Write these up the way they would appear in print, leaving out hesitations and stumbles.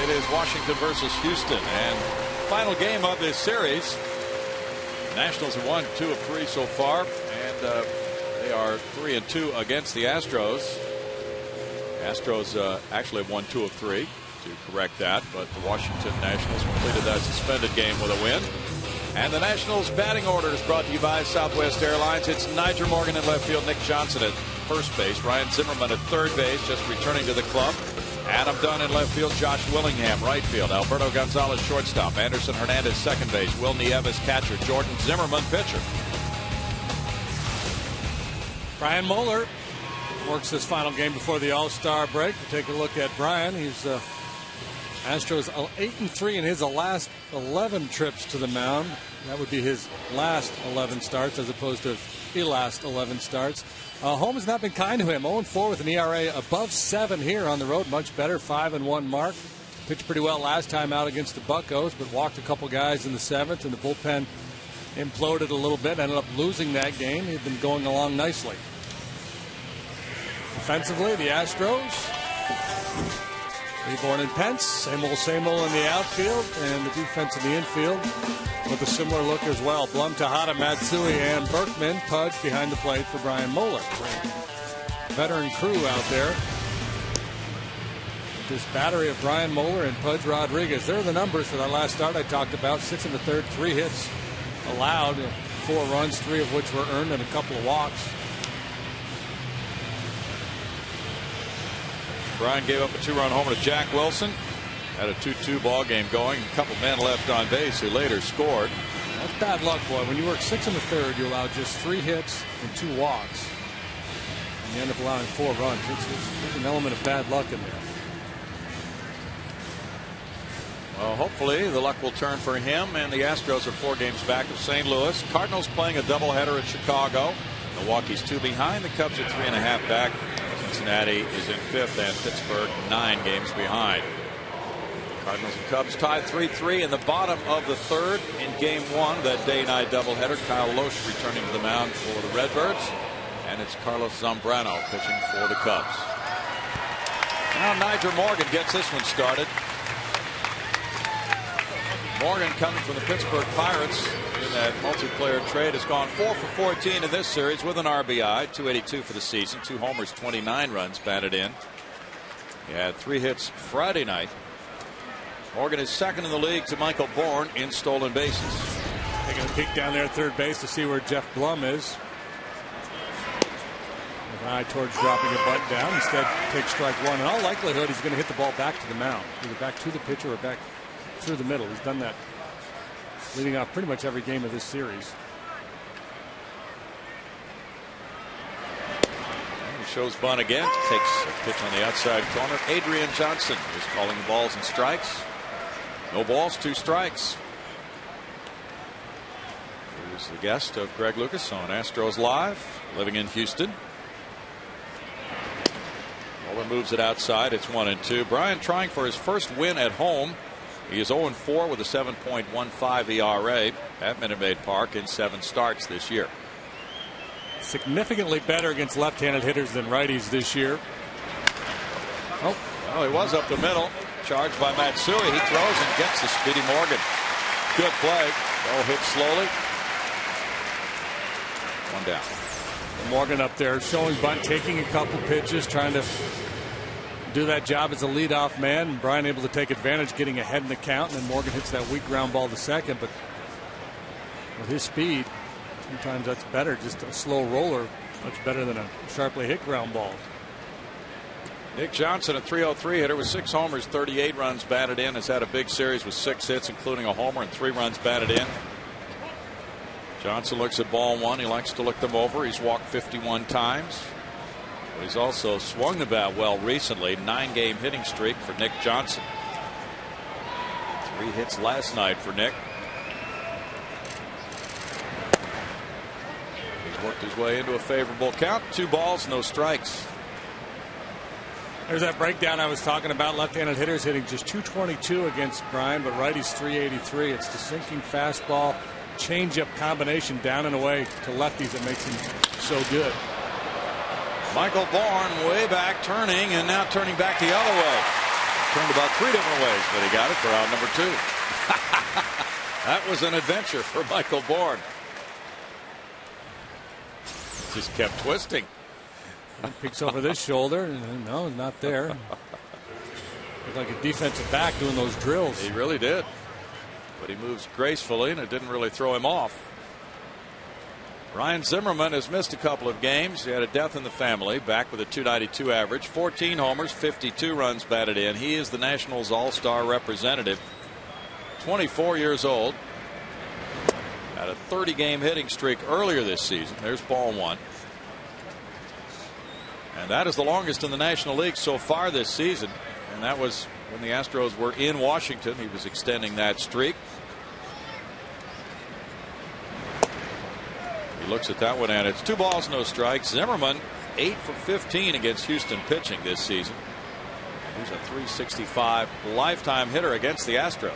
It is Washington versus Houston, and final game of this series. The Nationals have won 2 of 3 so far, and they are 3-2 against the Astros. Astros actually have won 2 of 3, to correct that, but the Washington Nationals completed that suspended game with a win. And the Nationals batting order is brought to you by Southwest Airlines. It's NYJER Morgan in left field, Nick Johnson at first base, Ryan Zimmerman at third base, just returning to the club. Adam Dunn in left field, Josh Willingham right field, Alberto Gonzalez shortstop, Anderson Hernandez second base, Will Nieves catcher, Jordan Zimmerman pitcher. Brian Moeller works this final game before the All-Star break. We'll take a look at Brian. He's Astros 8-3 in his last 11 trips to the mound. That would be his last 11 starts as opposed to the last 11 starts. Home has not been kind to him. 0-4 with an ERA above 7 here on the road. Much better, 5-1 mark. Pitched pretty well last time out against the Buccos, but walked a couple guys in the 7th, and the bullpen imploded a little bit. Ended up losing that game. He'd been going along nicely. Defensively, the Astros, Reborn and Pence, same old in the outfield, and the defense in the infield with a similar look as well. Blum, Tejada, Matsui, and Berkman. Pudge behind the plate for Brian Moeller. Veteran crew out there. With this battery of Brian Moeller and Pudge Rodriguez. There are the numbers for that last start I talked about. 6 in the third, 3 hits allowed, 4 runs, 3 of which were earned, and a couple of walks. Brian gave up a 2-run homer to Jack Wilson. Had a 2-2 ball game going. A couple men left on base who later scored. That's bad luck, boy. When you work 6 in the third, you allow just 3 hits and 2 walks. And you end up allowing 4 runs. There's an element of bad luck in there. Well, hopefully the luck will turn for him, and the Astros are 4 games back of St. Louis. Cardinals playing a doubleheader at Chicago. Milwaukee's 2 behind. The Cubs are 3.5 back. Cincinnati is in 5th, and Pittsburgh 9 games behind. Cardinals and Cubs tied 3-3 in the bottom of the 3rd in Game 1, that day-night doubleheader. Kyle Loesch returning to the mound for the Redbirds, and it's Carlos Zambrano pitching for the Cubs. Now NYJER Morgan gets this one started. Morgan, coming from the Pittsburgh Pirates in that multiplayer trade, has gone 4 for 14 in this series with an RBI, 282 for the season, 2 homers, 29 runs batted in. He had 3 hits Friday night. Morgan is second in the league to Michael Bourne in stolen bases. Taking a peek down there at third base to see where Jeff Blum is. With an eye towards dropping a bunt down. Instead, takes strike 1. In all likelihood, he's going to hit the ball back to the mound, either back to the pitcher or back through the middle. He's done that leading off pretty much every game of this series. He shows bunt again. Takes a pitch on the outside corner. Adrian Johnson is calling the balls and strikes. No balls, 2 strikes. Here's the guest of Greg Lucas on Astros Live, living in Houston. Mueller moves it outside. It's 1-2. Brian trying for his first win at home. He is 0-4 with a 7.15 ERA at Minute Maid Park in 7 starts this year. Significantly better against left-handed hitters than righties this year. Oh, well, he was up the middle. Charged by Matsui. He throws and gets the speedy Morgan. Good play. Ball hit slowly. 1 down. Morgan up there showing bunt, taking a couple pitches, trying to do that job as a leadoff man. Brian able to take advantage, getting ahead in the count, and then Morgan hits that weak ground ball to second. But with his speed, sometimes that's better. Just a slow roller, much better than a sharply hit ground ball. Nick Johnson, a .303 hitter with 6 homers, 38 runs batted in, has had a big series with 6 hits, including a homer, and 3 runs batted in. Johnson looks at ball 1. He likes to look them over. He's walked 51 times. But he's also swung the bat well recently. 9-game hitting streak for Nick Johnson. 3 hits last night for Nick. He's worked his way into a favorable count. 2 balls, no strikes. There's that breakdown I was talking about. Left-handed hitters hitting just .222 against Brian, but righties .383. It's the sinking fastball, changeup combination down and away to lefties that makes him so good. Michael Bourne way back turning, and now turning back the other way. turned about 3 different ways, but he got it for out number 2. That was an adventure for Michael Bourne. Just kept twisting. He peeks over this shoulder, and no, not there. Looked like a defensive back doing those drills. He really did. But he moves gracefully, and it didn't really throw him off. Ryan Zimmerman has missed a couple of games. He had a death in the family, back with a .292 average, 14 homers, 52 runs batted in. He is the Nationals All-Star representative. 24 years old. Had a 30-game hitting streak earlier this season. There's ball 1. And that is the longest in the National League so far this season. And that was when the Astros were in Washington. He was extending that streak. He looks at that one, and it's 2 balls, no strikes. Zimmerman 8 for 15 against Houston pitching this season. He's a .365 lifetime hitter against the Astros.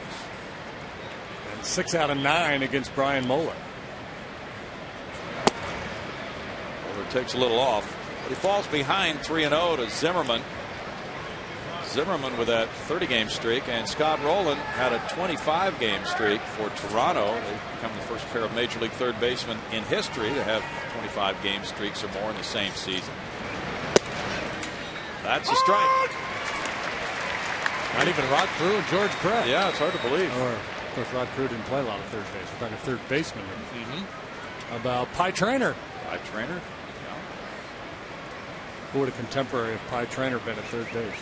And 6 out of 9 against Brian Moeller. Moeller takes a little off, but he falls behind 3-0 to Zimmerman. Zimmerman with that 30-game streak, and Scott Rowland had a 25-game streak for Toronto. They become the first pair of Major League third basemen in history to have 25-game streaks or more in the same season. That's a strike. Not even Rod Carew and George Brett. Yeah, it's hard to believe. Or, of course, Rod Carew didn't play a lot of third base. We're talking third baseman here. About Pie Traynor. Pie Traynor? Yeah. Who would a contemporary of Pie Traynor been at third base?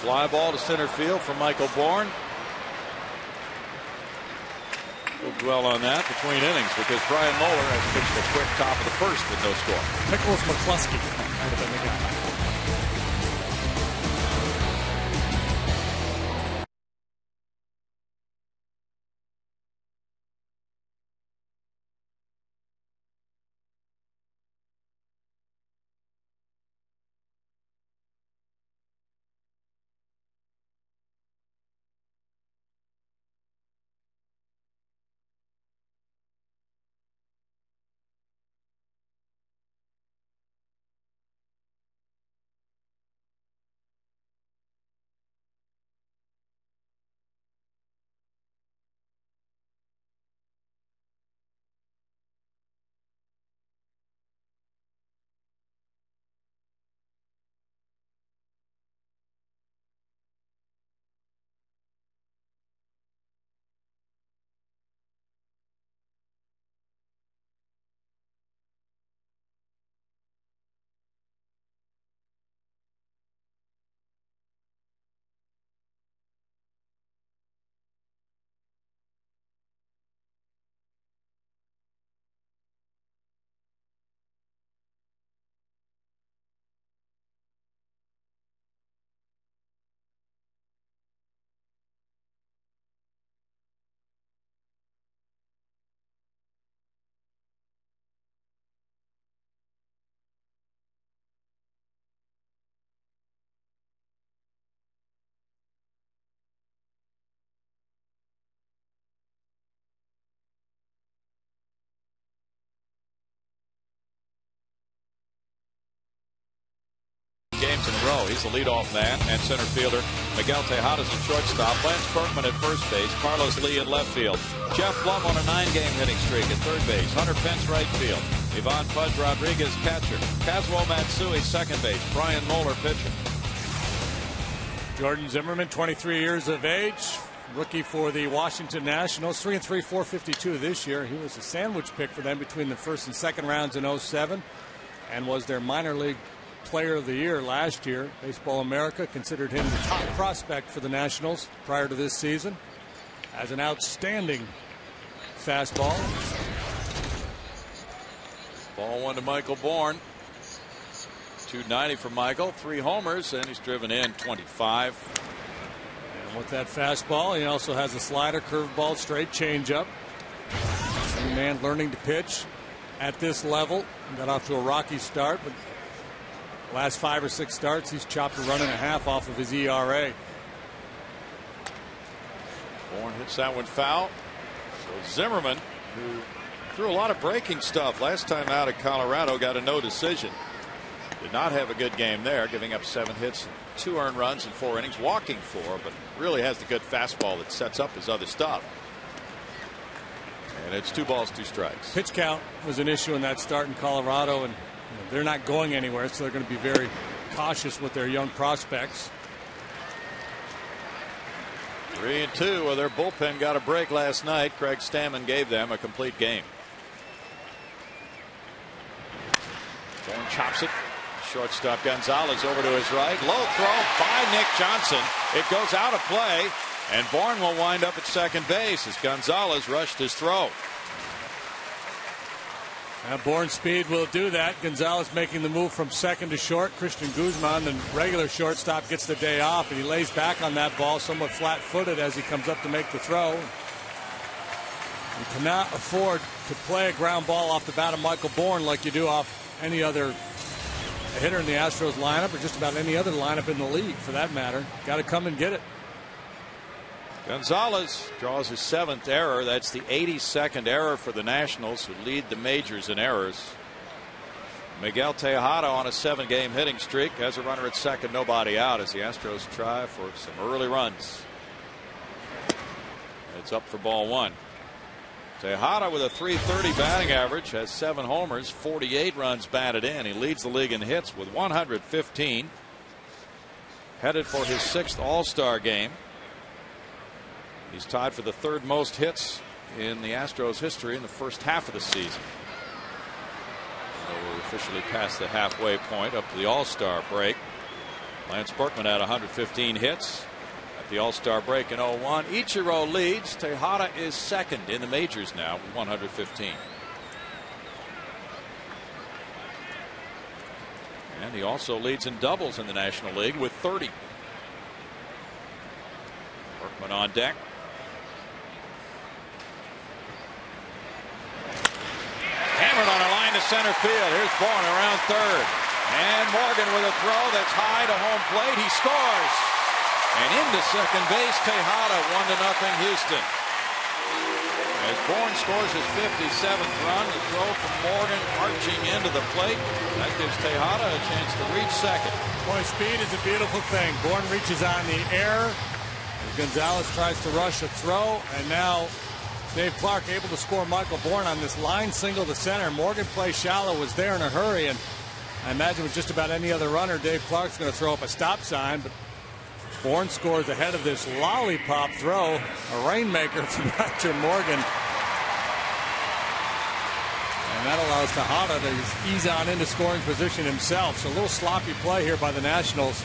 Fly ball to center field for Michael Bourne. We'll dwell on that between innings because Brian Moeller has pitched a quick top of the first with no score. Nicholas McCluskey might have been the guy. Games in a row. He's the leadoff man and center fielder. Miguel Tejada's at shortstop. Lance Berkman at first base. Carlos Lee in left field. Jeff Blum on a 9-game hitting streak at third base. Hunter Pence right field. Ivan Pudge Rodriguez catcher. Kazuo Matsui second base. Brian Moeller pitcher. Jordan Zimmerman, 23 years of age, rookie for the Washington Nationals. 3-3, 452 this year. He was a sandwich pick for them between the first and second rounds in 07 and was their minor league Player of the Year last year. Baseball America considered him the top prospect for the Nationals prior to this season. Has an outstanding fastball. Ball 1 to Michael Bourne. 290 for Michael. 3 homers, and he's driven in 25. And with that fastball, he also has a slider, curveball, straight changeup. Young man learning to pitch at this level. Got off to a rocky start, but last 5 or 6 starts, he's chopped a run and a half off of his ERA. Bourne hits that one foul. So Zimmerman, who threw a lot of breaking stuff last time out at Colorado, got a no decision. Did not have a good game there, giving up 7 hits, 2 earned runs in 4 innings, walking 4, but really has the good fastball that sets up his other stuff. And it's 2 balls, 2 strikes. Pitch count was an issue in that start in Colorado, and they're not going anywhere, so they're going to be very cautious with their young prospects. 3-2. Well, their bullpen got a break last night. Craig Stammen gave them a complete game. Bourne chops it. Shortstop Gonzalez over to his right. Low throw by Nick Johnson. It goes out of play, and Bourne will wind up at second base as Gonzalez rushed his throw. Bourne's speed will do that. Gonzalez making the move from second to short. Christian Guzman, the regular shortstop, gets the day off, and he lays back on that ball somewhat flat-footed as he comes up to make the throw. You cannot afford to play a ground ball off the bat of Michael Bourne like you do off any other hitter in the Astros lineup, or just about any other lineup in the league for that matter. Got to come and get it. Gonzalez draws his 7th error. That's the 82nd error for the Nationals, who lead the majors in errors. Miguel Tejada on a 7-game hitting streak has a runner at second, nobody out, as the Astros try for some early runs. It's up for ball 1. Tejada with a .330 batting average has 7 homers, 48 runs batted in. He leads the league in hits with 115. Headed for his 6th All-Star game. He's tied for the 3rd most hits in the Astros history in the first half of the season. So we're officially past the halfway point up to the All-Star break. Lance Berkman had 115 hits at the All-Star break in 01. Ichiro leads. Tejada is second in the majors now with 115. And he also leads in doubles in the National League with 30. Berkman on deck. Hammered on a line to center field. Here's Bourne around third. And Morgan with a throw that's high to home plate. He scores. And into second base, Tejada, 1-0 Houston. As Bourne scores his 57th run, the throw from Morgan arching into the plate. That gives Tejada a chance to reach second. Boy, speed is a beautiful thing. Bourne reaches on the air. Gonzalez tries to rush a throw, and now Dave Clark able to score Michael Bourne on this line single to center. Morgan plays shallow, was there in a hurry, and I imagine with just about any other runner, Dave Clark's going to throw up a stop sign, but Bourne scores ahead of this lollipop throw, a rainmaker from Dr. Morgan. And that allows Tejada to ease on into scoring position himself. So a little sloppy play here by the Nationals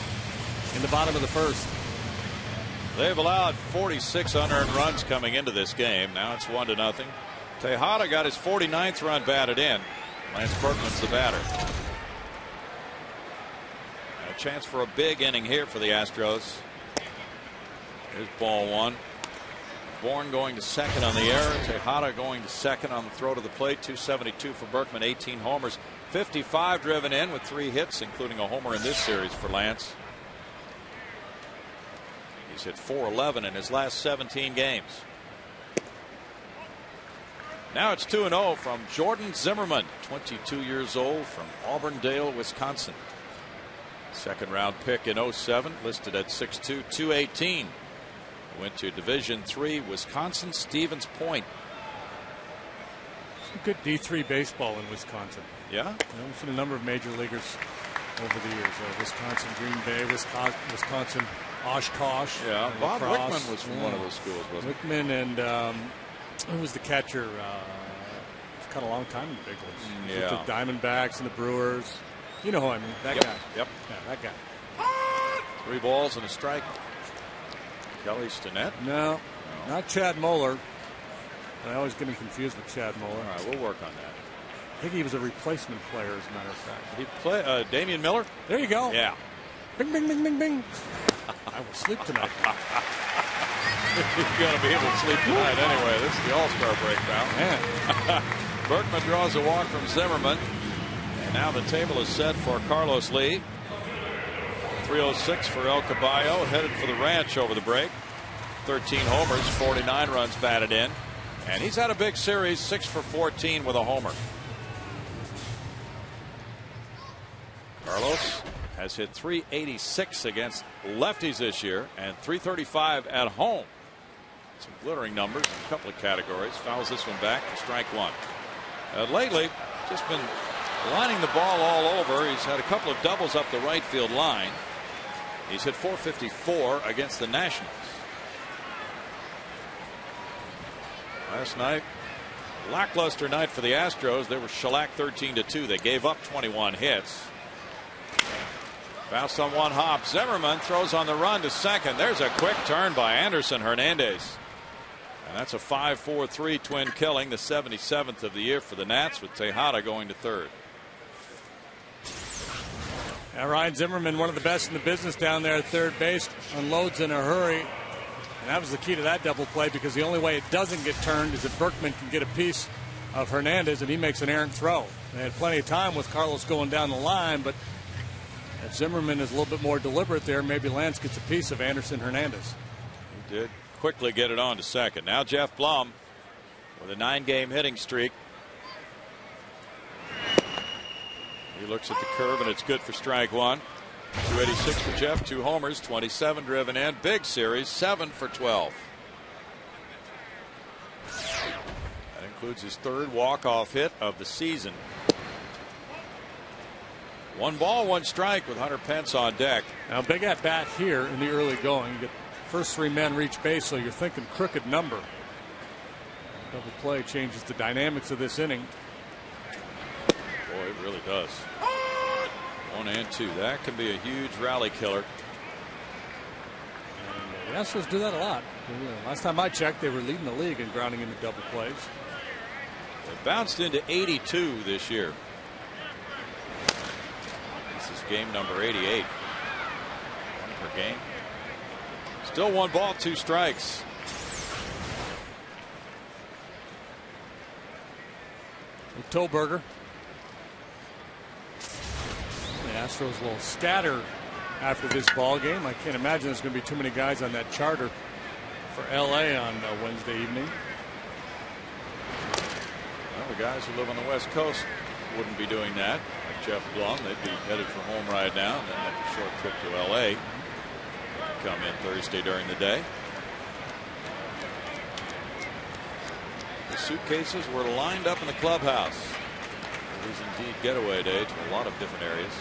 in the bottom of the first. They've allowed 46 unearned runs coming into this game. Now it's 1-0. Tejada got his 49th run batted in. Lance Berkman's the batter. A chance for a big inning here for the Astros. Here's ball 1. Bourne going to second on the error. Tejada going to second on the throw to the plate. 272 for Berkman, 18 homers, 55 driven in with 3 hits, including a homer in this series for Lance. He's hit .411 in his last 17 games. Now it's 2-0 from Jordan Zimmerman, 22 years old, from Auburndale, Wisconsin. Second round pick in 07, listed at 6'2", 218. Went to Division III, Wisconsin Stevens Point. Some good D3 baseball in Wisconsin. Yeah? We've seen a number of major leaguers over the years. Wisconsin, Green Bay, Wisconsin, Oshkosh. Yeah, Bob Wickman was from one of those schools, wasn't he? Wickman and who was the catcher? It's kind of a long time in the big leagues. Yeah. With the Diamondbacks and the Brewers. You know who I mean? That guy. Yep. Yeah, that guy. 3 balls and a strike. Kelly Stinnett? No, not Chad Moeller. I always get him confused with Chad Moeller. All right, we'll work on that. I think he was a replacement player, as a matter of fact. He play Damian Miller? There you go. Yeah. Bing, bing, bing, bing, bing. I will sleep tonight. You're going to be able to sleep tonight anyway. This is the All-Star break now. Man. Berkman draws a walk from Zimmerman. And now the table is set for Carlos Lee. 306 for El Caballo, headed for the ranch over the break. 13 homers, 49 runs batted in. And he's had a big series, 6 for 14 with a homer. Carlos has hit .386 against lefties this year and .335 at home. Some glittering numbers in a couple of categories. Fouls this one back. Strike one. Lately, just been lining the ball all over. He's had a couple of doubles up the right field line. He's hit .454 against the Nationals. Last night, lackluster night for the Astros. They were shellacked 13-2. They gave up 21 hits. Bounced on one hop. Zimmerman throws on the run to second. There's a quick turn by Anderson Hernandez. And that's a 5-4-3 twin killing, the 77th of the year for the Nats, with Tejada going to third. Ryan Zimmerman, one of the best in the business down there at third base, unloads in a hurry. And that was the key to that double play, because the only way it doesn't get turned is if Berkman can get a piece of Hernandez and he makes an errant throw. They had plenty of time with Carlos going down the line, but if Zimmerman is a little bit more deliberate there, maybe Lance gets a piece of Anderson Hernandez. He did quickly get it on to second. Now Jeff Blum with a 9-game hitting streak. He looks at the curve, and it's good for strike one. 286 for Jeff, 2 homers, 27 driven in. Big series, 7 for 12. That includes his 3rd walk-off hit of the season. 1 ball, 1 strike with Hunter Pence on deck. Now, big at bat here in the early going. You get first 3 men reach base, so you're thinking crooked number. Double play changes the dynamics of this inning. Boy, it really does. 1 and 2. That can be a huge rally killer. And the Astros do that a lot. Last time I checked, they were leading the league in grounding into double plays. They bounced into 82 this year. This is game number 88. 1 per game. Still 1 ball, 2 strikes. Toberger. The Astros will scatter after this ball game. I can't imagine there's going to be too many guys on that charter for LA on Wednesday evening. Well, the guys who live on the West Coast wouldn't be doing that. Like Jeff Blum, they'd be headed for home right now, and then have a short trip to LA. Come in Thursday during the day. The suitcases were lined up in the clubhouse. It is indeed getaway day to a lot of different areas.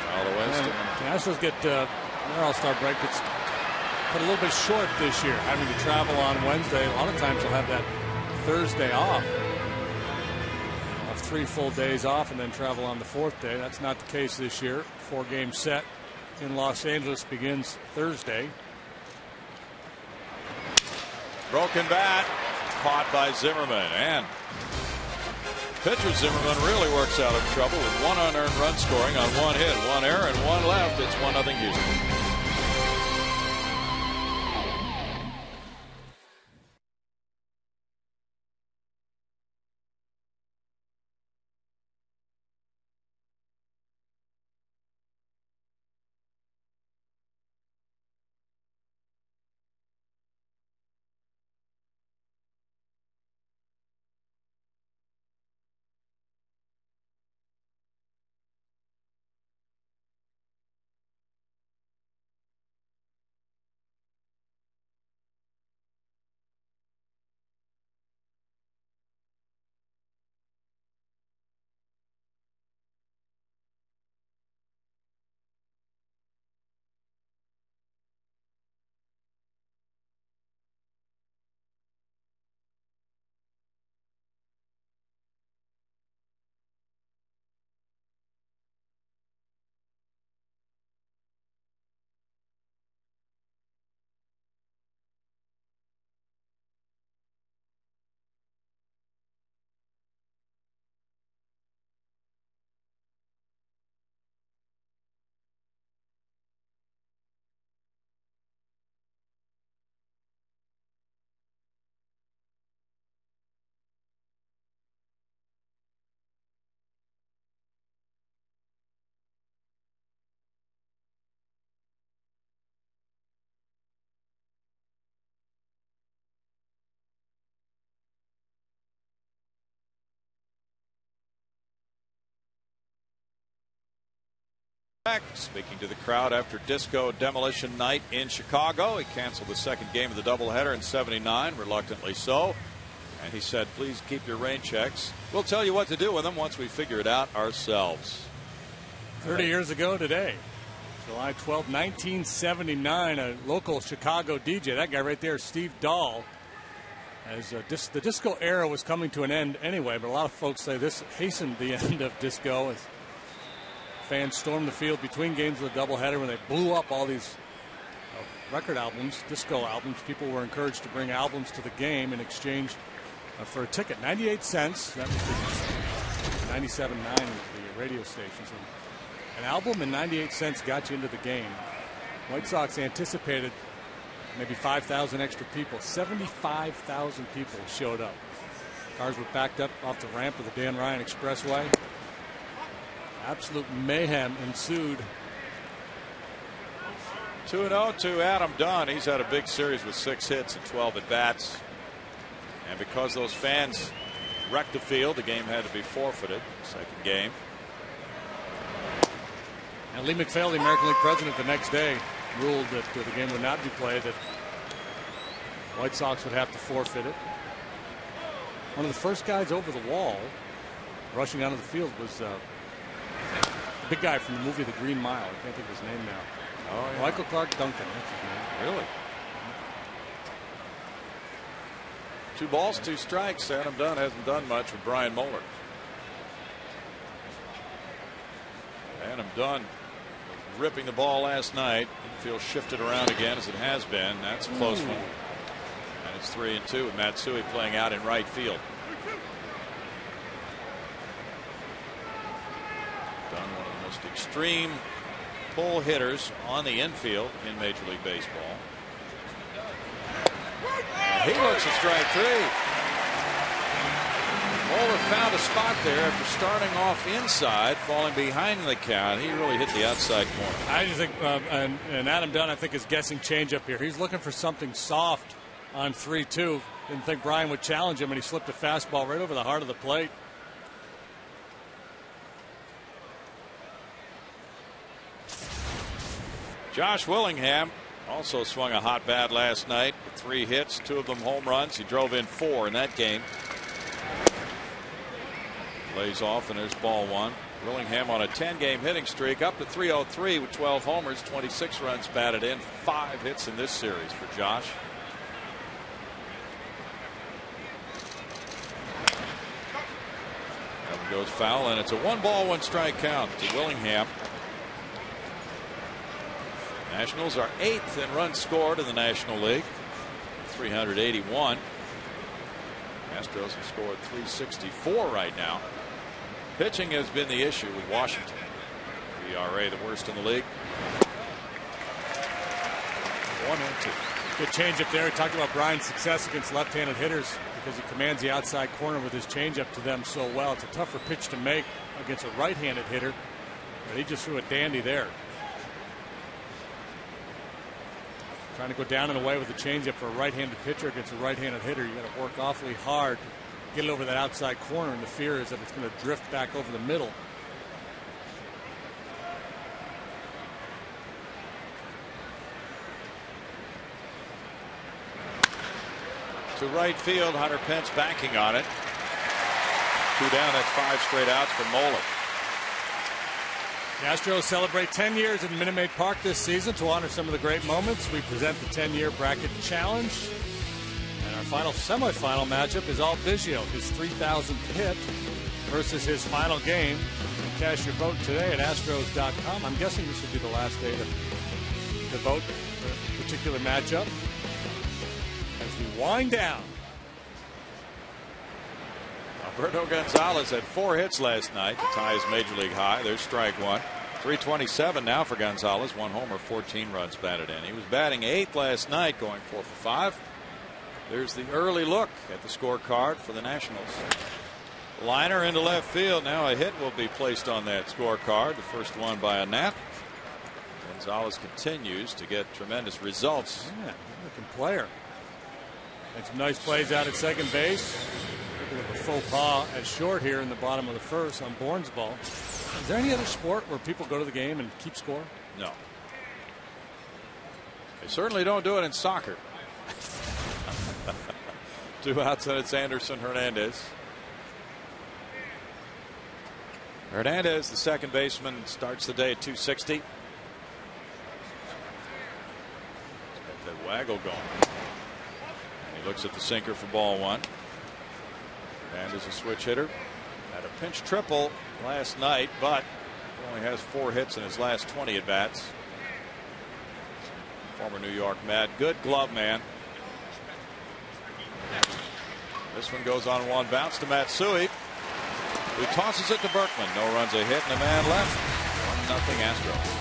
Foul to West. The Astros get their All-Star break gets cut a little bit short this year, having to travel on Wednesday. A lot of times they'll have that Thursday off. They'll have 3 full days off and then travel on the 4th day. That's not the case this year. 4-game set in Los Angeles begins Thursday. Broken bat, caught by Zimmerman, and pitcher Zimmerman really works out of trouble with 1 unearned run scoring on 1 hit, 1 error, and 1 left. It's 1-0 Houston. Speaking to the crowd after disco demolition night in Chicago, he canceled the second game of the doubleheader in '79, reluctantly so. And he said, please keep your rain checks. We'll tell you what to do with them once we figure it out ourselves. 30 years ago today, July 12, 1979, a local Chicago DJ, that guy right there, Steve Dahl, as the disco era was coming to an end anyway, but a lot of folks say this hastened the end of disco as fans stormed the field between games of the doubleheader when they blew up all these record albums, disco albums. People were encouraged to bring albums to the game in exchange for a ticket. 98 cents. That was the 97.9 with the radio stations. And an album and 98 cents got you into the game. White Sox anticipated maybe 5,000 extra people. 75,000 people showed up. Cars were backed up off the ramp of the Dan Ryan Expressway. Absolute mayhem ensued. 2-0 to Adam Dunn. He's had a big series with 6 hits and 12 at bats. And because those fans wrecked the field, the game had to be forfeited. Second game. And Lee McPhail, the American League president, the next day ruled that the game would not be played, that White Sox would have to forfeit it. One of the first guys over the wall rushing onto the field was the big guy from the movie The Green Mile. I can't think of his name now. Oh, yeah. Michael Clark Duncan. That's his name. Really? 2 balls, 2 strikes. Adam Dunn hasn't done much with Brian Moeller. Adam Dunn ripping the ball last night. Infield shifted around again as it has been. That's a close one. And it's 3-2 with Matsui playing out in right field. Dunn, one of the most extreme pull hitters on the infield in Major League Baseball. And he looks at strike 3. Moeller found a spot there after starting off inside, falling behind the count. He really hit the outside corner. I just think, and Adam Dunn, I think, is guessing changeup here. He's looking for something soft on 3-2. Didn't think Brian would challenge him, and he slipped a fastball right over the heart of the plate. Josh Willingham also swung a hot bat last night with 3 hits, 2 of them home runs. He drove in 4 in that game. Lays off, and there's ball 1. Willingham on a 10-game hitting streak up to 303 with 12 homers, 26 runs batted in, 5 hits in this series for Josh. That one goes foul, and it's a 1-ball, 1-strike count to Willingham. Nationals are 8th in runs scored in the National League, 381. Astros have scored 364 right now. Pitching has been the issue with Washington. ERA the worst in the league. 1-2. Good changeup there. We talked about Brian's success against left-handed hitters because he commands the outside corner with his changeup to them so well. It's a tougher pitch to make against a right-handed hitter, but he just threw a dandy there. Trying to go down and away with a changeup for a right-handed pitcher against a right-handed hitter. You got to work awfully hard to get it over that outside corner, and the fear is that it's going to drift back over the middle. To right field, Hunter Pence banking on it. 2 down, that's 5 straight outs for Moeller. The Astros celebrate 10 years at Minute Maid Park this season. To honor some of the great moments, we present the 10-year bracket challenge. And our final semifinal matchup is Al Biggio, his 3,000th hit versus his final game. You can cast your vote today at Astros.com. I'm guessing this will be the last day to vote for a particular matchup as we wind down. Alberto Gonzalez had 4 hits last night to tie his major league high. There's strike 1. 327 now for Gonzalez. 1 homer, 14 runs batted in. He was batting 8th last night, going 4 for 5. There's the early look at the scorecard for the Nationals. Liner into left field. Now a hit will be placed on that scorecard. The first one by a Nat. Gonzalez continues to get tremendous results. Yeah, good-looking player. And some nice plays out at second base. A faux pas at short here in the bottom of the first on Bourne's ball. Is there any other sport where people go to the game and keep score? No. They certainly don't do it in soccer. 2 outs, and it's Anderson Hernandez. Hernandez, the second baseman, starts the day at 260. Got that waggle going. And he looks at the sinker for ball 1. Hernandez, a switch hitter. Had a pinch triple last night, but only has 4 hits in his last 20 at bats. Former New York Met, good glove man. This one goes on one bounce to Matsui, who tosses it to Berkman. No runs, a hit, and a man left. 1-0 Astros.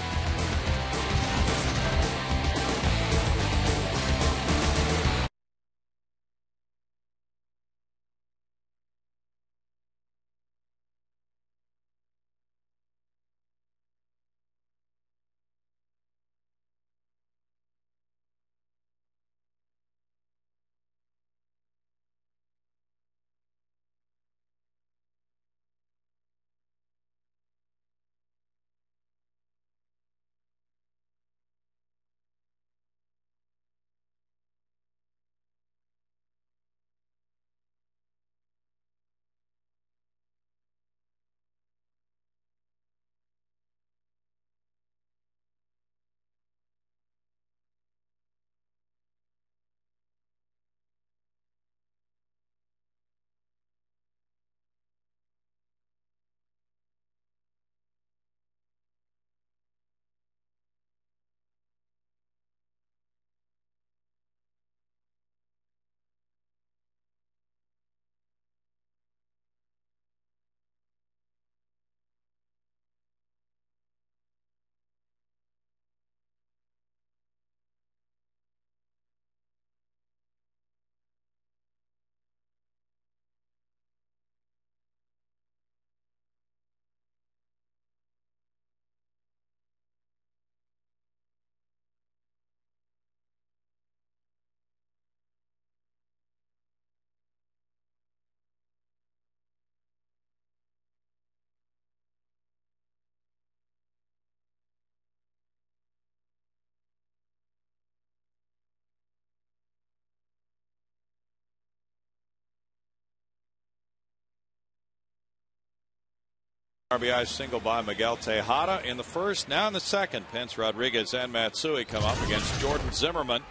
RBI single by Miguel Tejada in the first. Now in the second, Pence, Rodriguez, and Matsui come up against Jordan Zimmerman,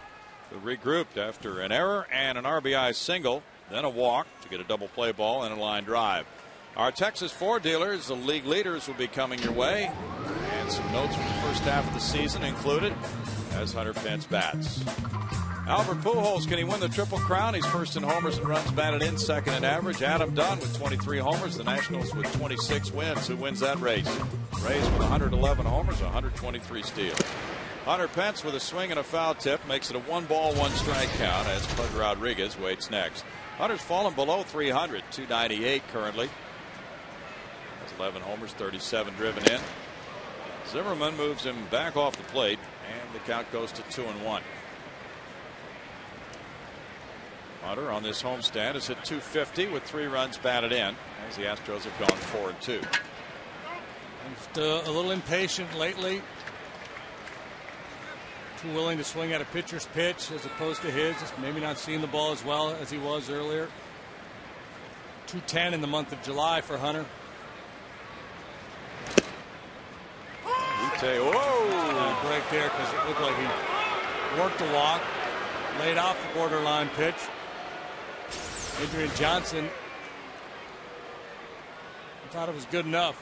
who regrouped after an error and an RBI single, then a walk to get a double play ball and a line drive. Our Texas Ford dealers, the league leaders, will be coming your way, and some notes from the first half of the season included as Hunter Pence bats. Albert Pujols, can he win the Triple Crown? He's first in homers and runs batted in, second in average. Adam Dunn with 23 homers. The Nationals with 26 wins. Who wins that race? Rays with 111 homers, 123 steals. Hunter Pence with a swing and a foul tip makes it a 1-ball, 1-strike count as Pudge Rodriguez waits next. Hunter's fallen below 300, 298 currently. That's 11 homers, 37 driven in. Zimmerman moves him back off the plate, and the count goes to 2-1. Hunter on this homestand has hit .250 with 3 runs batted in as the Astros have gone 4-2. Just a little impatient lately. Too willing to swing at a pitcher's pitch as opposed to his. Just maybe not seeing the ball as well as he was earlier. 210 in the month of July for Hunter. Whoa! Break there because it looked like he worked a walk, laid off the borderline pitch. Adrian Johnson thought it was good enough.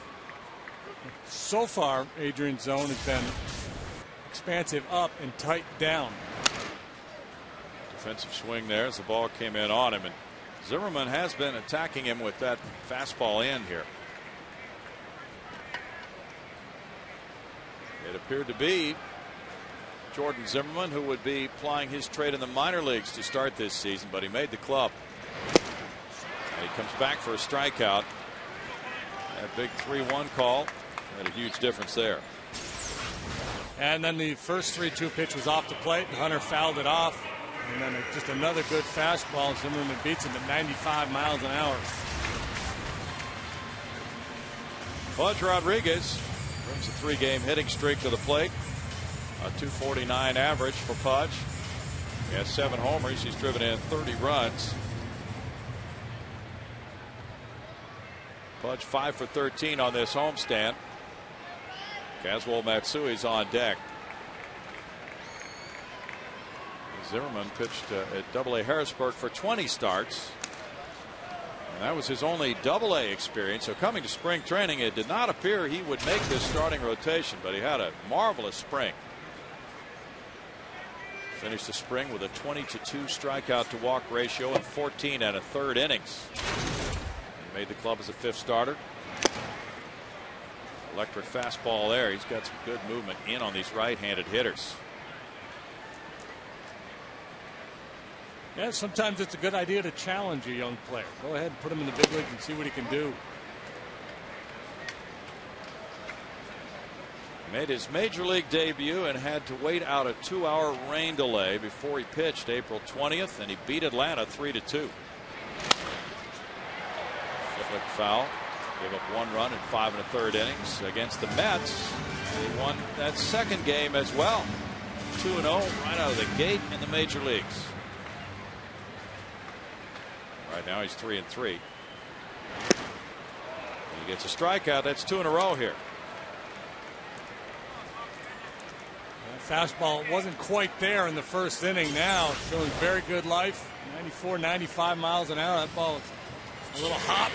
So far, Adrian's zone has been expansive up and tight down. Defensive swing there as the ball came in on him, and Zimmerman has been attacking him with that fastball in here. It appeared to be Jordan Zimmerman who would be plying his trade in the minor leagues to start this season, but he made the club. And he comes back for a strikeout. That big 3-1 call made a huge difference there. And then the first 3-2 pitch was off the plate, and Hunter fouled it off. And then just another good fastball. Zimmerman beats him at 95 miles an hour. Pudge Rodriguez brings a 3-game hitting streak to the plate. A .249 average for Pudge. He has 7 homers. He's driven in 30 runs. Pudge 5 for 13 on this homestand. Kazuo Matsui's on deck. Zimmerman pitched at Double-A Harrisburg for 20 starts. And that was his only Double-A experience. So coming to spring training, it did not appear he would make this starting rotation, but he had a marvelous spring. Finished the spring with a 20-2 strikeout to walk ratio in 14 1/3 innings. He made the club as a 5th starter. Electric fastball there. He's got some good movement in on these right-handed hitters. Yeah, sometimes it's a good idea to challenge a young player. Go ahead and put him in the big leagues and see what he can do. Made his major league debut and had to wait out a 2-hour rain delay before he pitched April 20th, and he beat Atlanta 3-2. Flick foul. Gave up 1 run in 5 1/3 innings against the Mets. He won that 2nd game as well. 2-0 right out of the gate in the major leagues. Right now he's 3-3. He gets a strikeout. That's 2 in a row here. Fastball wasn't quite there in the 1st inning. Now showing very good life. 94, 95 miles an hour. That ball is a little hot.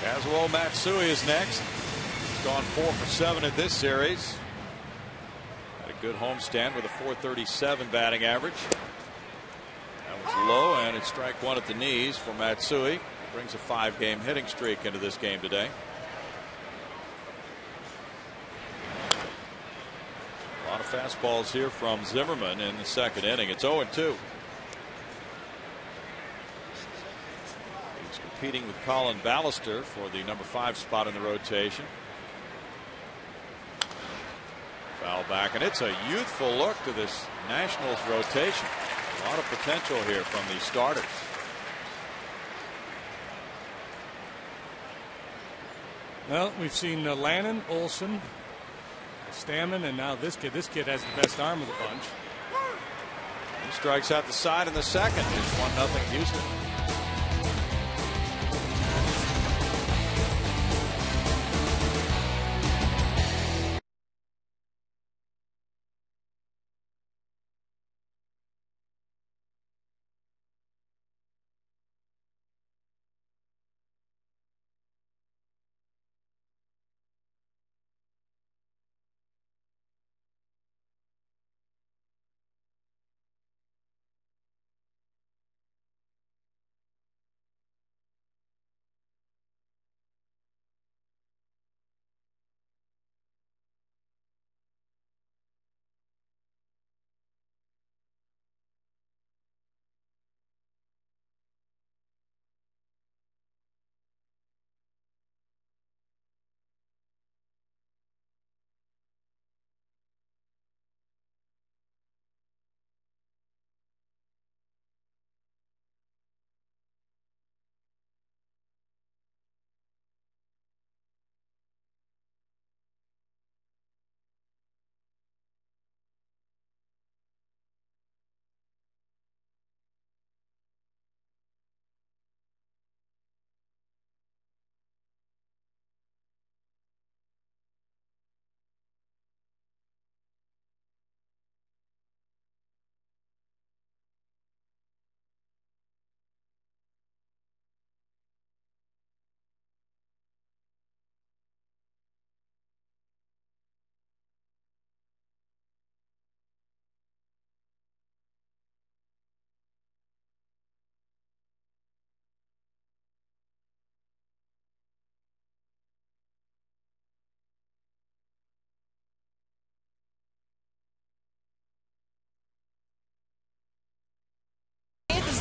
Kazuo Matsui is next. He's gone 4 for 7 in this series. Had a good homestand with a .437 batting average. That was low, and it's strike 1 at the knees for Matsui. Brings a 5-game hitting streak into this game today. A lot of fastballs here from Zimmerman in the 2nd inning. It's 0-2. He's competing with Colin Ballister for the number 5 spot in the rotation. Foul back, and it's a youthful look to this Nationals rotation. A lot of potential here from these starters. Well, we've seen Lannon, Olson, Stammen, and now this kid. This kid has the best arm of the bunch. He strikes out the side in the 2nd. It's 1-0 Houston.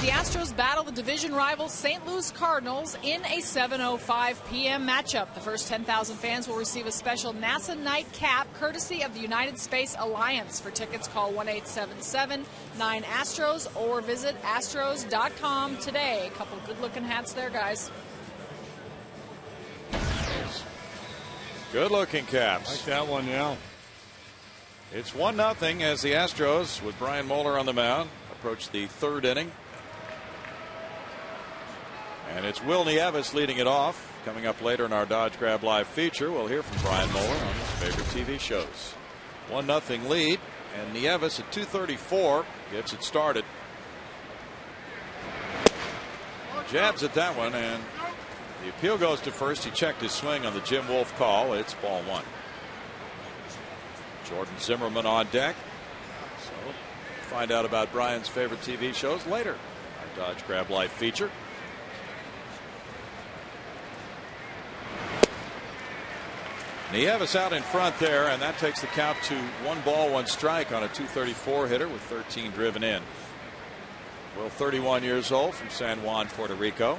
the Astros battle the division rival St. Louis Cardinals in a 7:05 p.m. matchup. The first 10,000 fans will receive a special NASA night cap courtesy of the United Space Alliance. For tickets, call 1-877-9-ASTROS or visit astros.com today. A couple good-looking hats there, guys. Good-looking caps. Like that one, yeah. It's 1-0 as the Astros, with Brian Moeller on the mound, approach the third inning. And it's Will Nieves leading it off. Coming up later in our Dodge Grab Live feature, we'll hear from Brian Moeller on his favorite TV shows. 1-0 lead, and Nieves at 2:34 gets it started. Jabs at that one, and the appeal goes to first. He checked his swing on the Jim Wolf call. It's ball one. Jordan Zimmerman on deck. So find out about Brian's favorite TV shows later. Our Dodge Grab Life feature. Nieves out in front there, and that takes the count to 1-1 on a 234 hitter with 13 driven in. Will, 31 years old, from San Juan, Puerto Rico.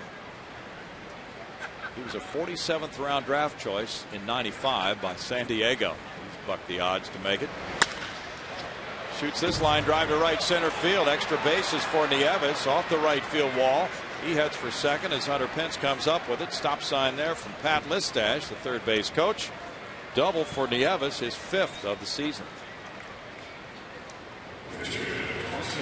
He was a 47th round draft choice in '95 by San Diego. He's bucked the odds to make it. Shoots this line drive to right center field. Extra bases for Nieves off the right field wall. He heads for second as Hunter Pence comes up with it. Stop sign there from Pat Listash, the third base coach. Double for Nieves, his 5th of the season.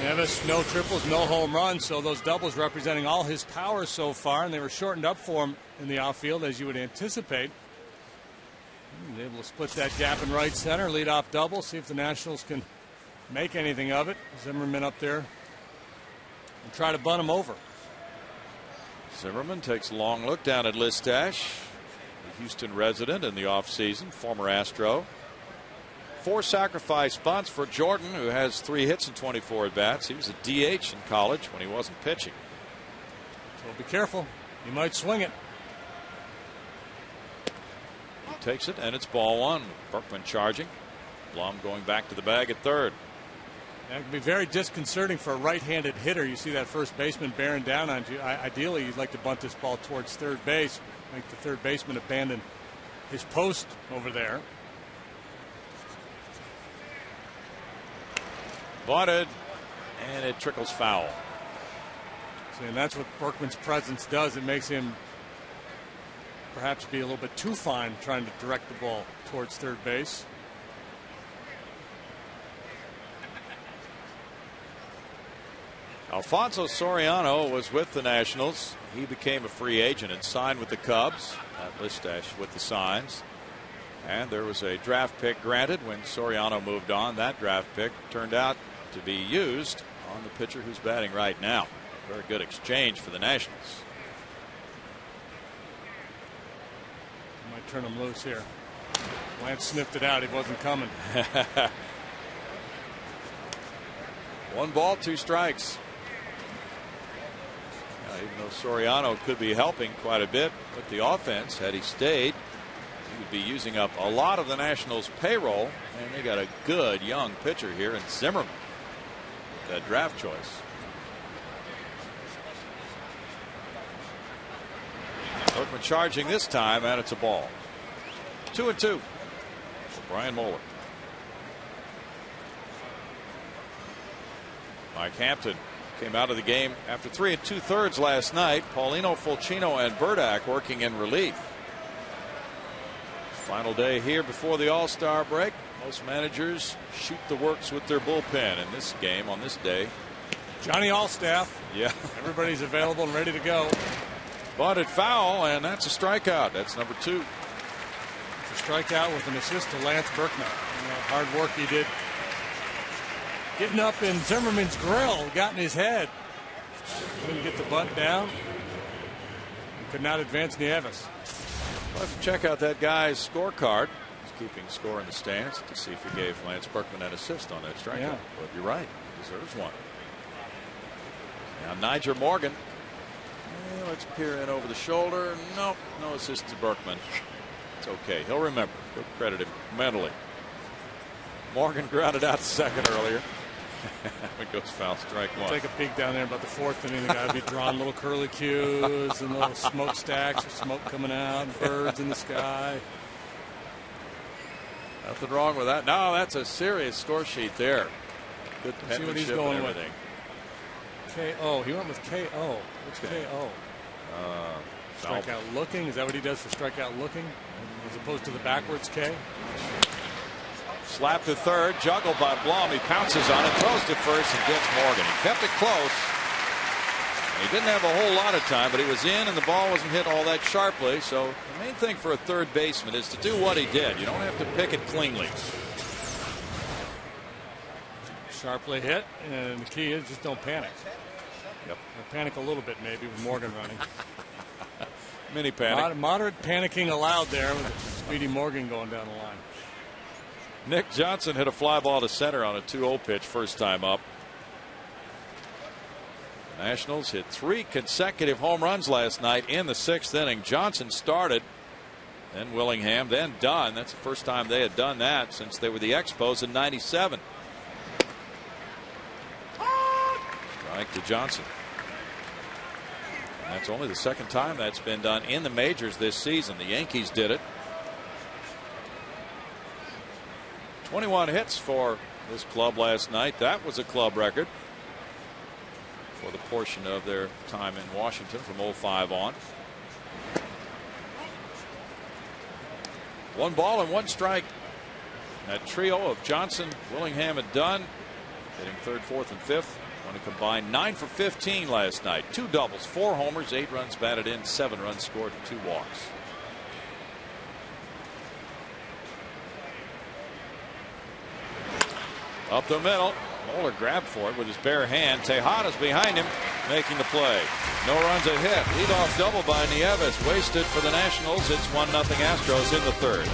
Nieves, no triples, no home runs, so those doubles representing all his power so far, and they were shortened up for him in the outfield, as you would anticipate. He's able to split that gap in right center, lead off double, see if the Nationals can make anything of it. Zimmerman up there and try to bunt him over. Zimmerman takes a long look down at Listash, the Houston resident in the offseason, former Astro. 4 sacrifice bunts for Jordan, who has 3 hits and 24 at-bats. He was a DH in college when he wasn't pitching. So be careful. He might swing it. He takes it, and it's ball one. Berkman charging. Blum going back to the bag at third. That can be very disconcerting for a right-handed hitter. You see that first baseman bearing down on you. Ideally, you'd like to bunt this ball towards third base, make the third baseman abandon his post over there. Bunted, and it trickles foul. See, and that's what Berkman's presence does. It makes him perhaps be a little bit too fine trying to direct the ball towards third base. Alfonso Soriano was with the Nationals. He became a free agent and signed with the Cubs. Listash with the signs. And there was a draft pick granted when Soriano moved on. That draft pick turned out to be used on the pitcher who's batting right now. Very good exchange for the Nationals. Might turn him loose here. Lance sniffed it out. He wasn't coming. 1 ball, 2 strikes. Even though Soriano could be helping quite a bit with the offense, had he stayed, he would be using up a lot of the Nationals' payroll, and they got a good young pitcher here in Zimmerman, that draft choice. Berkman charging this time, and it's a ball. 2-2 for Brian Moeller. Mike Hampton came out of the game after 3 2/3 last night. Paulino, Fulcino, and Burdak working in relief. Final day here before the All-Star break. Most managers shoot the works with their bullpen. In this game, on this day, Johnny Allstaff. Yeah, everybody's available and ready to go. Bunted foul, and that's a strikeout. That's number 2. It's a strikeout with an assist to Lance Berkman. Hard work he did. Getting up in Zimmerman's grill, got in his head. Couldn't get the bunt down. Could not advance Nieves. We'll have to check out that guy's scorecard. He's keeping score in the stands to see if he gave Lance Berkman an assist on that strikeout. Yeah. But you're right, he deserves one. Now NYJER Morgan. Let's peer in over the shoulder. Nope, no assist to Berkman. It's okay. He'll remember. He'll credit him mentally. Morgan grounded out to second earlier. It goes foul, strike one. Take a peek down there about the fourth inning. The guy will be drawing little curly cues and little smokestacks of smoke coming out, and birds in the sky. Nothing wrong with that. No, that's a serious score sheet there. Good penmanship. See what he's going and everything. With. KO. He went with KO. What's KO? Strikeout looking. Is that what he does for strikeout looking, as opposed to the backwards K? Slap to third, juggled by Blum. He pounces on it, throws to first, and gets Morgan. He kept it close. He didn't have a whole lot of time, but he was in, and the ball wasn't hit all that sharply. So the main thing for a third baseman is to do what he did. You don't have to pick it cleanly. Sharply hit, and the key is just don't panic. Yep. Or panic a little bit maybe with Morgan running. Mini panic. Moderate panicking allowed there with Speedy Morgan going down the line. Nick Johnson hit a fly ball to center on a 2-0 pitch first time up. The Nationals hit 3 consecutive home runs last night in the 6th inning. Johnson started, then Willingham, then Dunn. That's the first time they had done that since they were the Expos in '97. Strike to Johnson. And that's only the second time that's been done in the majors this season. The Yankees did it. 21 hits for this club last night. That was a club record for the portion of their time in Washington from 05 on. 1 ball and 1 strike. That trio of Johnson, Willingham, and Dunn hitting 3rd, 4th, and 5th. On a combined 9 for 15 last night. 2 doubles, 4 homers, 8 runs batted in, 7 runs scored, and 2 walks. Up the middle. Moeller grabbed for it with his bare hand. Tejada's behind him, making the play. No runs a hit. Leadoff double by Nieves. Wasted for the Nationals. It's 1-0 Astros in the 3rd.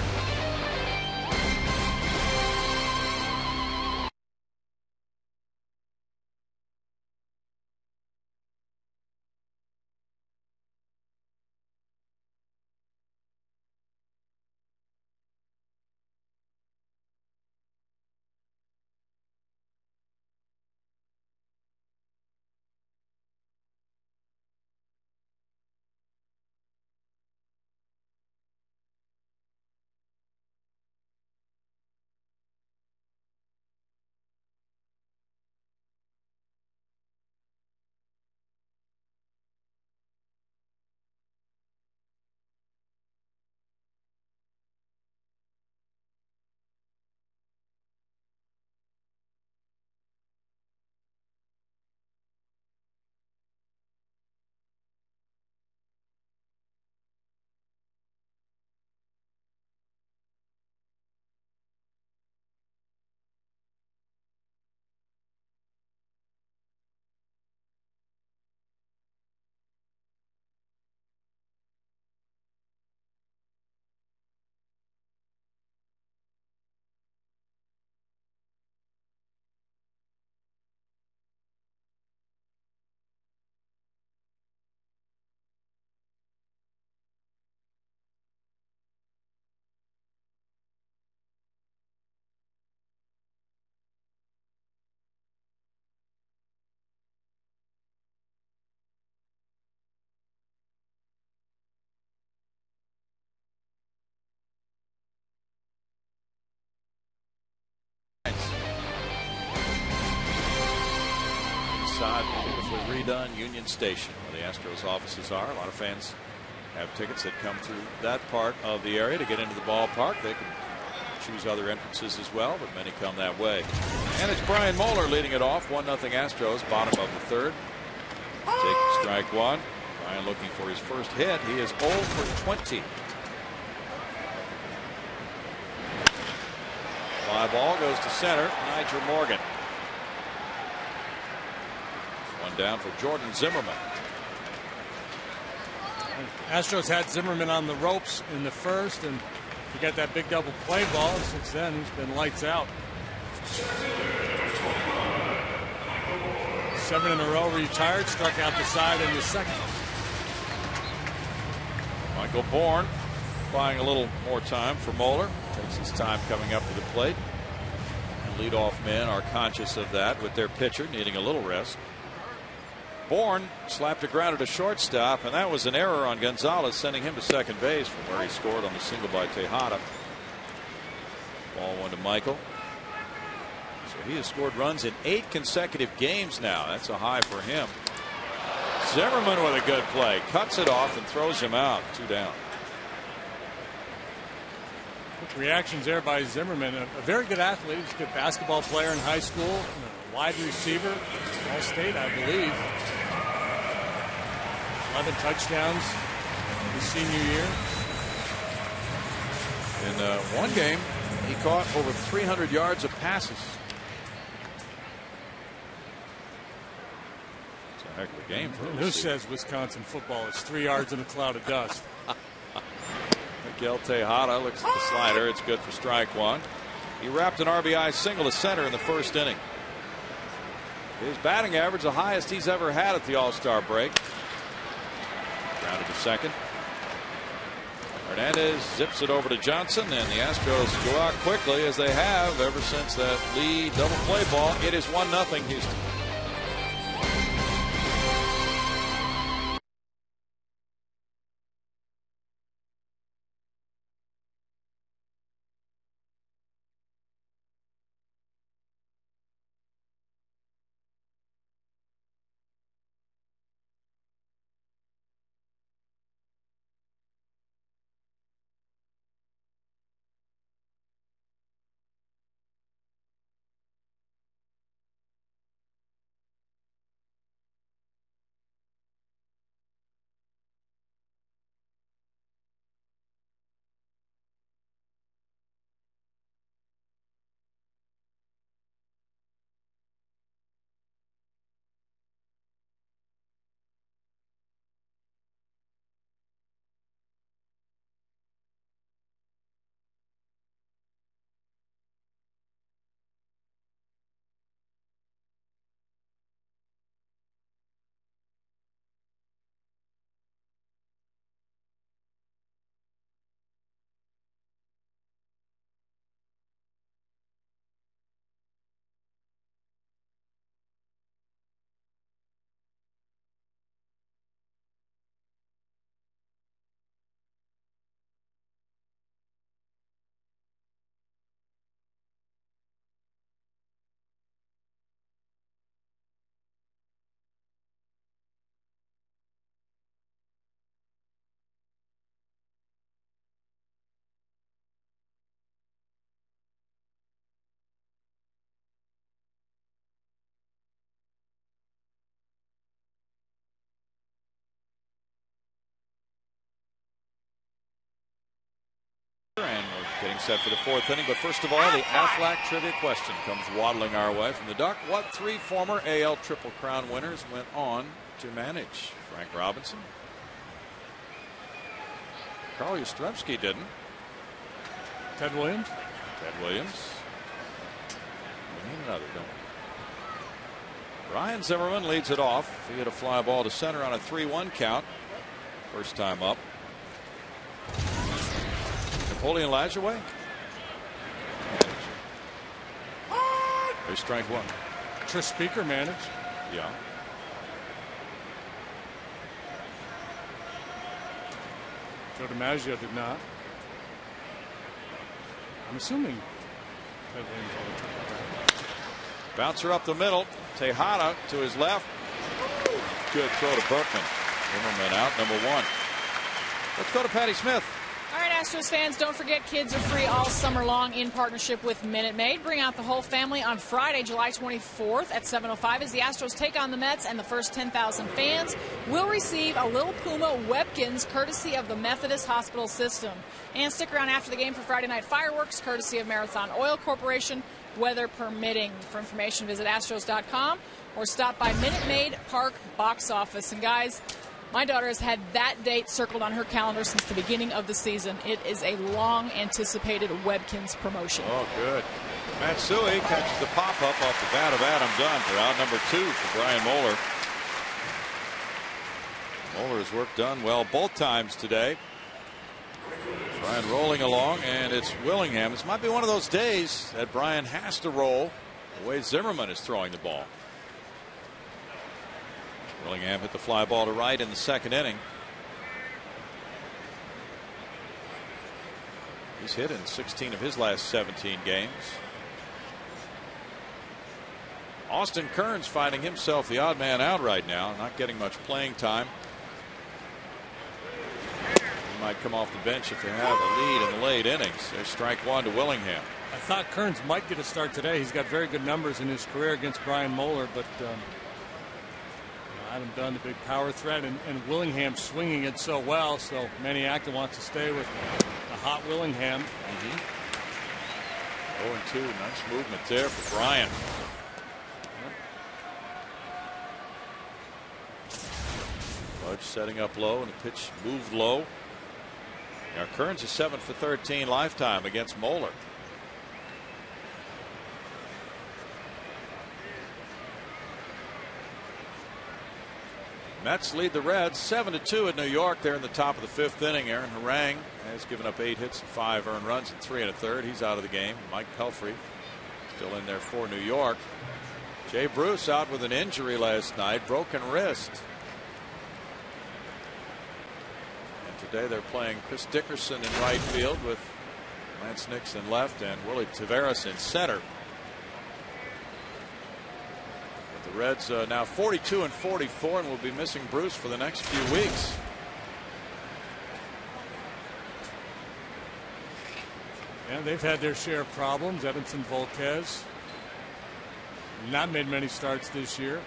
Beautifully redone Union Station, where the Astros offices are. A lot of fans have tickets that come through that part of the area to get into the ballpark. They can choose other entrances as well, but many come that way. And it's Brian Moeller leading it off. 1-0 Astros, bottom of the 3rd. Taking strike 1. Brian looking for his first hit. He is 0 for 20. Fly ball goes to center. NYJER Morgan. One down for Jordan Zimmerman. Astros had Zimmerman on the ropes in the 1st, and he got that big double play ball. Since then, he's been lights out. 7 in a row retired, struck out the side in the 2nd. Michael Bourne buying a little more time for Moeller. Takes his time coming up to the plate. leadoff men are conscious of that with their pitcher needing a little rest. Bourne slapped a ground at a shortstop, and that was an error on Gonzalez, sending him to second base from where he scored on the single by Tejada. Ball one to Michael. So he has scored runs in 8 consecutive games now. That's a high for him. Zimmerman with a good play, cuts it off and throws him out. 2 down. Quick reactions there by Zimmerman. A very good athlete. He's a good basketball player in high school. A wide receiver. All state, I believe. 11 touchdowns his senior year. In one game, he caught over 300 yards of passes. It's a heck of a game for him. Who says Wisconsin football is 3 yards in a cloud of dust? Miguel Tejada looks at the slider. It's good for strike one. He wrapped an RBI single to center in the first inning. His batting average, the highest he's ever had at the All-Star break. Grounded to second. Hernandez zips it over to Johnson, and the Astros go out quickly as they have ever since that lead double play ball. It is 1-0 Houston. And we're getting set for the 4th inning. But first of all, the Aflac trivia question comes waddling our way from the Duck. What 3 former AL Triple Crown winners went on to manage? Frank Robinson. Carl Yastrzemski didn't. Ted Williams. Ted Williams. We need another, don't we? Ryan Zimmerman leads it off. He hit a fly ball to center on a 3-1 count. First time up. Napoleon Lajoie. There's strike one. Tris Speaker managed. Yeah. Joe DiMaggio did not. I'm assuming. Bouncer up the middle. Tejada to his left. Good throw to Berkman. Zimmerman out, number 1. Let's go to Patty Smith. All right, Astros fans, don't forget kids are free all summer long in partnership with Minute Maid. Bring out the whole family on Friday, July 24th at 7:05 as the Astros take on the Mets, and the first 10,000 fans will receive a Little Puma Webkins courtesy of the Methodist Hospital System. And stick around after the game for Friday night fireworks courtesy of Marathon Oil Corporation, weather permitting. For information, visit Astros.com or stop by Minute Maid Park box office. And guys, my daughter has had that date circled on her calendar since the beginning of the season. It is a long-anticipated Webkins promotion. Oh, good. Matsui catches the pop-up off the bat of Adam Dunn for out number 2 for Brian Moeller. Moeller's work done well both times today. Brian rolling along, and it's Willingham. This might be one of those days that Brian has to roll the way Zimmerman is throwing the ball. Willingham hit the fly ball to right in the second inning. He's hit in 16 of his last 17 games. Austin Kearns finding himself the odd man out right now, not getting much playing time. He might come off the bench if they have a lead in the late innings. There's strike one to Willingham. I thought Kearns might get a start today. He's got very good numbers in his career against Brian Moeller, but Adam Dunn, the big power threat, and Willingham swinging it so well. So Manny Acton wants to stay with a hot Willingham. 0-2. Nice movement there for Brian. Budge setting up low, and the pitch moved low. Now Kearns is 7 for 13 lifetime against Moeller. Mets lead the Reds 7-2 at New York. They're in the top of the fifth inning. Aaron Harang has given up 8 hits and 5 earned runs in 3 1/3. He's out of the game. Mike Pelfrey still in there for New York. Jay Bruce out with an injury last night, broken wrist. And today they're playing Chris Dickerson in right field with Lance Nixon left and Willie Taveras in center. The Reds now 42 and 44 and will be missing Bruce for the next few weeks. Yeah, they've had their share of problems. Edinson Volquez not made many starts this year.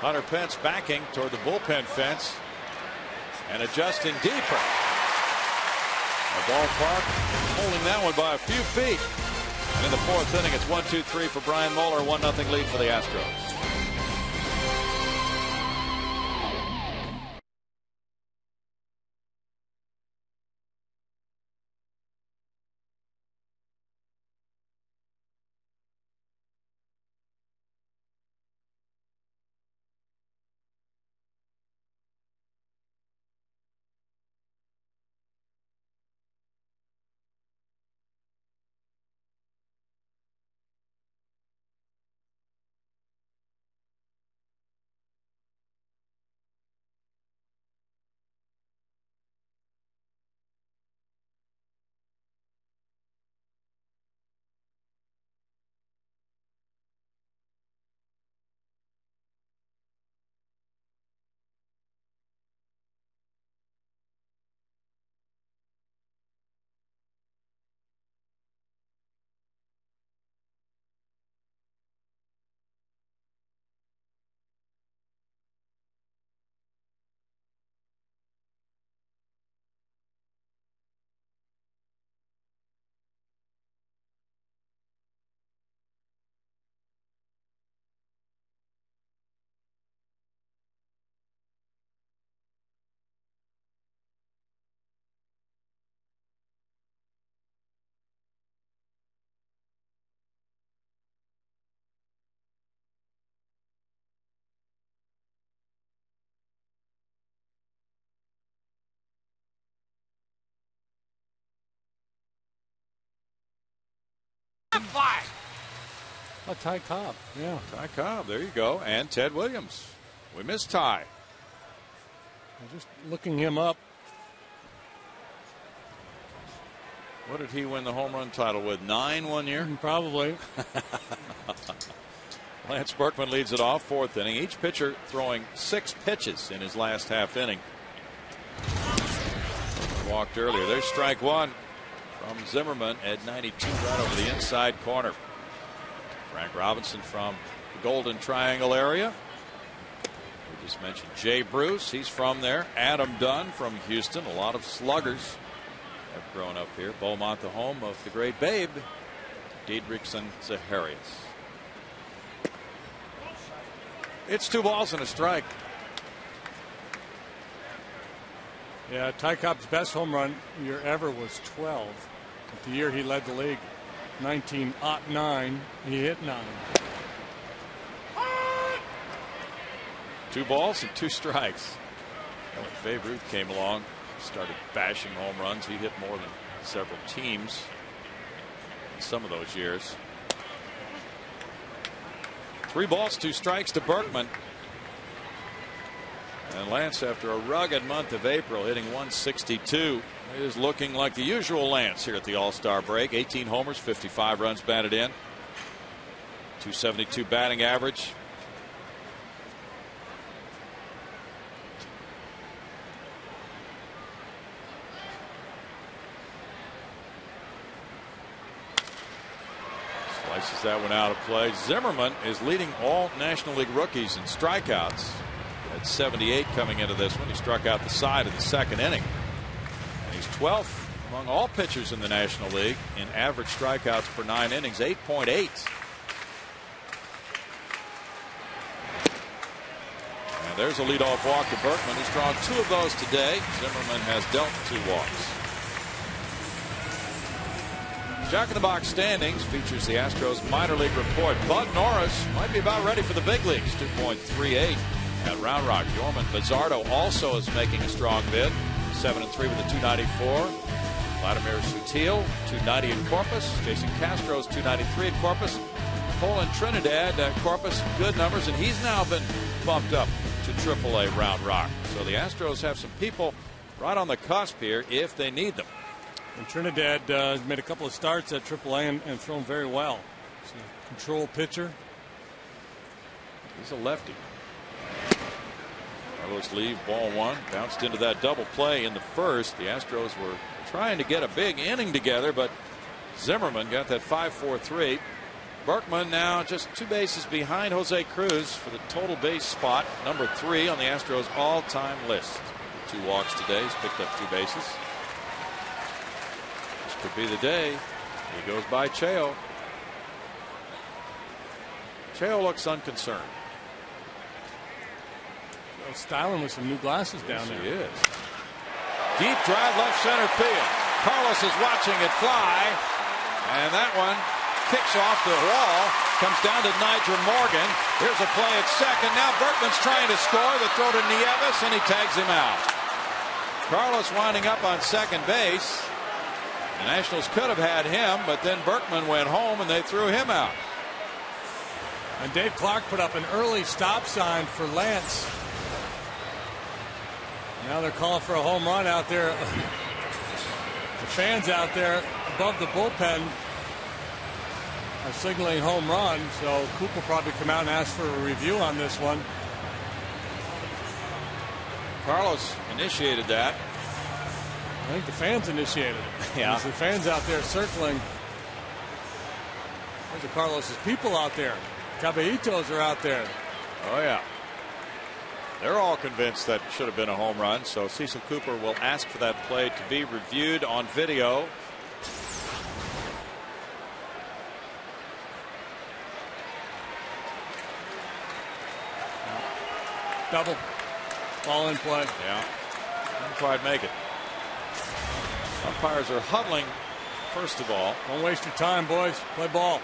Hunter Pence backing toward the bullpen fence and adjusting deeper. A ballpark holding that one by a few feet. And in the fourth inning, it's 1-2-3 for Brian Moeller, 1-0 lead for the Astros. Oh, Ty Cobb. Yeah. Ty Cobb. There you go. And Ted Williams. We missed Ty. I'm just looking him up. What did he win the home run title with? 9 one year? Probably. Lance Berkman leads it off, fourth inning. Each pitcher throwing 6 pitches in his last half inning. Walked earlier. There's strike one from Zimmerman at 92 right over the inside corner. Frank Robinson from the Golden Triangle area. We just mentioned Jay Bruce. He's from there. Adam Dunn from Houston. A lot of sluggers have grown up here. Beaumont, the home of the great Babe, Diedrichson Zaharias. It's 2 balls and a strike. Yeah, Ty Cobb's best home run year ever was 12. But the year he led the league, 1909, he hit 9. 2 balls and 2 strikes. Babe Ruth came along started bashing home runs. He hit more than several teams in some of those years. 3 balls, 2 strikes to Berkman. And Lance, after a rugged month of April, hitting 162, is looking like the usual Lance here at the All-Star break. 18 homers, 55 runs batted in, 272 batting average. Slices that one out of play. Zimmerman is leading all National League rookies in strikeouts at 78 coming into this one. He struck out the side in the 2nd inning. And he's 12th among all pitchers in the National League in average strikeouts per 9 innings, 8.8. And there's a leadoff walk to Berkman. He's drawn 2 of those today. Zimmerman has dealt 2 walks. Jack in the Box standings features the Astros minor league report. Bud Norris might be about ready for the big leagues. 2.38 at Round Rock. Yorman Bizzardo also is making a strong bid. 7-3 with a 294. Vladimir Sutil 290 in Corpus. Jason Castro's 293 at Corpus. Cole and Trinidad at Corpus, good numbers, and he's now been bumped up to AAA Round Rock. So the Astros have some people right on the cusp here if they need them. And Trinidad has made a couple of starts at AAA and thrown very well. He's a control pitcher. He's a lefty. Carlos leave, ball 1. Bounced into that double play in the first. The Astros were trying to get a big inning together, but Zimmerman got that 5-4-3. Berkman now just 2 bases behind Jose Cruz for the total base spot, number 3 on the Astros all-time list. 2 walks today. He's picked up 2 bases. Could be the day. He goes by Cheo. Cheo looks unconcerned. Well, styling with some new glasses down there. He is. Deep drive left center field. Carlos is watching it fly, and that one kicks off the wall. Comes down to NYJER Morgan. Here's a play at second. Now Berkman's trying to score. The throw to Nieves, and he tags him out. Carlos winding up on second base. The Nationals could have had him, but then Berkman went home and they threw him out. And Dave Clark put up an early stop sign for Lance. Now they're calling for a home run out there. The fans out there above the bullpen are signaling home run, so Coop will probably come out and ask for a review on this one. Carlos initiated that. I think the fans initiated it. Yeah. There's the fans out there circling. There's the Carlos's people out there. Caballitos are out there. Oh, yeah. They're all convinced that should have been a home run. So Cecil Cooper will ask for that play to be reviewed on video. Double. Ball in play. Yeah. Didn't quite make it. Umpires are huddling, first of all. Don't waste your time, boys. Play ball.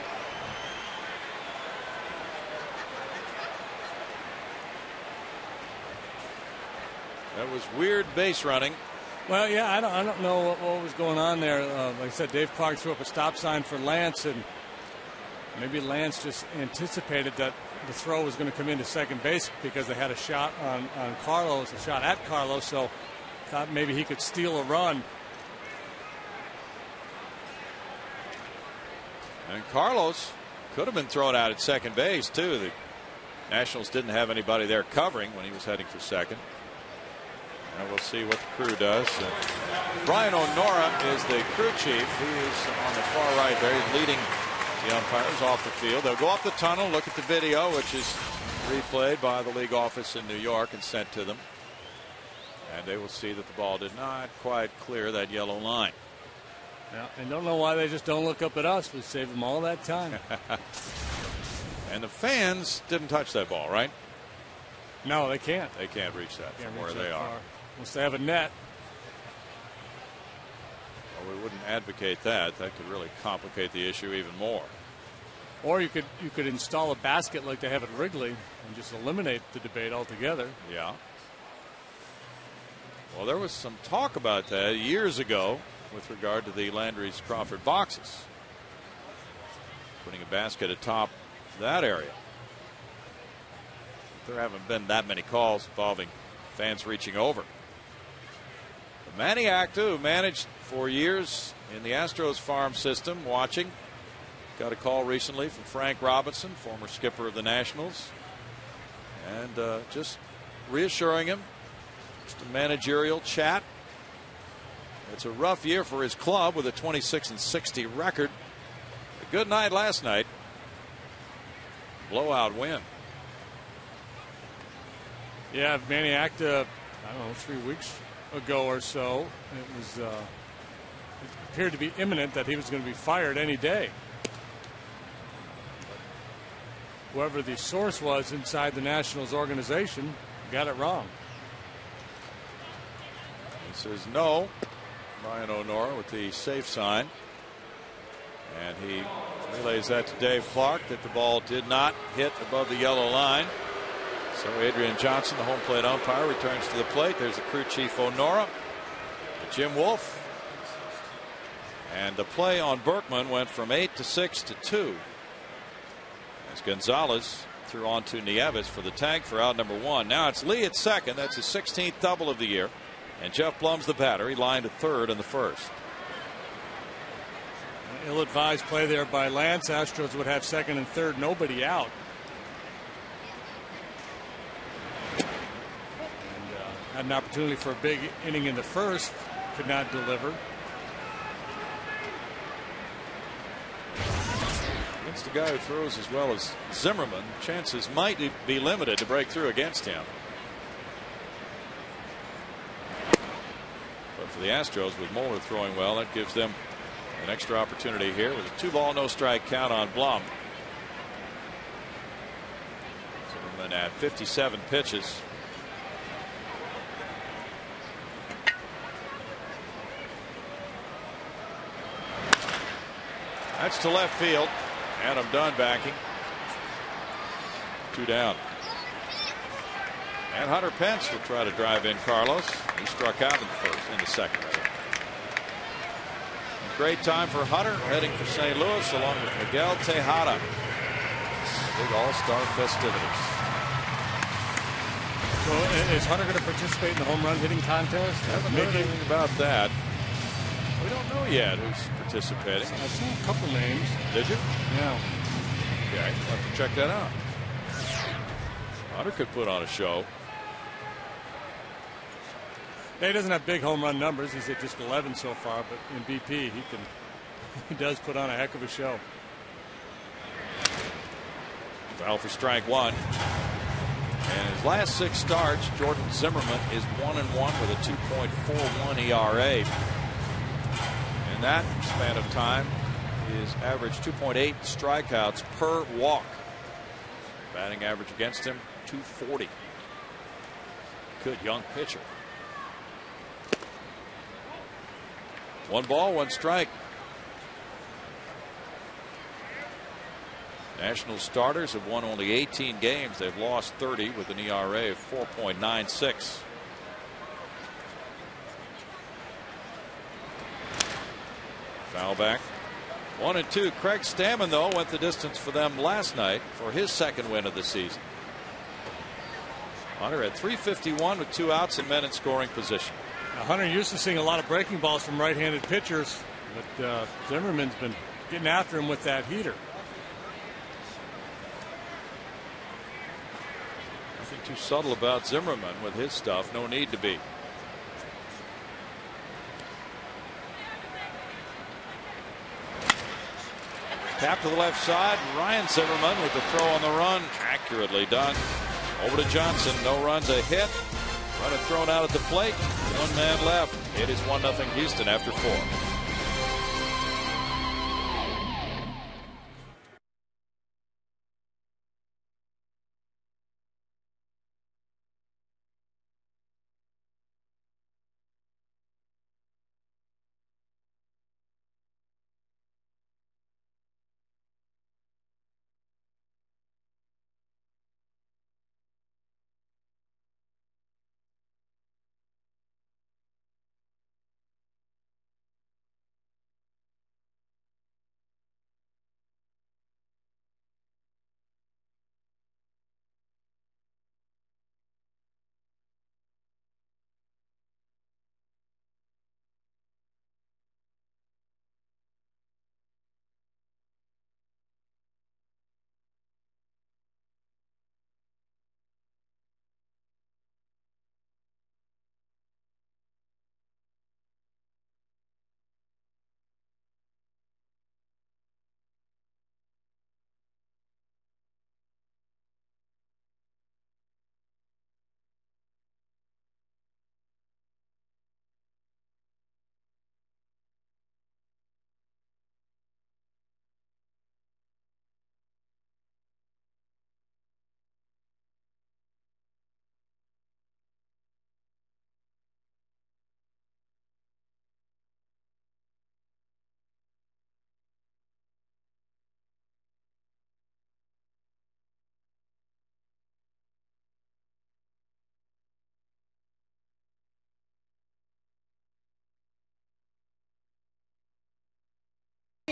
That was weird base running. Well, yeah, I don't know what was going on there. Like I said, Dave Clark threw up a stop sign for Lance, and maybe Lance just anticipated that the throw was going to come into second base because they had a shot on Carlos, a shot at Carlos, so thought maybe he could steal a run. And Carlos could have been thrown out at second base, too. The Nationals didn't have anybody there covering when he was heading for second. And we'll see what the crew does. Brian O'Nora is the crew chief. He is on the far right there. He's leading the umpires off the field. They'll go up the tunnel, look at the video, which is replayed by the league office in New York and sent to them. And they will see that the ball did not quite clear that yellow line. Yeah, and don't know why they just don't look up at us. We saved them all that time. And the fans didn't touch that ball, right? No, they can't. They can't reach that from where they are. Unless they have a net. Well, we wouldn't advocate that. That could really complicate the issue even more. Or you could install a basket like they have at Wrigley and just eliminate the debate altogether. Yeah. Well, there was some talk about that years ago with regard to the Landry's Crawford boxes. Putting a basket atop that area. There haven't been that many calls involving fans reaching over. But Manny Acta, who managed for years in the Astros farm system, watching, got a call recently from Frank Robinson, former skipper of the Nationals, and just reassuring him. Just a managerial chat. It's a rough year for his club with a 26-60 record. A good night last night. Blowout win. Yeah, Manny Acta, I don't know, 3 weeks ago or so, it appeared to be imminent that he was going to be fired any day. Whoever the source was inside the Nationals organization got it wrong. He says no. Brian O'Nora with the safe sign. And he relays that to Dave Clark that the ball did not hit above the yellow line. So Adrian Johnson, the home plate umpire, returns to the plate. There's the crew chief O'Nora. Jim Wolf. And the play on Berkman went from 8 to 6 to 2. As Gonzalez threw on to Nieves for the tag for out number 1. Now it's Lee at second. That's his 16th double of the year. And Jeff Blum's the batter. He lined at third in the first. Ill-advised play there by Lance. Astros would have second and third, nobody out. And had an opportunity for a big inning in the first. Could not deliver. Against a guy who throws as well as Zimmerman, chances might be limited to break through against him. But for the Astros, with Moeller throwing well, that gives them an extra opportunity here with a 2-ball, no-strike count on Blum. Zimmerman at 57 pitches. That's to left field. Adam Dunn backing. 2 down. And Hunter Pence will try to drive in Carlos. He struck out in the second. Great time for Hunter, heading for St. Louis along with Miguel Tejada. Big all-star festivities. So is Hunter going to participate in the home run hitting contest? Haven't heard anything about that. We don't know yet who's participating. I saw a couple names. Did you? Yeah. Okay, we'll have to check that out. Hunter could put on a show. He doesn't have big home run numbers. He's at just 11 so far, but in BP he does put on a heck of a show. Foul for strike 1. And his last 6 starts, Jordan Zimmerman is 1-1 with a 2.41 ERA. In that span of time, his average 2.8 strikeouts per walk. Batting average against him, 240. Good young pitcher. 1 ball, 1 strike. National starters have won only 18 games. They've lost 30 with an ERA of 4.96. Foul back. 1-2. Craig Stammen, though, went the distance for them last night for his second win of the season. Hunter had 351 with 2 outs and men in scoring position. Now, Hunter used to seeing a lot of breaking balls from right-handed pitchers, but Zimmerman's been getting after him with that heater. Nothing too subtle about Zimmerman with his stuff. No need to be. Tap to the left side. Ryan Zimmerman with the throw on the run. Accurately done. Over to Johnson. No runs, a hit. Runner thrown out at the plate. 1 man left. It is 1-0 Houston after 4.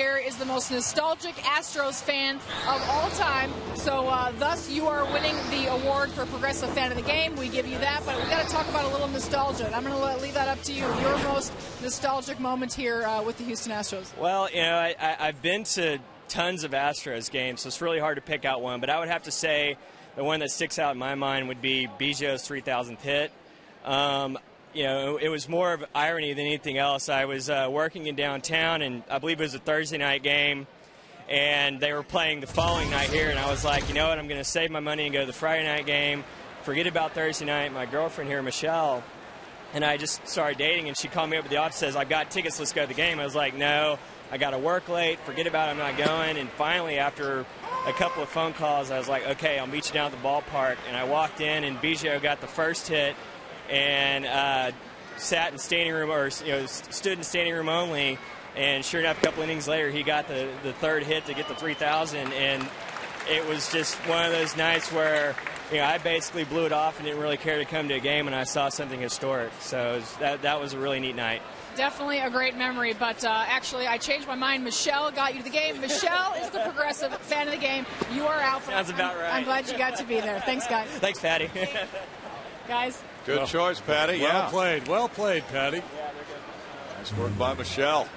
here is the most nostalgic Astros fan of all time. So thus you are winning the award for Progressive Fan of the Game. We give you that, but we got to talk about a little nostalgia. And I'm going to leave that up to you. Your most nostalgic moment here with the Houston Astros. Well, you know, I've been to tons of Astros games, so it's really hard to pick out one. But I would have to say the one that sticks out in my mind would be Biggio's 3,000th hit. You know, it was more of irony than anything else. I was working in downtown, and I believe it was a Thursday night game, and they were playing the following night here, and I was like, you know what, I'm going to save my money and go to the Friday night game, forget about Thursday night. My girlfriend here, Michelle, and I just started dating, and she called me up at the office and says, I've got tickets, let's go to the game. I was like, no, I got to work late, forget about it, I'm not going. And finally, after a couple of phone calls, I was like, okay, I'll meet you down at the ballpark. And I walked in, and Biggio got the first hit, and sat in standing room, or stood in standing room only, and sure enough, a couple innings later, he got the third hit to get the 3,000, and it was just one of those nights where, you know, I basically blew it off and didn't really care to come to a game, and I saw something historic. So that was a really neat night. Definitely a great memory, but actually I changed my mind. Michelle got you to the game. Michelle is the Progressive Fan of the Game. You are out. Sounds about right. I'm glad you got to be there. Thanks, guys. Thanks, Patty. Guys. Good choice, Patty. Well played. Well played, Patty. Nice work by Michelle.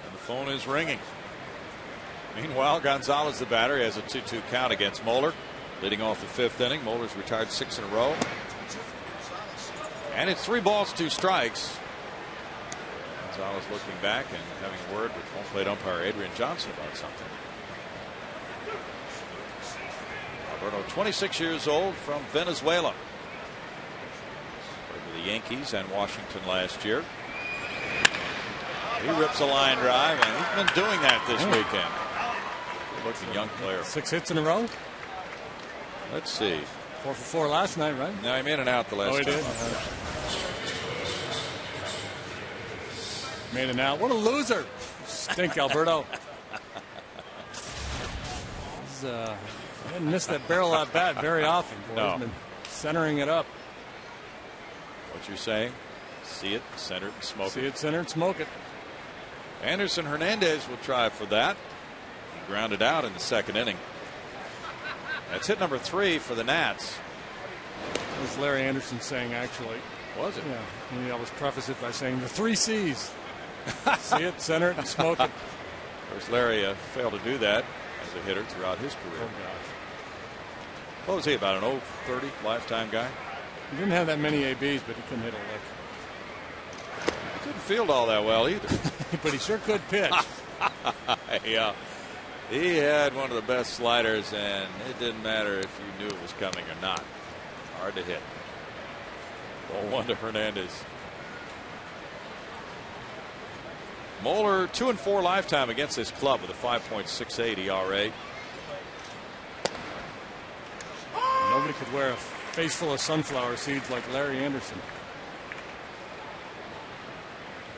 And the phone is ringing. Meanwhile, Gonzalez, the batter, has a 2-2 count against Moeller. Leading off the fifth inning. Moeller's retired 6 in a row. And it's 3 balls, 2 strikes. Gonzalez looking back and having a word with home plate umpire Adrian Johnson about something. Alberto, 26 years old, from Venezuela. The Yankees and Washington last year. He rips a line drive, and he's been doing that this weekend. Good-looking young player. 6 hits in a row. Let's see. 4 for 4 last night, right? No, he in and out the last time. Did. Made it out. What a loser! Stink, Alberto. He's didn't miss that barrel at bat very often. Boy. No. He's been centering it up. What you're saying? See it, center, smoke it. See it, center, and smoke it. Anderson Hernandez will try for that. He grounded out in the second inning. That's hit number 3 for the Nats. That was Larry Anderson saying, actually. Was it? Yeah. And he always preface it by saying the 3 C's. See it, center it, and smoke it. Of course, Larry failed to do that as a hitter throughout his career. Oh, gosh. What was he, about an 0-30 lifetime guy? He didn't have that many ABs, but he couldn't hit a lick. He couldn't field all that well either. But he sure could pitch. Yeah. He had one of the best sliders, and it didn't matter if you knew it was coming or not. Hard to hit. Ball 1 to Hernandez. Moeller 2-4 lifetime against this club with a 5.68 ERA. Nobody could wear a face full of sunflower seeds like Larry Anderson.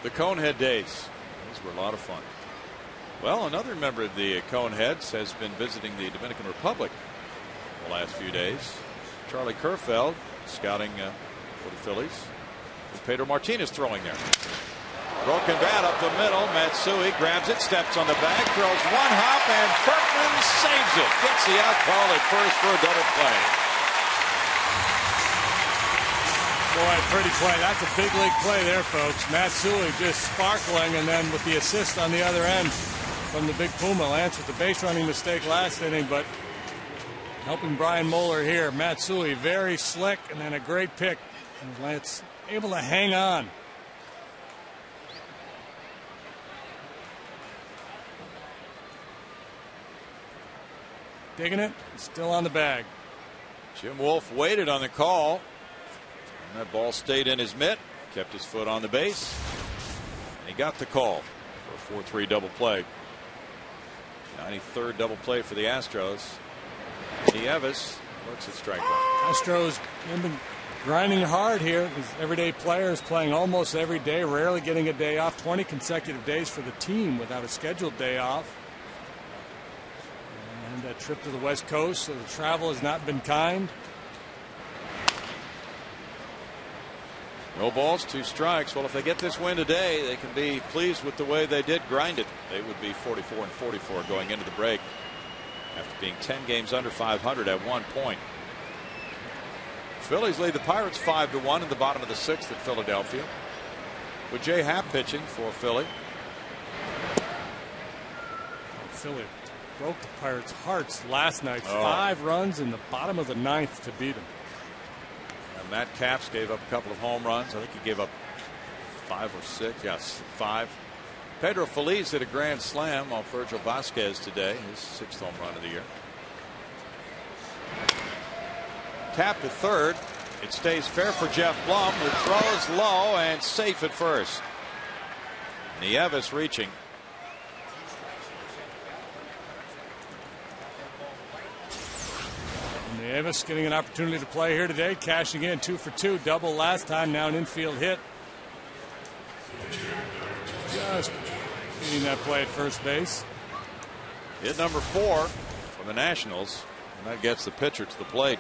The Conehead days. Those were a lot of fun. Well, another member of the Coneheads has been visiting the Dominican Republic the last few days. Charlie Kerfeld scouting for the Phillies. With Pedro Martinez throwing there. Broken bat up the middle. Matsui grabs it, steps on the bag, throws one hop, and Berkman saves it. Gets the out call at first for a double play. Boy, pretty play. That's a big league play there, folks. Matsui just sparkling, and then with the assist on the other end from the big Puma. Lance with the base running mistake last inning, but helping Brian Moeller here. Matsui very slick, and then a great pick. And Lance able to hang on. Digging it, still on the bag. Jim Wolf waited on the call. And that ball stayed in his mitt, kept his foot on the base. And he got the call for a 4-3 double play. 93rd double play for the Astros. Nieves works at strike one. Astros have been grinding hard here. These everyday players playing almost every day, rarely getting a day off. 20 consecutive days for the team without a scheduled day off. And that trip to the West Coast, so the travel has not been kind. No balls, 2 strikes. Well, if they get this win today, they can be pleased with the way they did grind it. They would be 44-44 going into the break after being 10 games under 500 at one point. Phillies lead the Pirates 5-1 in the bottom of the 6th at Philadelphia, with Jay Happ pitching for Philly. Philly broke the Pirates' hearts last night. 5 runs in the bottom of the 9th to beat them. And Matt Capps gave up a couple of home runs. I think he gave up 5 or 6. Yes, 5. Pedro Feliz hit a grand slam off Virgil Vasquez today, his 6th home run of the year. Tap to third. It stays fair for Jeff Blum, who throws low and safe at first. Nieves reaching. Nieves getting an opportunity to play here today, cashing in 2 for 2, double last time, now an infield hit. Just beating that play at first base. Hit number 4 for the Nationals, and that gets the pitcher to the plate.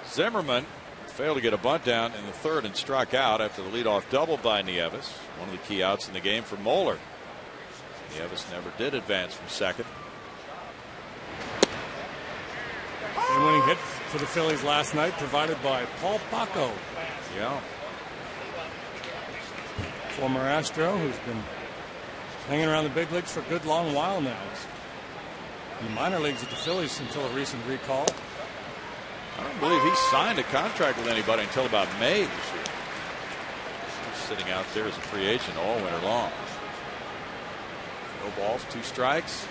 Zimmerman failed to get a bunt down in the 3rd and struck out after the leadoff double by Nieves, one of the key outs in the game for Moeller. Nieves never did advance from second. Game-winning hit for the Phillies last night, provided by Paul Bacco. Yeah. Former Astro, who's been hanging around the big leagues for a good long while now. In the minor leagues with the Phillies until a recent recall. I don't believe he signed a contract with anybody until about May this year. He's sitting out there as a free agent all winter long. No balls, 2 strikes.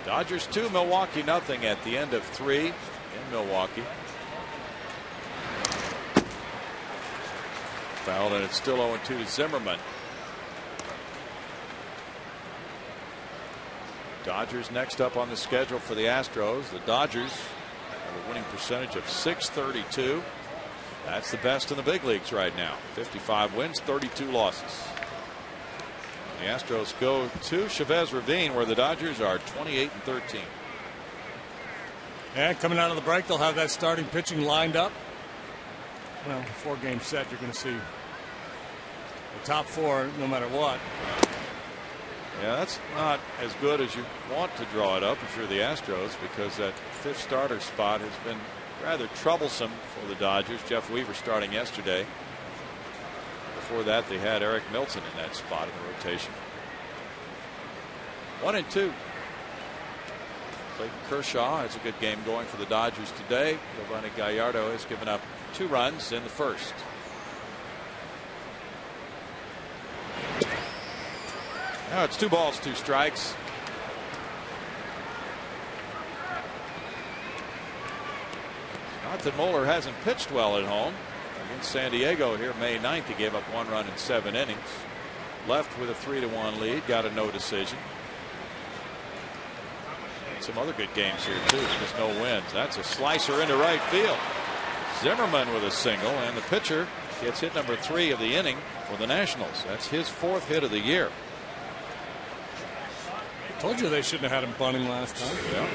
Dodgers 2, Milwaukee nothing at the end of 3 in Milwaukee. Fouled, and it's still 0-2 to Zimmerman. Dodgers next up on the schedule for the Astros. The Dodgers have a winning percentage of .632. That's the best in the big leagues right now. 55 wins, 32 losses. The Astros go to Chavez Ravine, where the Dodgers are 28-13. And coming out of the break, they'll have that starting pitching lined up. Well, 4-game set, you're going to see the top 4 no matter what. Yeah, that's not as good as you want to draw it up if you're the Astros, because that 5th starter spot has been rather troublesome for the Dodgers. Jeff Weaver starting yesterday. Before that, they had Eric Milton in that spot in the rotation. 1-2. Clayton Kershaw has a good game going for the Dodgers today. Giovanni Gallardo has given up 2 runs in the 1st. Now it's 2 balls, 2 strikes. Not that Moeller hasn't pitched well at home. Against San Diego here May 9th, he gave up 1 run in 7 innings. Left with a 3-1 lead, got a no decision. And some other good games here too, just no wins. That's a slicer into right field. Zimmerman with a single, and the pitcher gets hit number 3 of the inning for the Nationals. That's his 4th hit of the year. Told you they shouldn't have had him bunting last time. Yeah.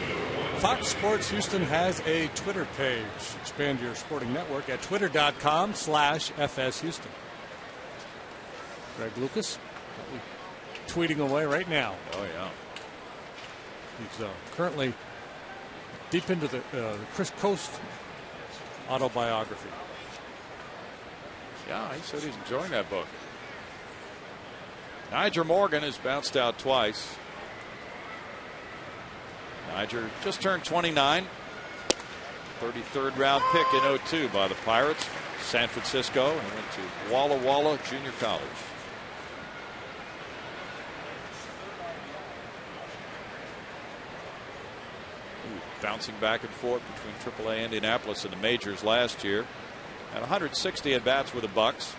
Fox Sports Houston has a Twitter page. Expand your sporting network at twitter.com/FSHouston. Greg Lucas tweeting away right now. Oh, yeah. He's currently deep into the Chris Coast autobiography. Yeah, he said he's enjoying that book. Nyjer Morgan has bounced out twice. Nyjer just turned 29. 33rd round pick in 2002 by the Pirates. San Francisco, and went to Walla Walla Junior College. Bouncing back and forth between AAA Indianapolis and the majors last year. At 160 at bats with the Bucks.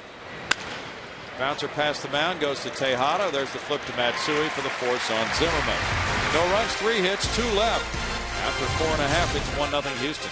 Bouncer past the mound goes to Tejada. There's the flip to Matsui for the force on Zimmerman. No runs, 3 hits, 2 left. After 4.5, it's 1-0 Houston.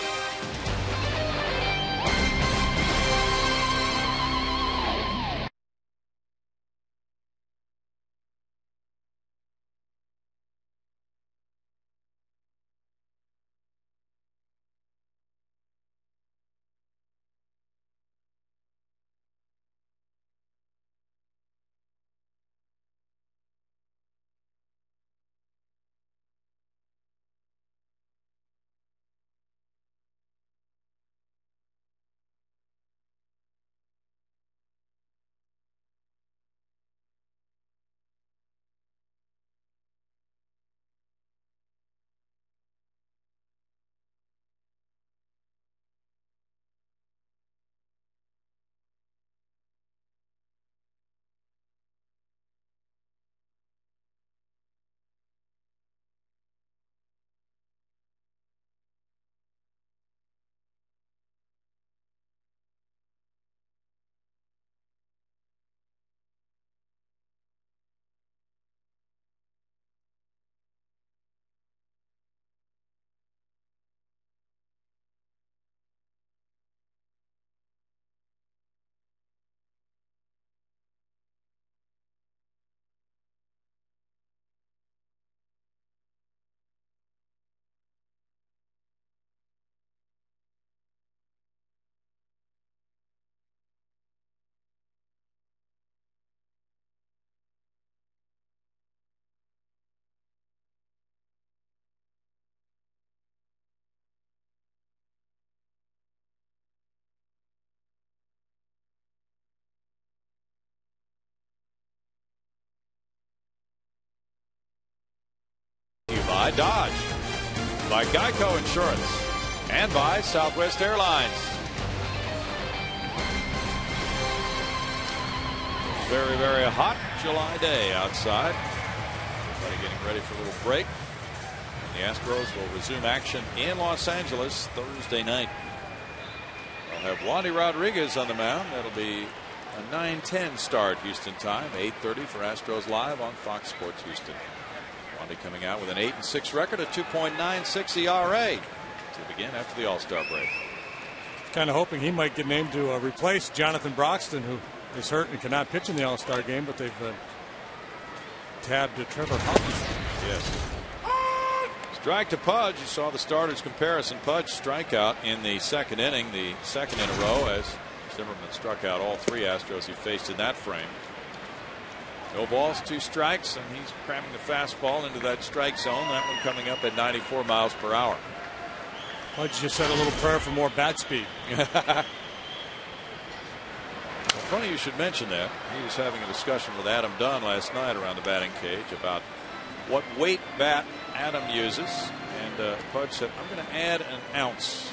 Dodge, by Geico Insurance, and by Southwest Airlines. Very, very hot July day outside. Everybody getting ready for a little break. The Astros will resume action in Los Angeles Thursday night. They'll have Wandy Rodriguez on the mound. That'll be a 9:10 start Houston time. 8:30 for Astros Live on Fox Sports Houston. Wandy coming out with an 8-6 record, a 2.96 ERA to begin after the All-Star break. Kind of hoping he might get named to replace Jonathan Broxton, who is hurt and cannot pitch in the All-Star game, but they've tabbed Trevor Hawkinson. Yes. Strike to Pudge. You saw the starters comparison. Pudge strikeout in the second inning, the second in a row, as Zimmerman struck out all three Astros he faced in that frame. No balls, 2 strikes, and he's cramming the fastball into that strike zone. That one coming up at 94 miles per hour. Pudge just said a little prayer for more bat speed. Funny you should mention that. He was having a discussion with Adam Dunn last night around the batting cage about what weight bat Adam uses, and Pudge said, I'm going to add an ounce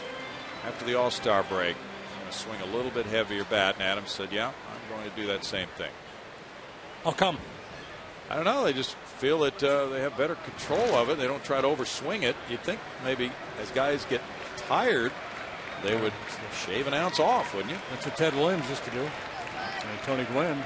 after the All-Star break. I'm going to swing a little bit heavier bat, and Adam said, yeah, I'm going to do that same thing. How come? I don't know. They just feel that they have better control of it. They don't try to overswing it. You'd think maybe as guys get tired, they would shave an ounce off, wouldn't you? That's what Ted Williams used to do. And Tony Gwynn.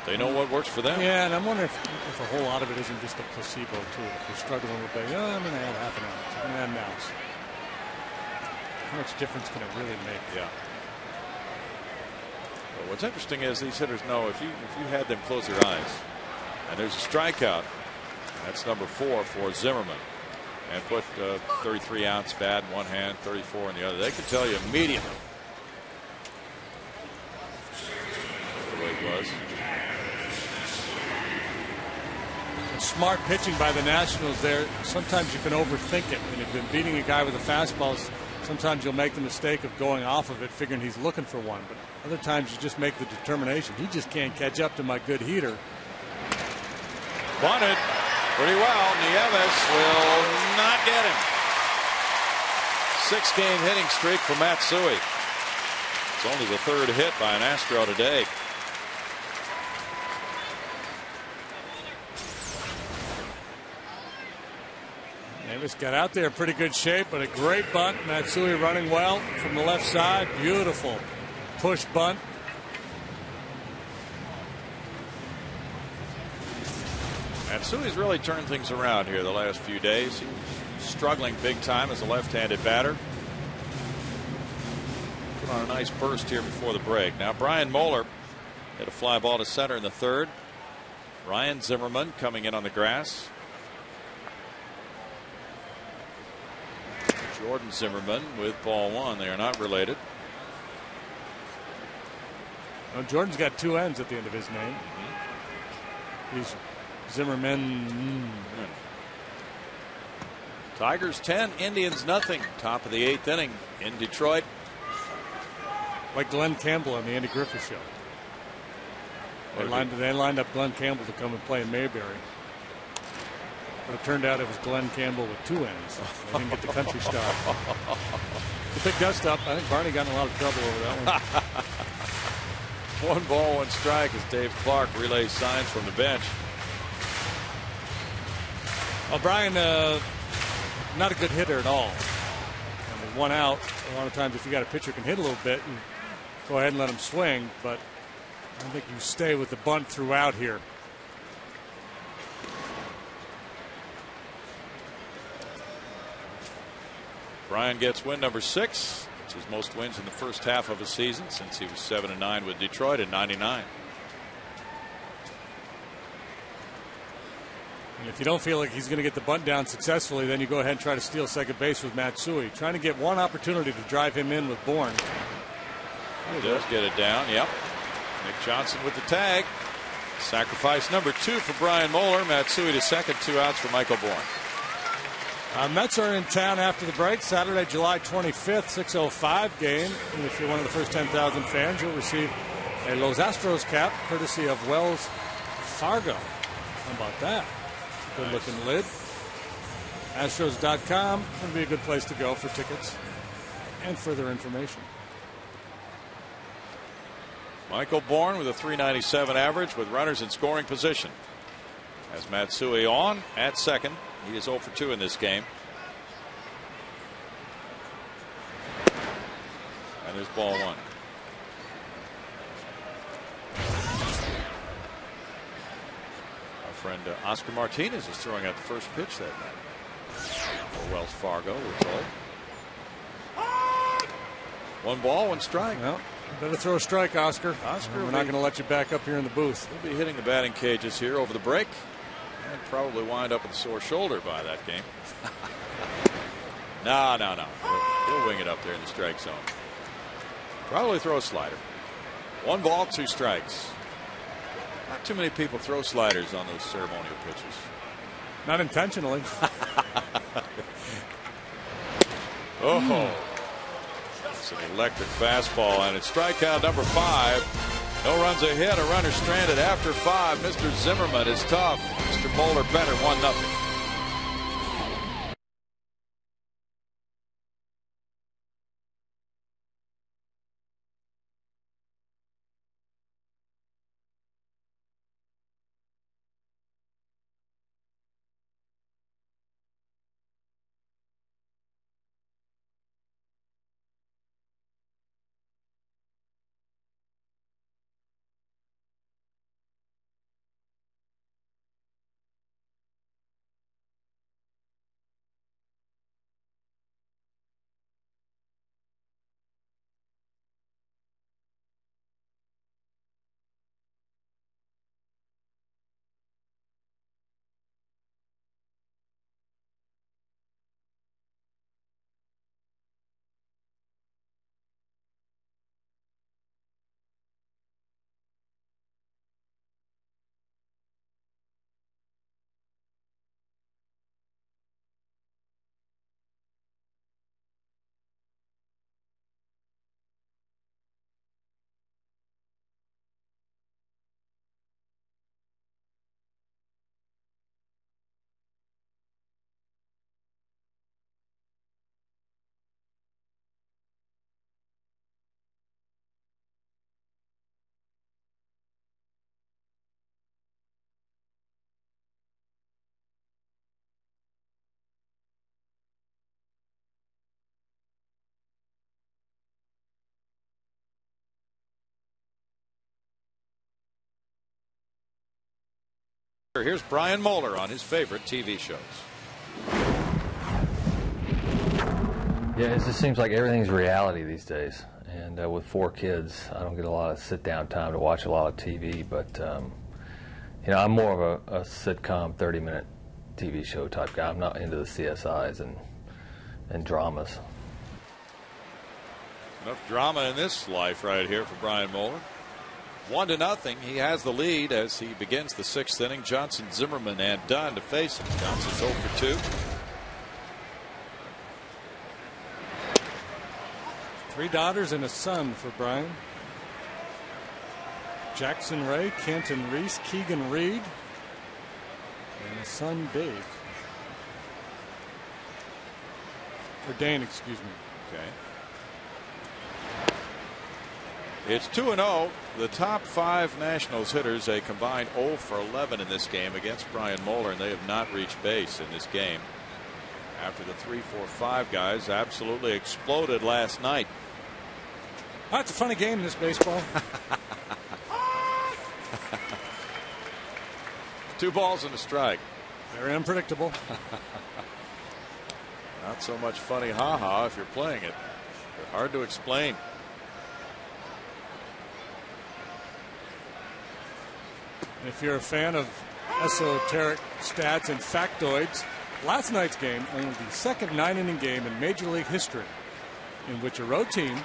They know what works for them. Yeah, and I'm wondering if a whole lot of it isn't just a placebo, too. If you're struggling with that, I'm going to add half an ounce. I'm going to add an ounce. How much difference can it really make? Yeah. Well, what's interesting is these hitters know if you had them close their eyes, and there's a strikeout, that's number 4 for Zimmerman, and put 33-ounce bat in one hand, 34 in the other, they can tell you immediately the way it was. Smart pitching by the Nationals there. Sometimes you can overthink it. When you've been beating a guy with a fastball, sometimes you'll make the mistake of going off of it figuring he's looking for one. But other times you just make the determination. He just can't catch up to my good heater. Bunted pretty well. Nieves will not get him. 6-game hitting streak for Matsui. It's only the 3rd hit by an Astro today. Davis got out there in pretty good shape, but a great bunt. Matsui running well from the left side. Beautiful push bunt. Matsui's really turned things around here the last few days. He was struggling big time as a left-handed batter. Put on a nice burst here before the break. Now Brian Moeller hit a fly ball to center in the 3rd. Ryan Zimmerman coming in on the grass. Jordan Zimmerman with ball 1. They are not related. Well, Jordan's got 2 N's at the end of his name. He's Zimmerman. Tigers 10, Indians nothing. Top of the 8th inning in Detroit. Like Glenn Campbell on the Andy Griffith Show. They lined up Glenn Campbell to come and play in Mayberry. But it turned out it was Glenn Campbell with 2 N's. They didn't get the country star. It's a big dust up. I think Barney got in a lot of trouble over that one. 1 ball, 1 strike as Dave Clark relays signs from the bench. Well, Brian, not a good hitter at all. And with 1 out, a lot of times if you got a pitcher who can hit a little bit, and go ahead and let him swing. But I think you stay with the bunt throughout here. Brian gets win number 6, which is most wins in the first half of a season since he was 7-9 with Detroit in '99. And if you don't feel like he's going to get the bunt down successfully, then you go ahead and try to steal second base with Matsui. Trying to get one opportunity to drive him in with Bourne. He does get it down. Yep. Nick Johnson with the tag. Sacrifice number 2 for Brian Moeller. Matsui to second, 2 outs for Michael Bourne. Mets are in town after the break. Saturday, July 25th, 6:05 game. And if you're one of the first 10,000 fans, you'll receive a Los Astros cap courtesy of Wells Fargo. How about that? Good looking lid. Astros.com would be a good place to go for tickets and further information. Michael Bourne with a .397 average with runners in scoring position. Has Matsui on at second. He is 0 for 2 in this game. And there's ball one. Our friend Oscar Martinez is throwing out the first pitch that night for Wells Fargo, we're told. 1 ball, 1 strike. Well, better throw a strike, Oscar. We're not going to let you back up here in the booth. He'll be hitting the batting cages here over the break. And probably wind up with a sore shoulder by that game. No. He'll wing it up there in the strike zone. Probably throw a slider. 1 ball, 2 strikes. Not too many people throw sliders on those ceremonial pitches. Not intentionally. Oh. It's an electric fastball, and it's strikeout number 5. No runs a hit, a runner stranded after 5. Mr. Zimmerman is tough. Mr. Moeller better, 1-0. Here's Brian Moeller on his favorite TV shows. Yeah, it just seems like everything's reality these days. And with 4 kids, I don't get a lot of sit-down time to watch a lot of TV. But, you know, I'm more of a sitcom, 30-minute TV show type guy. I'm not into the CSIs and dramas. Enough drama in this life right here for Brian Moeller. 1-0. He has the lead as he begins the 6th inning. Johnson, Zimmerman, and Dunn to face him. Johnson's 0 for 2. 3 daughters and a son for Brian. Jackson Ray, Canton Reese, Keegan Reed, and a son Dave. Or Dane, excuse me. Okay. It's 2-0. The top 5 Nationals hitters, a combined 0 for 11 in this game against Brian Moeller, and they have not reached base in this game after the 3, 4, 5 guys absolutely exploded last night. Oh, it's a funny game, this baseball. 2 balls and a strike. Very unpredictable. Not so much funny ha-ha if you're playing it, but hard to explain. If you're a fan of esoteric stats and factoids, last night's game only the second 9-inning game in Major League history in which a road team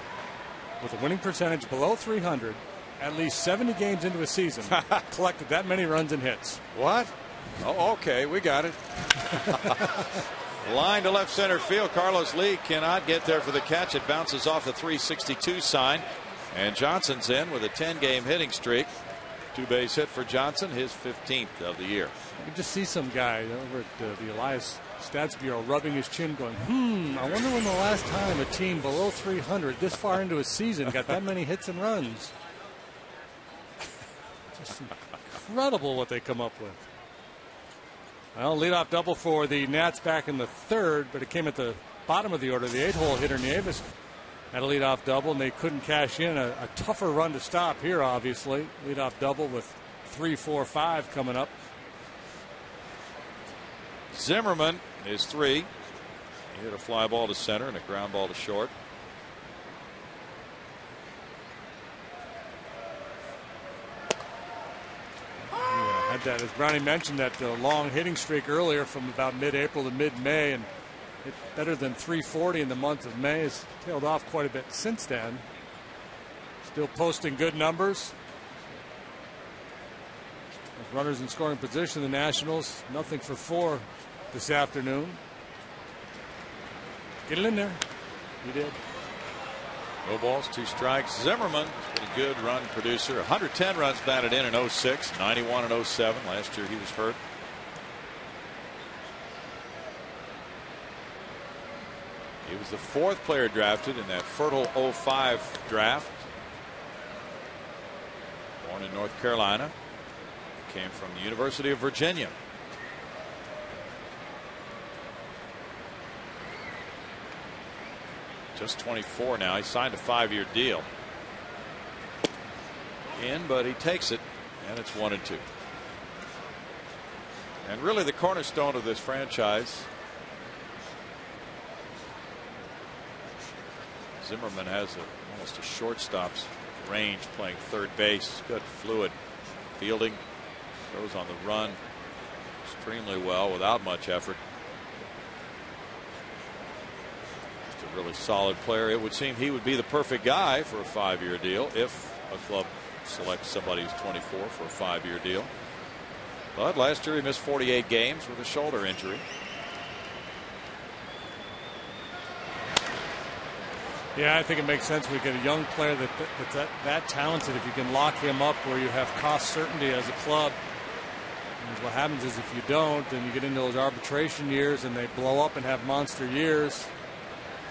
with a winning percentage below 300 at least 70 games into a season collected that many runs and hits. What? Oh, okay, we got it. Line to left center field. Carlos Lee cannot get there for the catch. It bounces off the 362 sign. And Johnson's in with a 10-game hitting streak. 2-base hit for Johnson, his 15th of the year. You can just see some guy over at the Elias Stats Bureau rubbing his chin going, I wonder when the last time a team below 300 this far into a season got that many hits and runs. Just incredible what they come up with. Well, leadoff double for the Nats back in the third, but it came at the bottom of the order. The 8-hole hitter Nieves had a leadoff double, and they couldn't cash in. A tougher run to stop here, obviously. Leadoff double with 3, 4, 5 coming up. Zimmerman is 3. He hit a fly ball to center and a ground ball to short. Had that, as Brownie mentioned, that long hitting streak earlier from about mid-April to mid-May, and hit better than 340 in the month of May. Has tailed off quite a bit since then. Still posting good numbers. With runners in scoring position, the Nationals nothing for 4 this afternoon. Get it in there. He did. No balls, 2 strikes. Zimmerman, pretty good run producer. 110 runs batted in 06, 91 in 07. Last year he was hurt. He was the 4th player drafted in that fertile 05 draft. Born in North Carolina. Came from the University of Virginia. Just 24 now. He signed a 5-year deal. But he takes it, and it's 1-2. And really the cornerstone of this franchise. Zimmerman has almost a shortstop's range playing third base. Good fluid fielding. Throws on the run extremely well without much effort. Just a really solid player. It would seem he would be the perfect guy for a 5-year deal if a club selects somebody who's 24 for a 5-year deal. But last year he missed 48 games with a shoulder injury. Yeah, I think it makes sense. We get a young player that's that talented. If you can lock him up where you have cost certainty as a club. And what happens is if you don't, then you get into those arbitration years and they blow up and have monster years.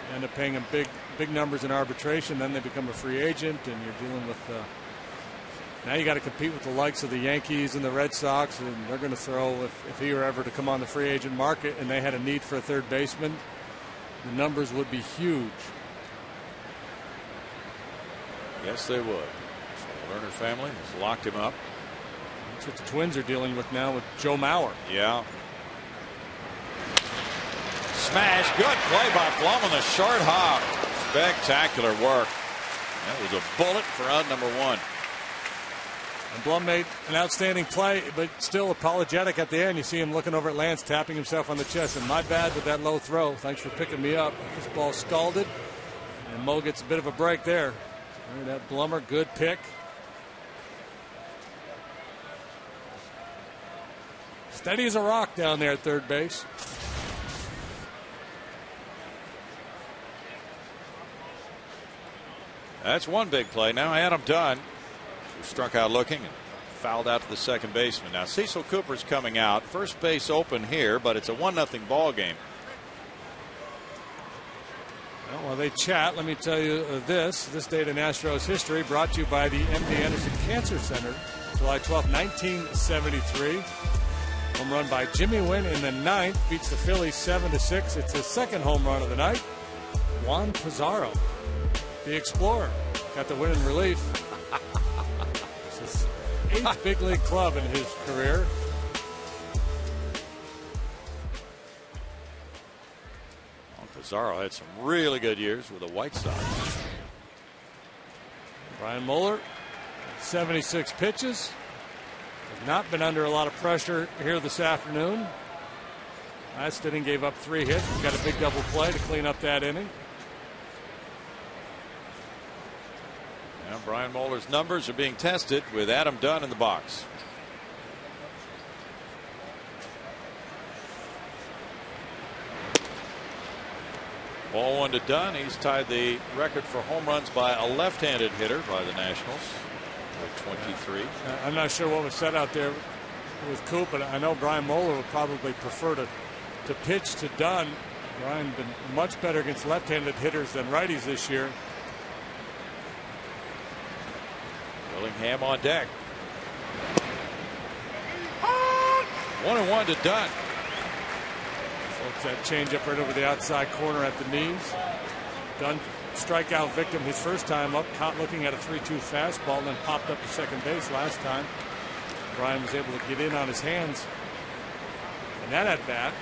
You end up paying them big numbers in arbitration. Then they become a free agent, and you're dealing with. Now you got to compete with the likes of the Yankees and the Red Sox, and they're going to throw if he were ever to come on the free agent market and they had a need for a third baseman, the numbers would be huge. Yes, they would. So the Lerner family has locked him up. That's what the Twins are dealing with now with Joe Mauer. Yeah. Smash. Good play by Blum on the short hop. Spectacular work. That was a bullet for out number 1. And Blum made an outstanding play, but still apologetic at the end. You see him looking over at Lance, tapping himself on the chest. And my bad with that low throw. Thanks for picking me up. This ball scalded. And Mo gets a bit of a break there. That Blummer, good pick. Steady as a rock down there at third base. That's one big play. Now Adam Dunn, who struck out looking and fouled out to the second baseman. Now Cecil Cooper's coming out. First base open here, but it's a 1-0 ball game. Well, while they chat, let me tell you this date in Astros history brought to you by the MD Anderson Cancer Center. July 12, 1973. Home run by Jimmy Wynn in the 9th. Beats the Phillies 7-6. It's his second home run of the night. Juan Pizarro, the Explorer, got the win in relief. It's his 8th big league club in his career. Pizarro had some really good years with the White Sox. Brian Moeller, 76 pitches. Has not been under a lot of pressure here this afternoon. Last inning gave up 3 hits. He's got a big double play to clean up that inning. Now Brian Moeller's numbers are being tested with Adam Dunn in the box. Ball 1 to Dunn. He's tied the record for home runs by a left-handed hitter by the Nationals with 23. I'm not sure what was said out there with Coop, but I know Brian Moeller would probably prefer to pitch to Dunn. Brian been much better against left-handed hitters than righties this year. Willingham on deck. 1-1 to Dunn. Folks, that changeup right over the outside corner at the knees. Dunn, strikeout victim his first time up, caught looking at a 3-2 fastball, and then popped up to second base last time. Brian was able to get in on his hands and that at bat.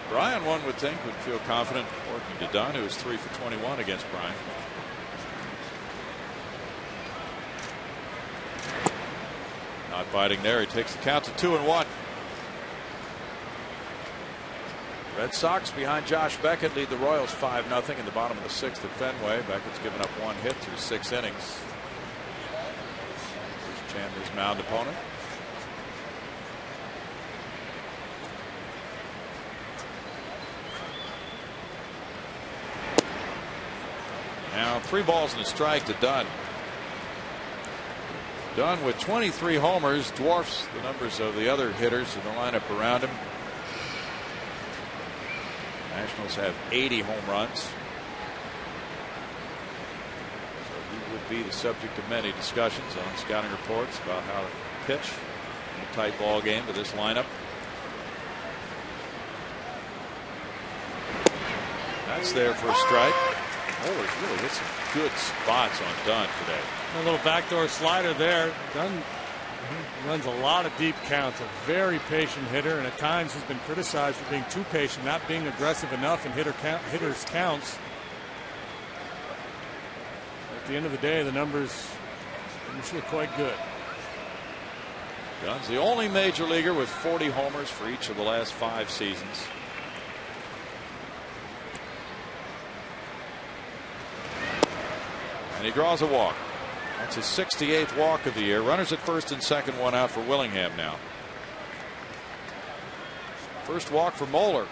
Brian, one would think, would feel confident working to Dunn, who was 3 for 21 against Brian. Not biting there. He takes the count to 2-1. Red Sox behind Josh Beckett lead the Royals 5-0 in the bottom of the 6th at Fenway. Beckett's given up 1 hit through 6 innings. Here's Chandler's mound opponent. Now 3 balls and a strike to Dunn. Dunn with 23 homers dwarfs the numbers of the other hitters in the lineup around him. Nationals have 80 home runs. So he would be the subject of many discussions on scouting reports about how to pitch in a tight ball game to this lineup. That's there for a strike. Moeller's really hit some good spots on Dunn today. A little backdoor slider there. Dunn runs a lot of deep counts. A very patient hitter, and at times he's been criticized for being too patient, not being aggressive enough in hitters' counts. At the end of the day, the numbers look quite good. Dunn's the only major leaguer with 40 homers for each of the last 5 seasons. And he draws a walk. That's his 68th walk of the year. Runners at first and second, 1 out for Willingham now. First walk for Moeller.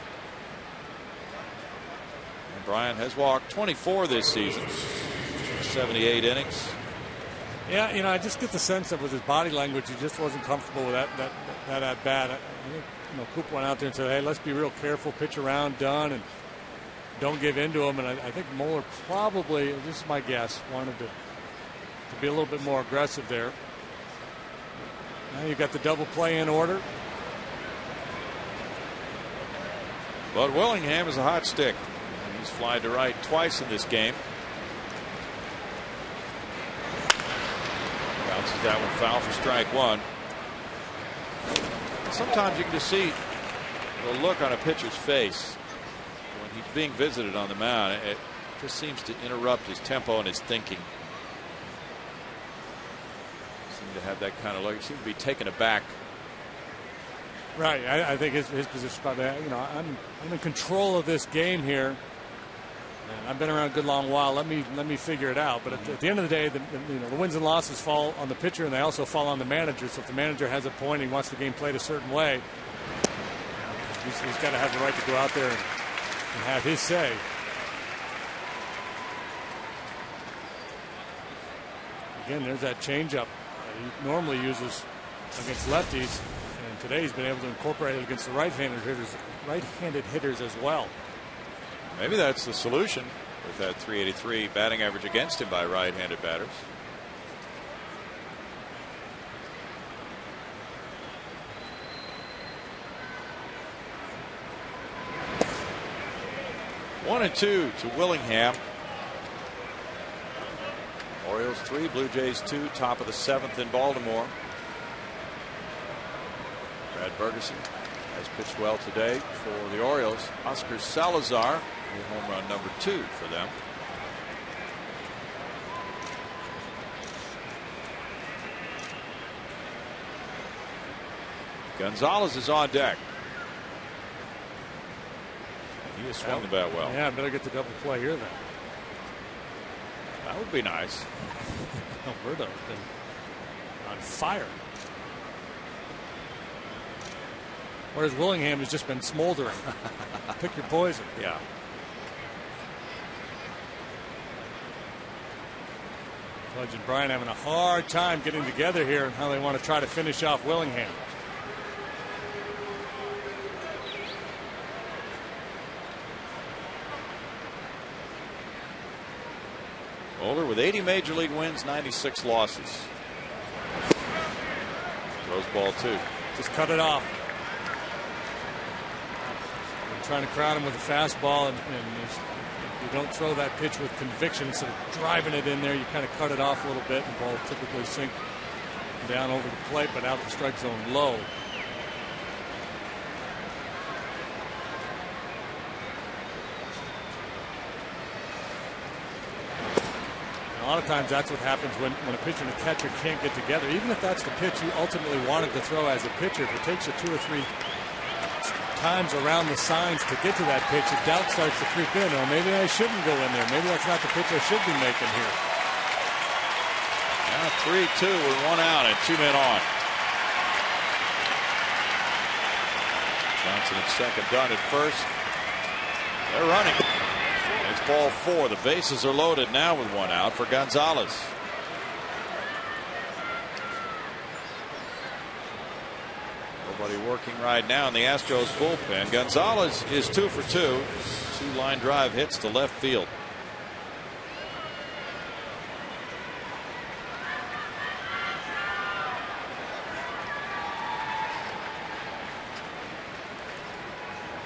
And Brian has walked 24 this season. 78 innings. Yeah, you know, I just get the sense that with his body language, he just wasn't comfortable with that at bat. I think, you know, Coop went out there and said, hey, let's be real careful, pitch around Dunn and don't give in to him. And I think Moeller probably, this is my guess, wanted to be a little bit more aggressive there. Now you've got the double play in order. But Willingham is a hot stick. He's flied to right twice in this game. Bounces that one foul for strike 1. Sometimes you can just see the look on a pitcher's face when he's being visited on the mound. It just seems to interrupt his tempo and his thinking. Seem to have that kind of look. He seems to be taken aback. Right. I think his position about that. You know, I'm in control of this game here. And I've been around a good long while. Let me figure it out. But at the end of the day, the wins and losses fall on the pitcher, and they also fall on the manager. So if the manager has a point, he wants the game played a certain way, he's got to have the right to go out there and have his say. Again, there's that changeup that he normally uses against lefties, and today he's been able to incorporate it against the right-handed hitters as well. Maybe that's the solution with that .383 batting average against him by right-handed batters. One and 2 to Willingham. Orioles 3, Blue Jays 2, top of the 7th in Baltimore. Brad Bergeson has pitched well today for the Orioles. Oscar Salazar, home run number 2 for them. Gonzalez is on deck. He has swung the bat well. Yeah, better get the double play here then. That would be nice. Alberto's been on fire. Whereas Willingham has just been smoldering. Pick your poison. Yeah. Pudge and Bryan having a hard time getting together here and how they want to try to finish off Willingham. Moeller with 80 major league wins, 96 losses. Throws ball 2. Just cut it off. They're trying to crowd him with a fastball, and you don't throw that pitch with conviction instead of driving it in there. You kind of cut it off a little bit, and the ball will typically sink down over the plate, but out of the strike zone low. A lot of times that's what happens when a pitcher and a catcher can't get together. Even if that's the pitch you ultimately wanted to throw as a pitcher, if it takes you 2 or 3 times around the signs to get to that pitch, the doubt starts to creep in. Or maybe I shouldn't go in there. Maybe that's not the pitch I should be making here. Now 3-2 with 1 out and 2 men on. Johnson at second, Dunn at first. They're running. It's ball 4. The bases are loaded now with 1 out for Gonzalez. Nobody working right now in the Astros bullpen. Gonzalez is 2 for 2. 2 line drive hits to left field.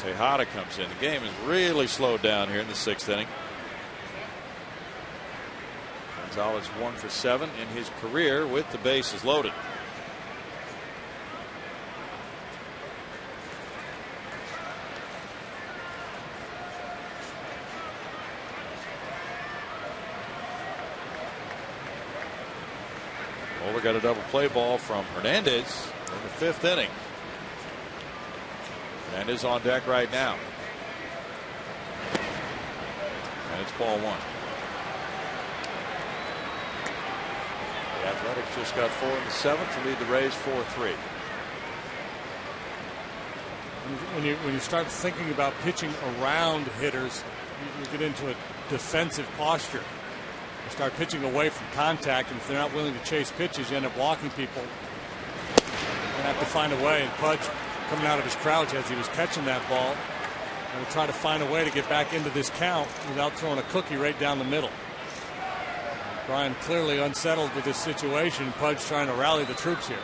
Tejada comes in. The game is really slowed down here in the 6th inning. Gonzalez 1 for 7 in his career with the bases loaded. Moeller got a double play ball from Hernandez in the 5th inning. And is on deck right now. And it's ball 1. The Athletics just got 4 in the 7th to lead the Rays 4-3. When you start thinking about pitching around hitters, you get into a defensive posture. You start pitching away from contact, and if they're not willing to chase pitches, you end up walking people. You have to find a way. And Pudge, coming out of his crouch as he was catching that ball, and will try to find a way to get back into this count without throwing a cookie right down the middle. Bryan clearly unsettled with this situation. Pudge trying to rally the troops here.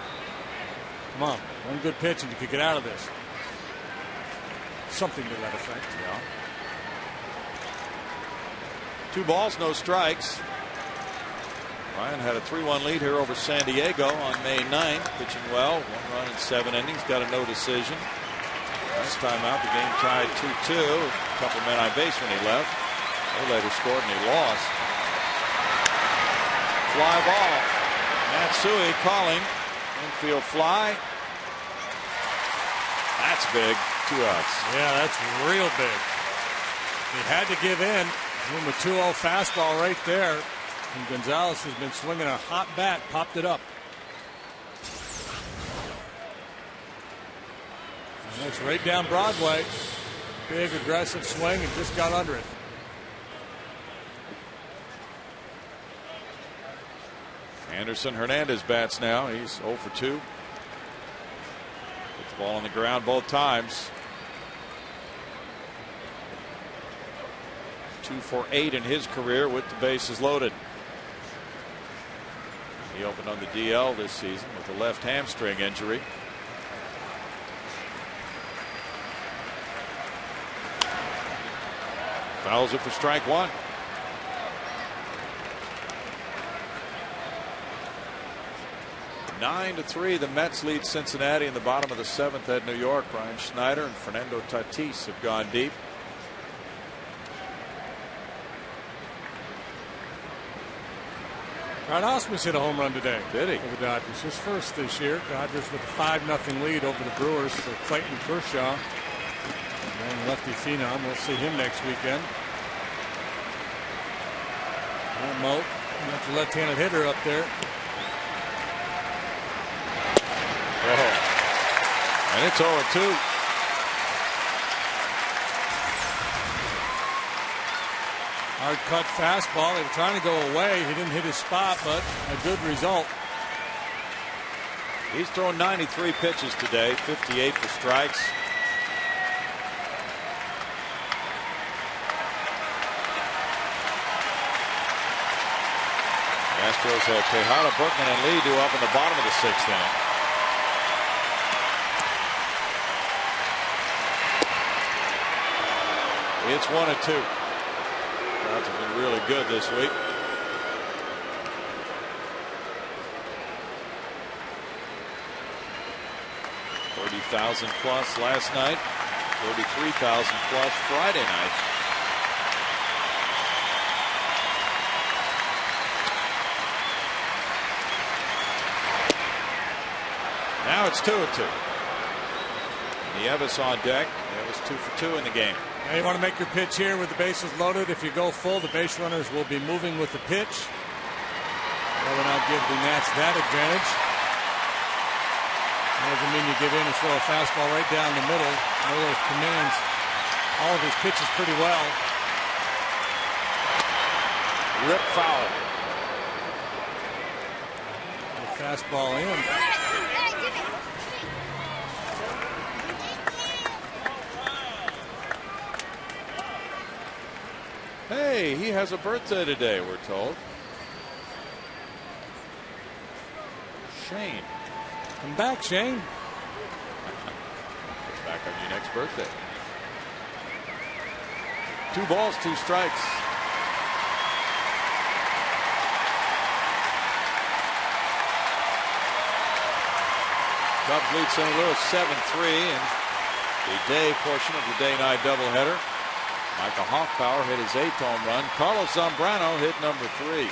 Come on, one good pitch and you could get out of this. Something to that effect. Yeah. 2 balls, no strikes. Bryan had a 3-1 lead here over San Diego on May 9th, pitching well. 1 run in 7 innings, got a no decision. Last time out, the game tied 2-2. A couple men on base when he left. They later scored and he lost. Fly ball. Matsui calling. Infield fly. That's big. 2 outs. Yeah, that's real big. He had to give in. Give him a 2-0 fastball right there. And Gonzalez has been swinging a hot bat, popped it up. And that's right down Broadway. Big aggressive swing and just got under it. Anderson Hernandez bats now. He's 0 for 2. Put the ball on the ground both times. 2 for 8 in his career with the bases loaded. He opened on the DL this season with a left hamstring injury. Fouls it for strike 1. Nine to 3, the Mets lead Cincinnati in the bottom of the 7th at New York. Brian Schneider and Fernando Tatis have gone deep. Ron Osmus hit a home run today. Did he? For the Dodgers. His first this year. Dodgers with a 5-0 lead over the Brewers for Clayton Kershaw. And lefty phenom. We'll see him next weekend. Mo, that's a left-handed hitter up there. Oh. And it's 0-2. Hard cut fastball. They were trying to go away. He didn't hit his spot, but a good result. He's thrown 93 pitches today, 58 for strikes. The Astros have Tejada, Berkman, and Lee due up in the bottom of the 6th inning. It's 1-2. Crowds have been really good this week. $30,000 plus last night, 33,000 plus Friday night. Now it's 2-2. Nieves on deck. Nieves 2 for 2 in the game. Now you want to make your pitch here with the bases loaded. If you go full, the base runners will be moving with the pitch. That will not give the Nats that advantage. Doesn't mean you give in and throw a fastball right down the middle. Miller commands all of his pitches pretty well. Rip foul. The fastball in. Hey, he has a birthday today, we're told. Shane. Come back, Shane. Get back on your next birthday. 2 balls, 2 strikes. Cubs lead St. Louis 7-3 in the day portion of the day-night doubleheader. Michael Hoffbauer hit his 8th home run. Carlos Zambrano hit number 3.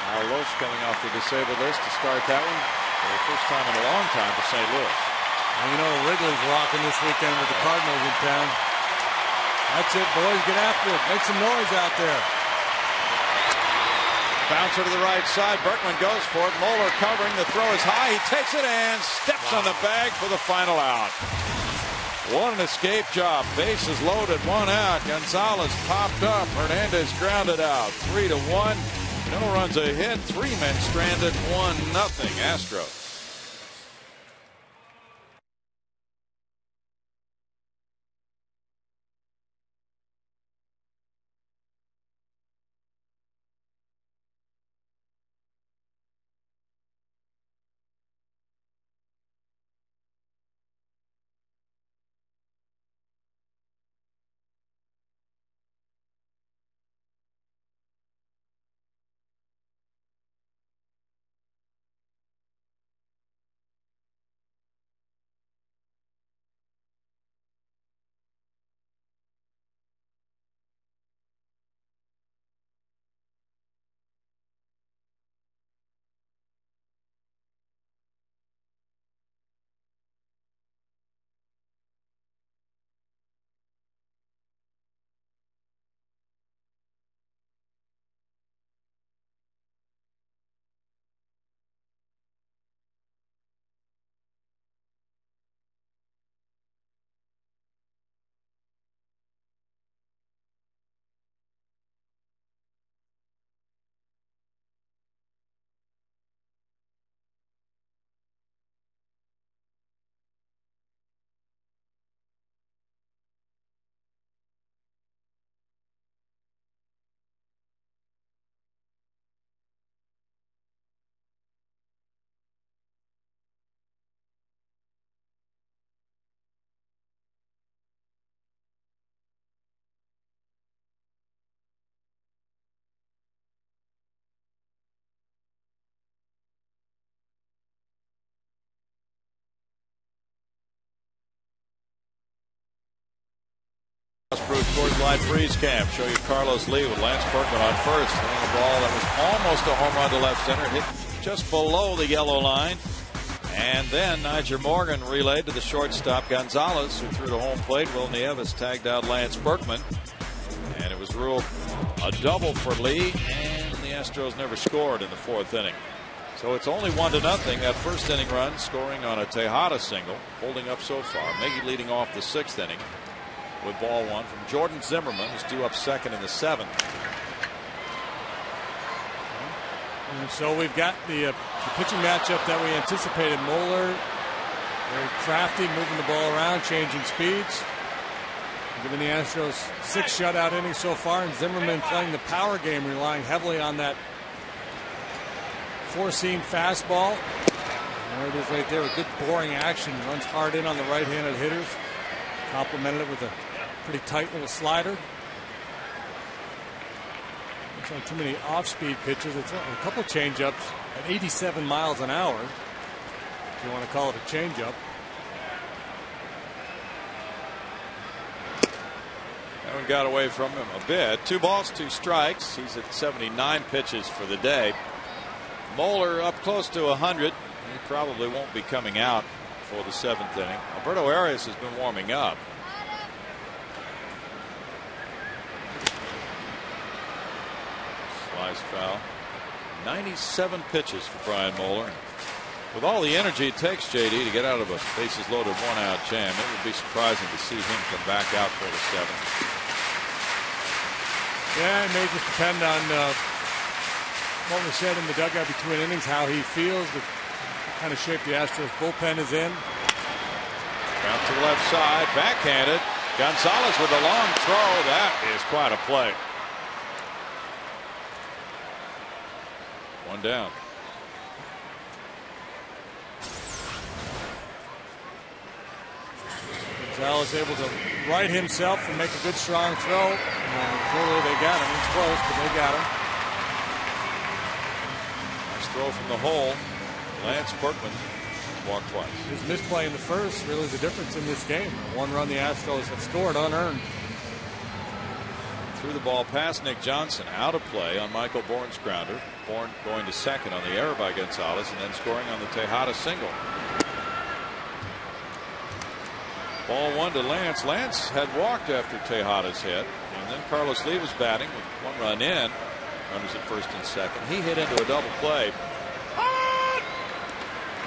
Now Loesch coming off the disabled list to start that one for the first time in a long time for St. Louis. And you know Wrigley's rocking this weekend with the Cardinals in town. That's it, boys. Get after it. Make some noise out there. Bouncer to the right side. Berkman goes for it. Moeller covering. The throw is high. He takes it and steps on the bag for the final out. What an escape job. Bases loaded, 1 out. Gonzalez popped up. Hernandez grounded out. 3-1. No runs a hit. 3 men stranded. 1-0 Astros. Bruce Coors Light Freeze Cam. Show you Carlos Lee with Lance Berkman on first. Throwing a ball that was almost a home run to left center. Hit just below the yellow line. And then Nyjer Morgan relayed to the shortstop Gonzalez, who threw to home plate. Will Nieves tagged out Lance Berkman. And it was ruled a double for Lee. And the Astros never scored in the 4th inning. So it's only 1-0. That first inning run scoring on a Tejada single. Holding up so far. Miggy leading off the 6th inning. with ball one from Jordan Zimmerman, who's due up second in the seventh. And so we've got the pitching matchup that we anticipated. Moeller, very crafty, moving the ball around, changing speeds. Giving the Astros 6 shutout innings so far, and Zimmerman playing the power game, relying heavily on that four-seam fastball. There it is right there, a good boring action. Runs hard in on the right-handed hitters. Complemented it with a pretty tight little slider. It's not too many off-speed pitches. It's a couple of change-ups at 87 miles an hour, if you want to call it a change-up. That one got away from him a bit. 2 balls, 2 strikes. He's at 79 pitches for the day. Moeller up close to 100. He probably won't be coming out for the 7th inning. Alberto Arias has been warming up. Slice foul. 97 pitches for Brian Moeller. With all the energy it takes, JD, to get out of a bases loaded 1-out jam, it would be surprising to see him come back out for the 7th. Yeah, it may just depend on what was said in the dugout between innings, how he feels, the kind of shape the Astros bullpen is in. Out to the left side, backhanded. Gonzalez with a long throw. That is quite a play. 1 down. Gonzalez able to right himself and make a good strong throw. Clearly they got him. It's close, but they got him. Nice throw from the hole. Lance Berkman walked twice. His misplay in the first really the difference in this game. 1 run the Astros have scored unearned. Threw the ball past Nick Johnson, out of play on Michael Bourne's grounder. Bourne going to second on the error by Gonzalez, and then scoring on the Tejada single. Ball 1 to Lance. Lance had walked after Tejada's hit, and then Carlos Lee was batting with 1 run in. Runners at first and second. He hit into a double play.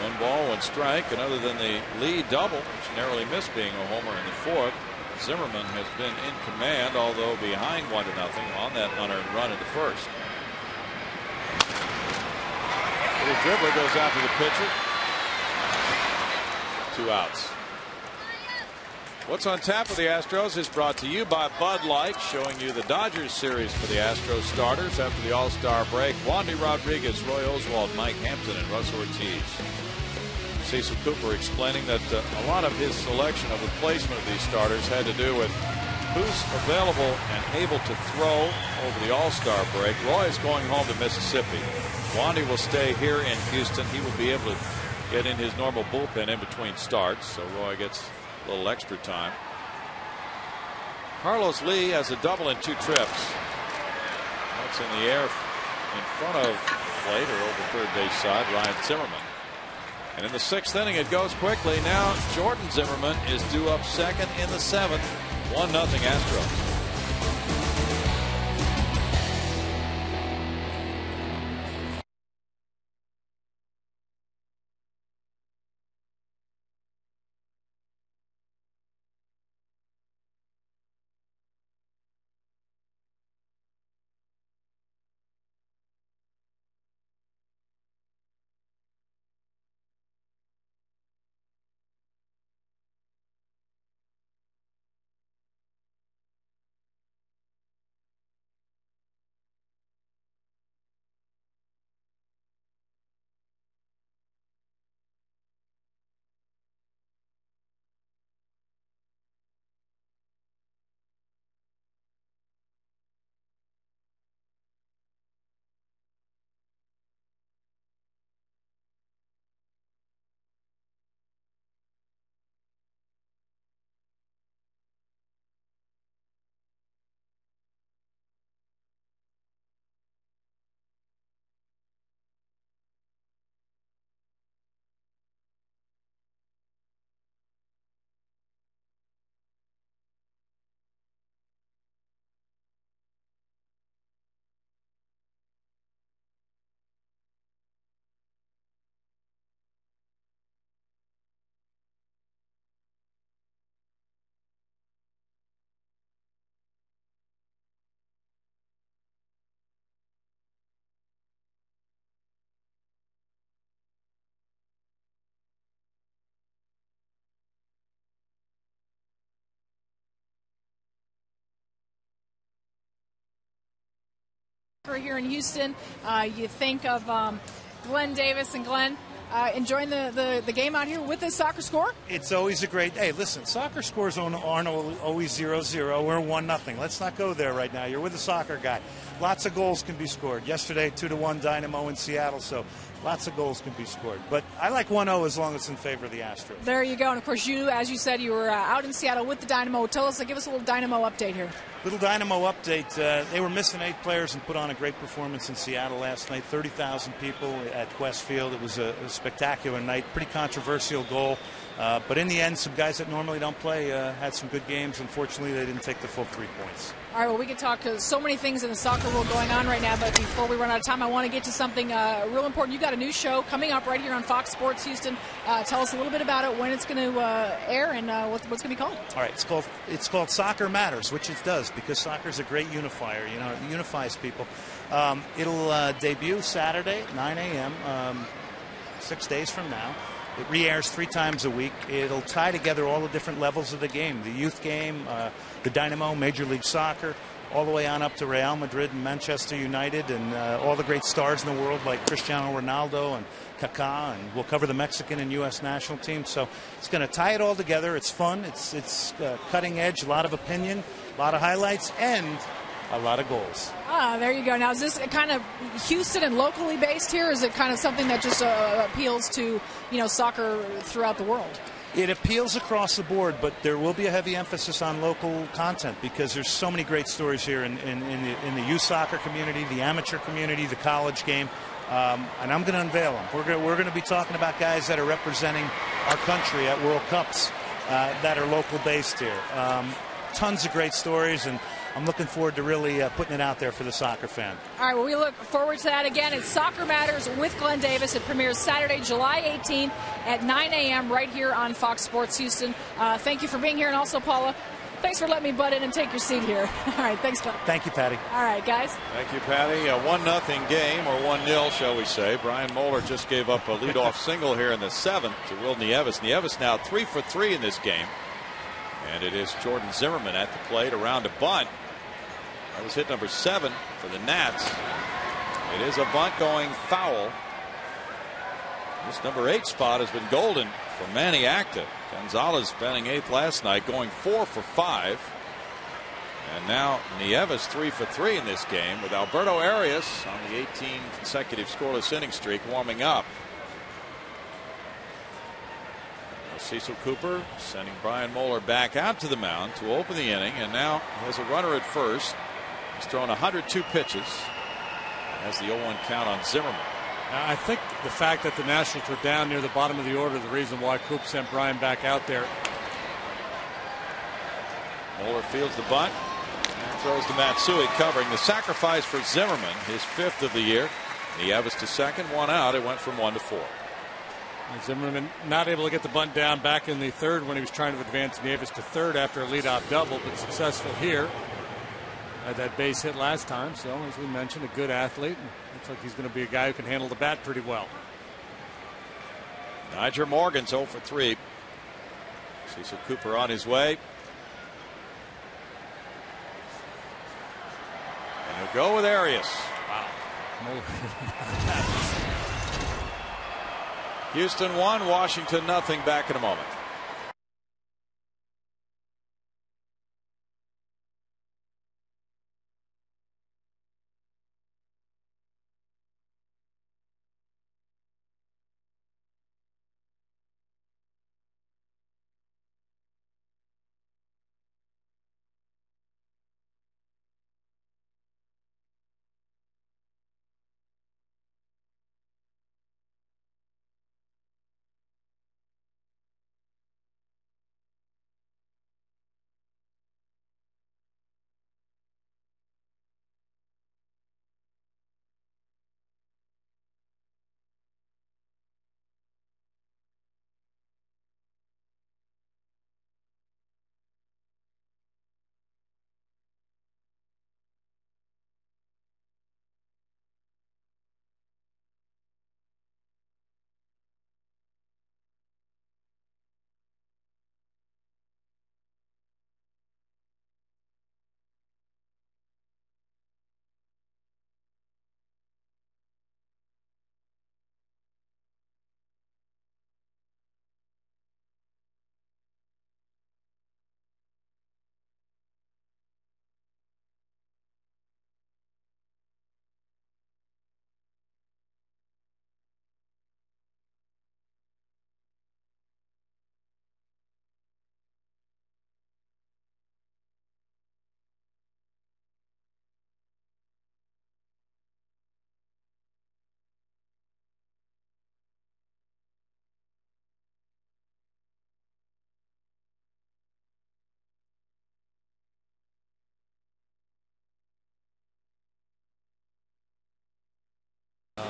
1 ball, 1 strike, and other than the Lee double, which narrowly missed being a homer in the 4th, Zimmerman has been in command, although behind 1-0 on that unearned run in the 1st. Little dribbler goes out to the pitcher. 2 outs. What's on tap for the Astros is brought to you by Bud Light, showing you the Dodgers series for the Astros starters after the All-Star break. Wandy Rodriguez, Roy Oswalt, Mike Hampton, and Russ Ortiz. Cecil Cooper explaining that a lot of his selection of the placement of these starters had to do with who's available and able to throw over the All-Star break. Roy is going home to Mississippi. Wandy will stay here in Houston. He will be able to get in his normal bullpen in between starts, so Roy gets a little extra time. Carlos Lee has a double in 2 trips. That's in the air in front of plate or over third base side, Ryan Zimmerman. And in the 6th inning, it goes quickly. Now Jordan Zimmerman is due up second in the 7th. 1-0 Astros. soccer here in Houston. You think of Glenn Davis and Glenn enjoying the game out here with the soccer score? It's always a great day. Listen, soccer scores aren't always 0-0 or 1-0. Let's not go there right now. You're with a soccer guy. Lots of goals can be scored. Yesterday, 2-1 Dynamo in Seattle, so lots of goals can be scored. But I like 1-0 as long as it's in favor of the Astros. There you go. And, of course, you, as you said, you were out in Seattle with the Dynamo. Give us a little Dynamo update here. Little Dynamo update. They were missing 8 players and put on a great performance in Seattle last night. 30,000 people at Quest Field. It was a spectacular night. Pretty controversial goal. But in the end, some guys that normally don't play had some good games. Unfortunately, they didn't take the full 3 points. All right, well, we could talk so many things in the soccer world going on right now, but before we run out of time, I want to get to something real important. You got a new show coming up right here on Fox Sports Houston. Tell us a little bit about it, when it's going to air, and what's going to be called. All right, it's called Soccer Matters, which it does because soccer is a great unifier. You know, it unifies people. It'll debut Saturday, 9 a.m., 6 days from now. It re-airs 3 times a week. It'll tie together all the different levels of the game, the youth game, the Dynamo, Major League Soccer, all the way on up to Real Madrid and Manchester United, and all the great stars in the world like Cristiano Ronaldo and Kaká, and we'll cover the Mexican and U.S. national team. So it's going to tie it all together. It's fun. It's cutting edge, a lot of opinion, a lot of highlights, and a lot of goals. There you go. Now, is this kind of Houston and locally based here? Or is it kind of something that just appeals to, soccer throughout the world? It appeals across the board, but there will be a heavy emphasis on local content because there's so many great stories here in the youth soccer community, the amateur community, the college game, and I'm going to unveil them. We're going to be talking about guys that are representing our country at World Cups that are local based here. Tons of great stories, and I'm looking forward to really putting it out there for the soccer fan. All right, well, we look forward to that. Again, it's Soccer Matters with Glenn Davis. It premieres Saturday, July 18th at 9 a.m. right here on Fox Sports Houston. Thank you for being here. And also, Paula, thanks for letting me butt in and take your seat here. All right, thanks, Glenn. Thank you, Patty. All right, guys. Thank you, Patty. A 1-0 game, or 1-0, shall we say. Brian Moeller just gave up a leadoff single here in the 7th to Will Nieves. Nieves now 3 for 3 in this game. And it is Jordan Zimmerman at the plate around a bunt. That was hit number 7 for the Nats. It is a bunt going foul. This number 8 spot has been golden for Manny Acta. Gonzalez batting 8th last night, going 4 for 5. And now Nieves 3 for 3 in this game, with Alberto Arias on the 18 consecutive scoreless inning streak warming up. Cecil Cooper sending Brian Moeller back out to the mound to open the inning, and now he has a runner at first. He's thrown 102 pitches. Has the 0-1 count on Zimmerman. I think the fact that the Nationals were down near the bottom of the order is the reason why Coop sent Brian back out there. Moeller fields the bunt and throws to Matsui, covering. The sacrifice for Zimmerman, his 5th of the year. Nieves to second, 1 out. It went from 1 to 4. Zimmerman not able to get the bunt down back in the 3rd when he was trying to advance Nieves to 3rd after a leadoff double, but successful here. Had that base hit last time, so as we mentioned, a good athlete. Looks like he's going to be a guy who can handle the bat pretty well. NYJER Morgan's 0 for 3. Cecil Cooper on his way. And he'll go with Arias. Wow. Houston 1, Washington nothing. Back in a moment.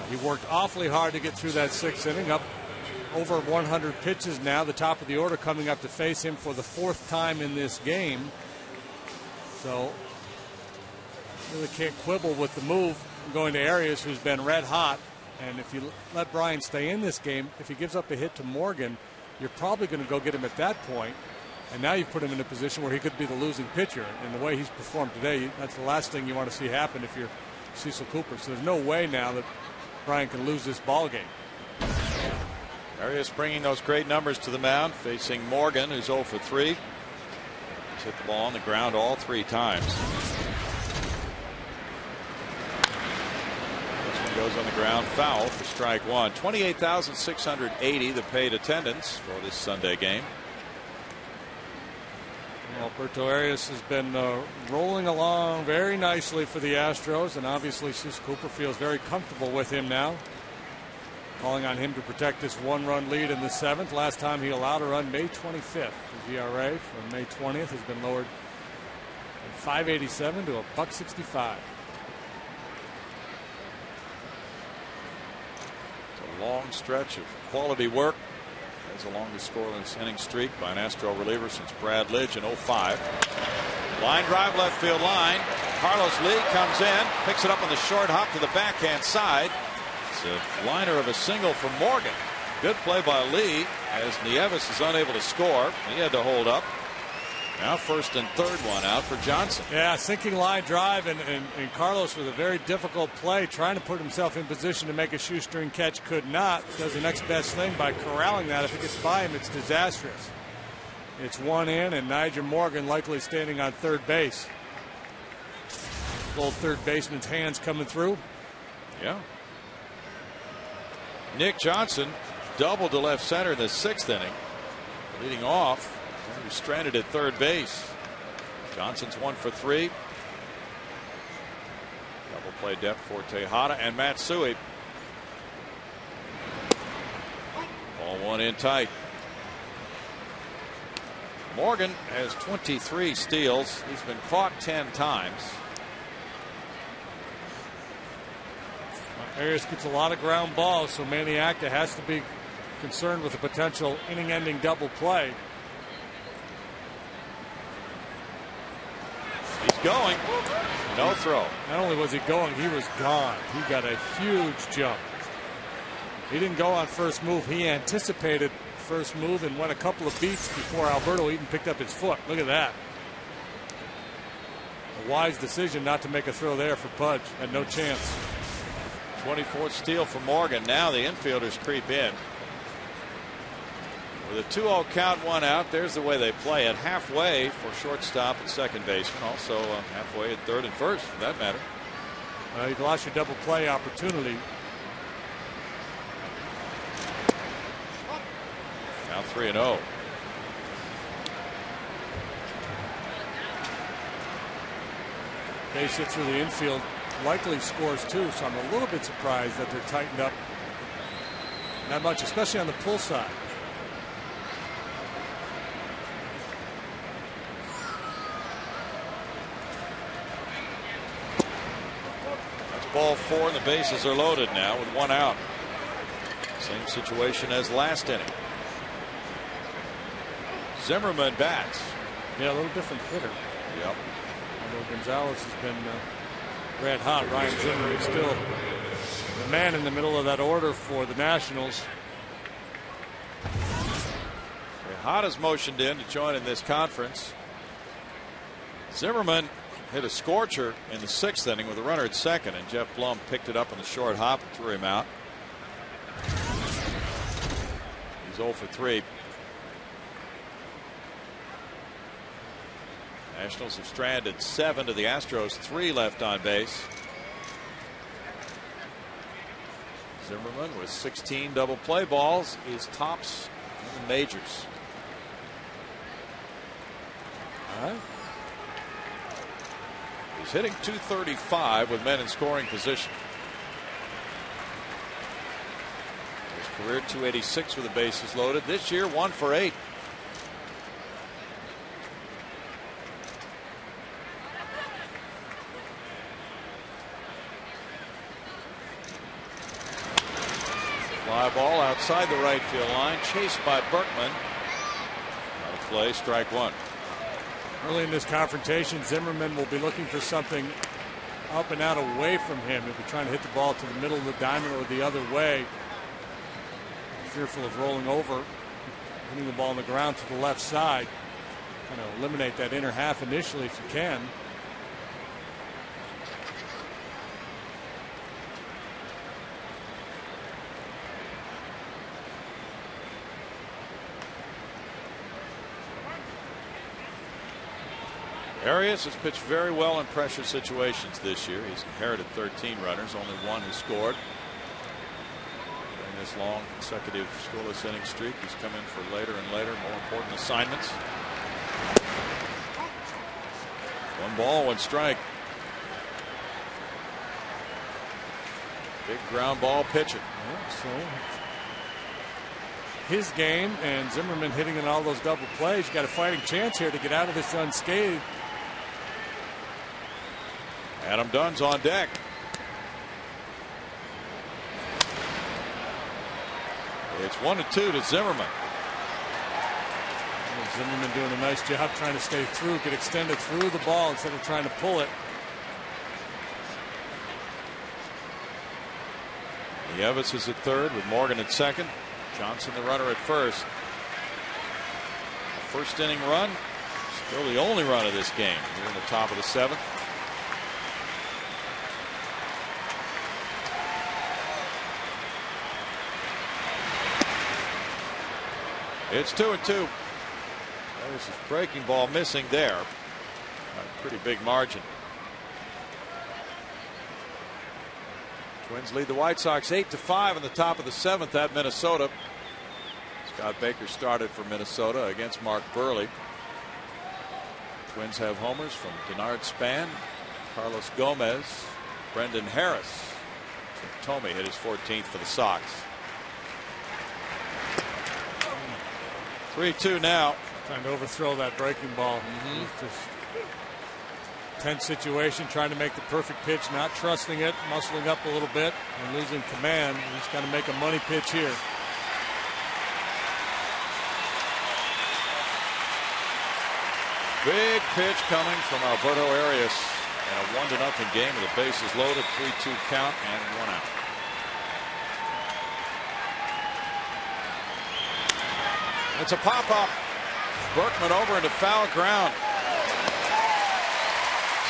He worked awfully hard to get through that 6th inning, up over 100 pitches now, the top of the order coming up to face him for the 4th time in this game. So really can't quibble with the move going to Arias, who's been red hot. And if you let Brian stay in this game, if he gives up a hit to Morgan, you're probably going to go get him at that point. And now you've put him in a position where he could be the losing pitcher. And the way he's performed today, that's the last thing you want to see happen if you're Cecil Cooper. So there's no way now that Brian can lose this ball game. Arias bringing those great numbers to the mound, facing Morgan, who's 0 for 3. He's hit the ball on the ground all 3 times. Goes on the ground, foul for strike 1. 28,680 the paid attendance for this Sunday game. Alberto Arias has been rolling along very nicely for the Astros, and obviously Cecil Cooper feels very comfortable with him now. Calling on him to protect this 1-run lead in the 7th. Last time he allowed a run May 25th. His ERA for May 20th has been lowered from .587 to $1.65. Long stretch of quality work. That's the longest scoreless inning streak by an Astro reliever since Brad Lidge in 05. Line drive left field line. Carlos Lee comes in, picks it up on the short hop to the backhand side. It's a liner of a single from Morgan. Good play by Lee as Nieves is unable to score. He had to hold up. Now 1st and 3rd one out for Johnson. Yeah, sinking line drive, and Carlos with a very difficult play, trying to put himself in position to make a shoestring catch, could not. Does the next best thing by corralling that. If it gets by him, it's disastrous. It's 1 in, and NYJER Morgan likely standing on 3rd base. Old 3rd baseman's hands coming through. Yeah. Nick Johnson doubled to left center in the 6th inning. Leading off. He was stranded at 3rd base. Johnson's 1 for 3. Double play depth for Tejada and Matsui. Ball 1 in tight. Morgan has 23 steals. He's been caught 10 times. Arias gets a lot of ground balls, so Maniacta has to be concerned with a potential inning-ending double play. He's going. No throw. Not only was he going, he was gone. He got a huge jump. He didn't go on first move. He anticipated first move and went a couple of beats before Alberto even picked up his foot. Look at that. A wise decision not to make a throw there for Pudge. Had no chance. 24th steal for Morgan. Now the infielders creep in. With a 2-0 count, 1 out, there's the way they play it. Halfway for shortstop and second baseman. Also halfway at 3rd and 1st, for that matter. You've lost your double play opportunity. Now 3-0. Base hit through the infield. Likely scores 2, so I'm a little bit surprised that they're tightened up that much, especially on the pull side. Ball 4 and the bases are loaded now with 1 out. Same situation as last inning. Zimmerman bats. Yeah, a little different hitter. Yep. Although Gonzalez has been red hot, Ryan Zimmerman is still the man in the middle of that order for the Nationals. Tejada's motioned in to join in this conference. Zimmerman hit a scorcher in the 6th inning with a runner at 2nd, and Jeff Blum picked it up on the short hop and threw him out. He's 0 for 3. Nationals have stranded 7 to the Astros, 3 left on base. Zimmerman with 16 double play balls is tops in the majors. All right. He's hitting .235 with men in scoring position. His career .286 with the bases loaded. This year 1 for 8. Fly ball outside the right field line, chased by Berkman. Out of play, strike one. Early in this confrontation, Zimmerman will be looking for something up and out away from him. He'll be trying to hit the ball to the middle of the diamond or the other way. Fearful of rolling over, hitting the ball on the ground to the left side. Kind of eliminate that inner half initially if you can. Arias has pitched very well in pressure situations this year. He's inherited 13 runners, only one who scored. During this long consecutive scoreless inning streak, he's come in for later and later, more important assignments. 1 ball, 1 strike. Big ground ball pitcher. So his game, and Zimmerman hitting in all those double plays. Got a fighting chance here to get out of this unscathed. Adam Dunn's on deck. It's 1-2 to Zimmerman. Zimmerman doing a nice job trying to stay through, get extended through the ball instead of trying to pull it. Nieves is at third with Morgan at second. Johnson the runner at first. A first inning run, still the only run of this game here in the top of the 7th. It's 2-2. There's his breaking ball missing there. A pretty big margin. Twins lead the White Sox 8-5 in the top of the 7th at Minnesota. Scott Baker started for Minnesota against Mark Burley. Twins have homers from Denard Span, Carlos Gomez, Brendan Harris. Tommy hit his 14th for the Sox. 3-2 now. Trying to overthrow that breaking ball. Just tense situation, trying to make the perfect pitch, not trusting it, muscling up a little bit and losing command. He's got to make a money pitch here. Big pitch coming from Alberto Arias in a 1-0 game with the bases loaded, 3-2 count and 1 out. It's a pop-up. Berkman over into foul ground.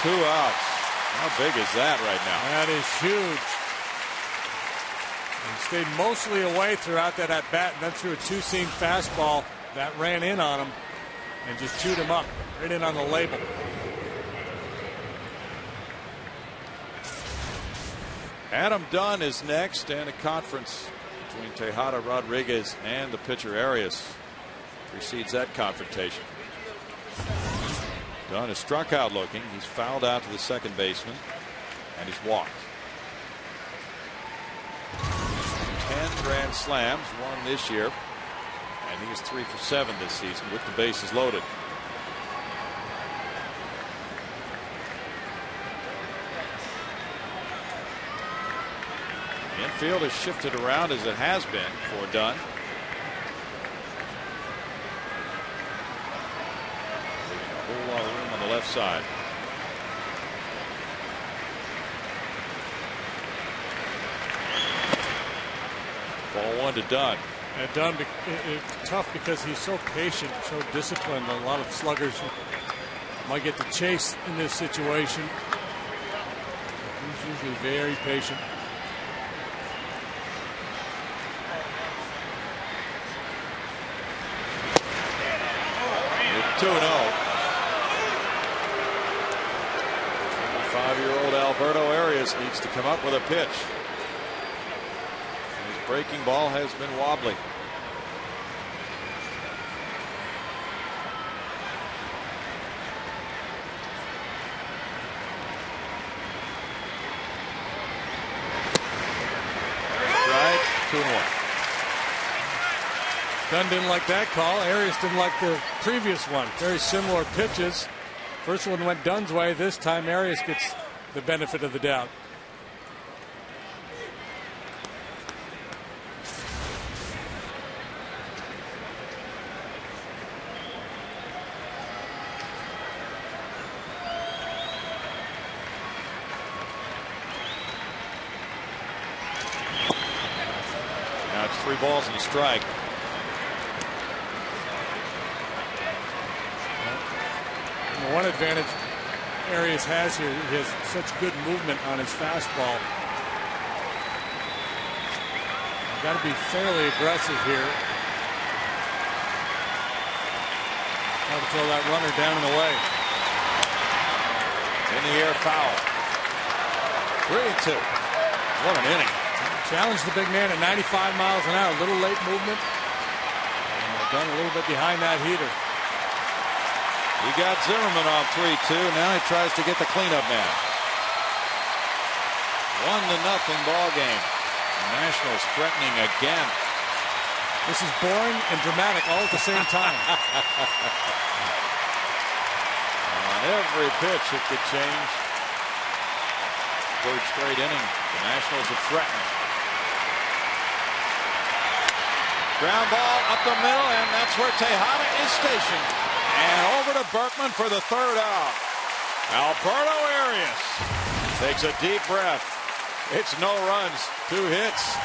2 outs. How big is that right now? That is huge. He stayed mostly away throughout that at bat, and then threw a 2-seam fastball that ran in on him and just chewed him up right in on the label. Adam Dunn is next, and a conference between Tejada, Rodriguez, and the pitcher Arias precedes that confrontation. Dunn is struck out looking. He's fouled out to the second baseman, and he's walked. 10 grand slams, 1 this year, and he is 3 for 7 this season with the bases loaded. The infield has shifted around as it has been for Dunn. A whole lot of room on the left side. Ball 1 to Dunn. And Dunn, tough because he's so patient, so disciplined. A lot of sluggers might get the chase in this situation. He's usually very patient. It's 2-0. 25-year-old Alberto Arias needs to come up with a pitch. His breaking ball has been wobbly. Right, 2-1. Dunn didn't like that call. Arias didn't like the previous one. Very similar pitches. First one went Dunn's way. This time Arias gets the benefit of the doubt. 3 balls and a strike. One advantage Arias has here, he has such good movement on his fastball. Got to be fairly aggressive here. Got to throw that runner down and away. In the air, foul. 3-2. What an inning. Challenged the big man at 95 miles an hour. A little late movement. And done a little bit behind that heater. He got Zimmerman off 3-2. Now he tries to get the cleanup man. 1-0 ball game. The Nationals threatening again. This is boring and dramatic all at the same time. On every pitch it could change. 3rd straight inning. The Nationals are threatening. Ground ball up the middle, and that's where Tejada is stationed. And over to Berkman for the 3rd out. Alberto Arias takes a deep breath. It's no runs, 2 hits,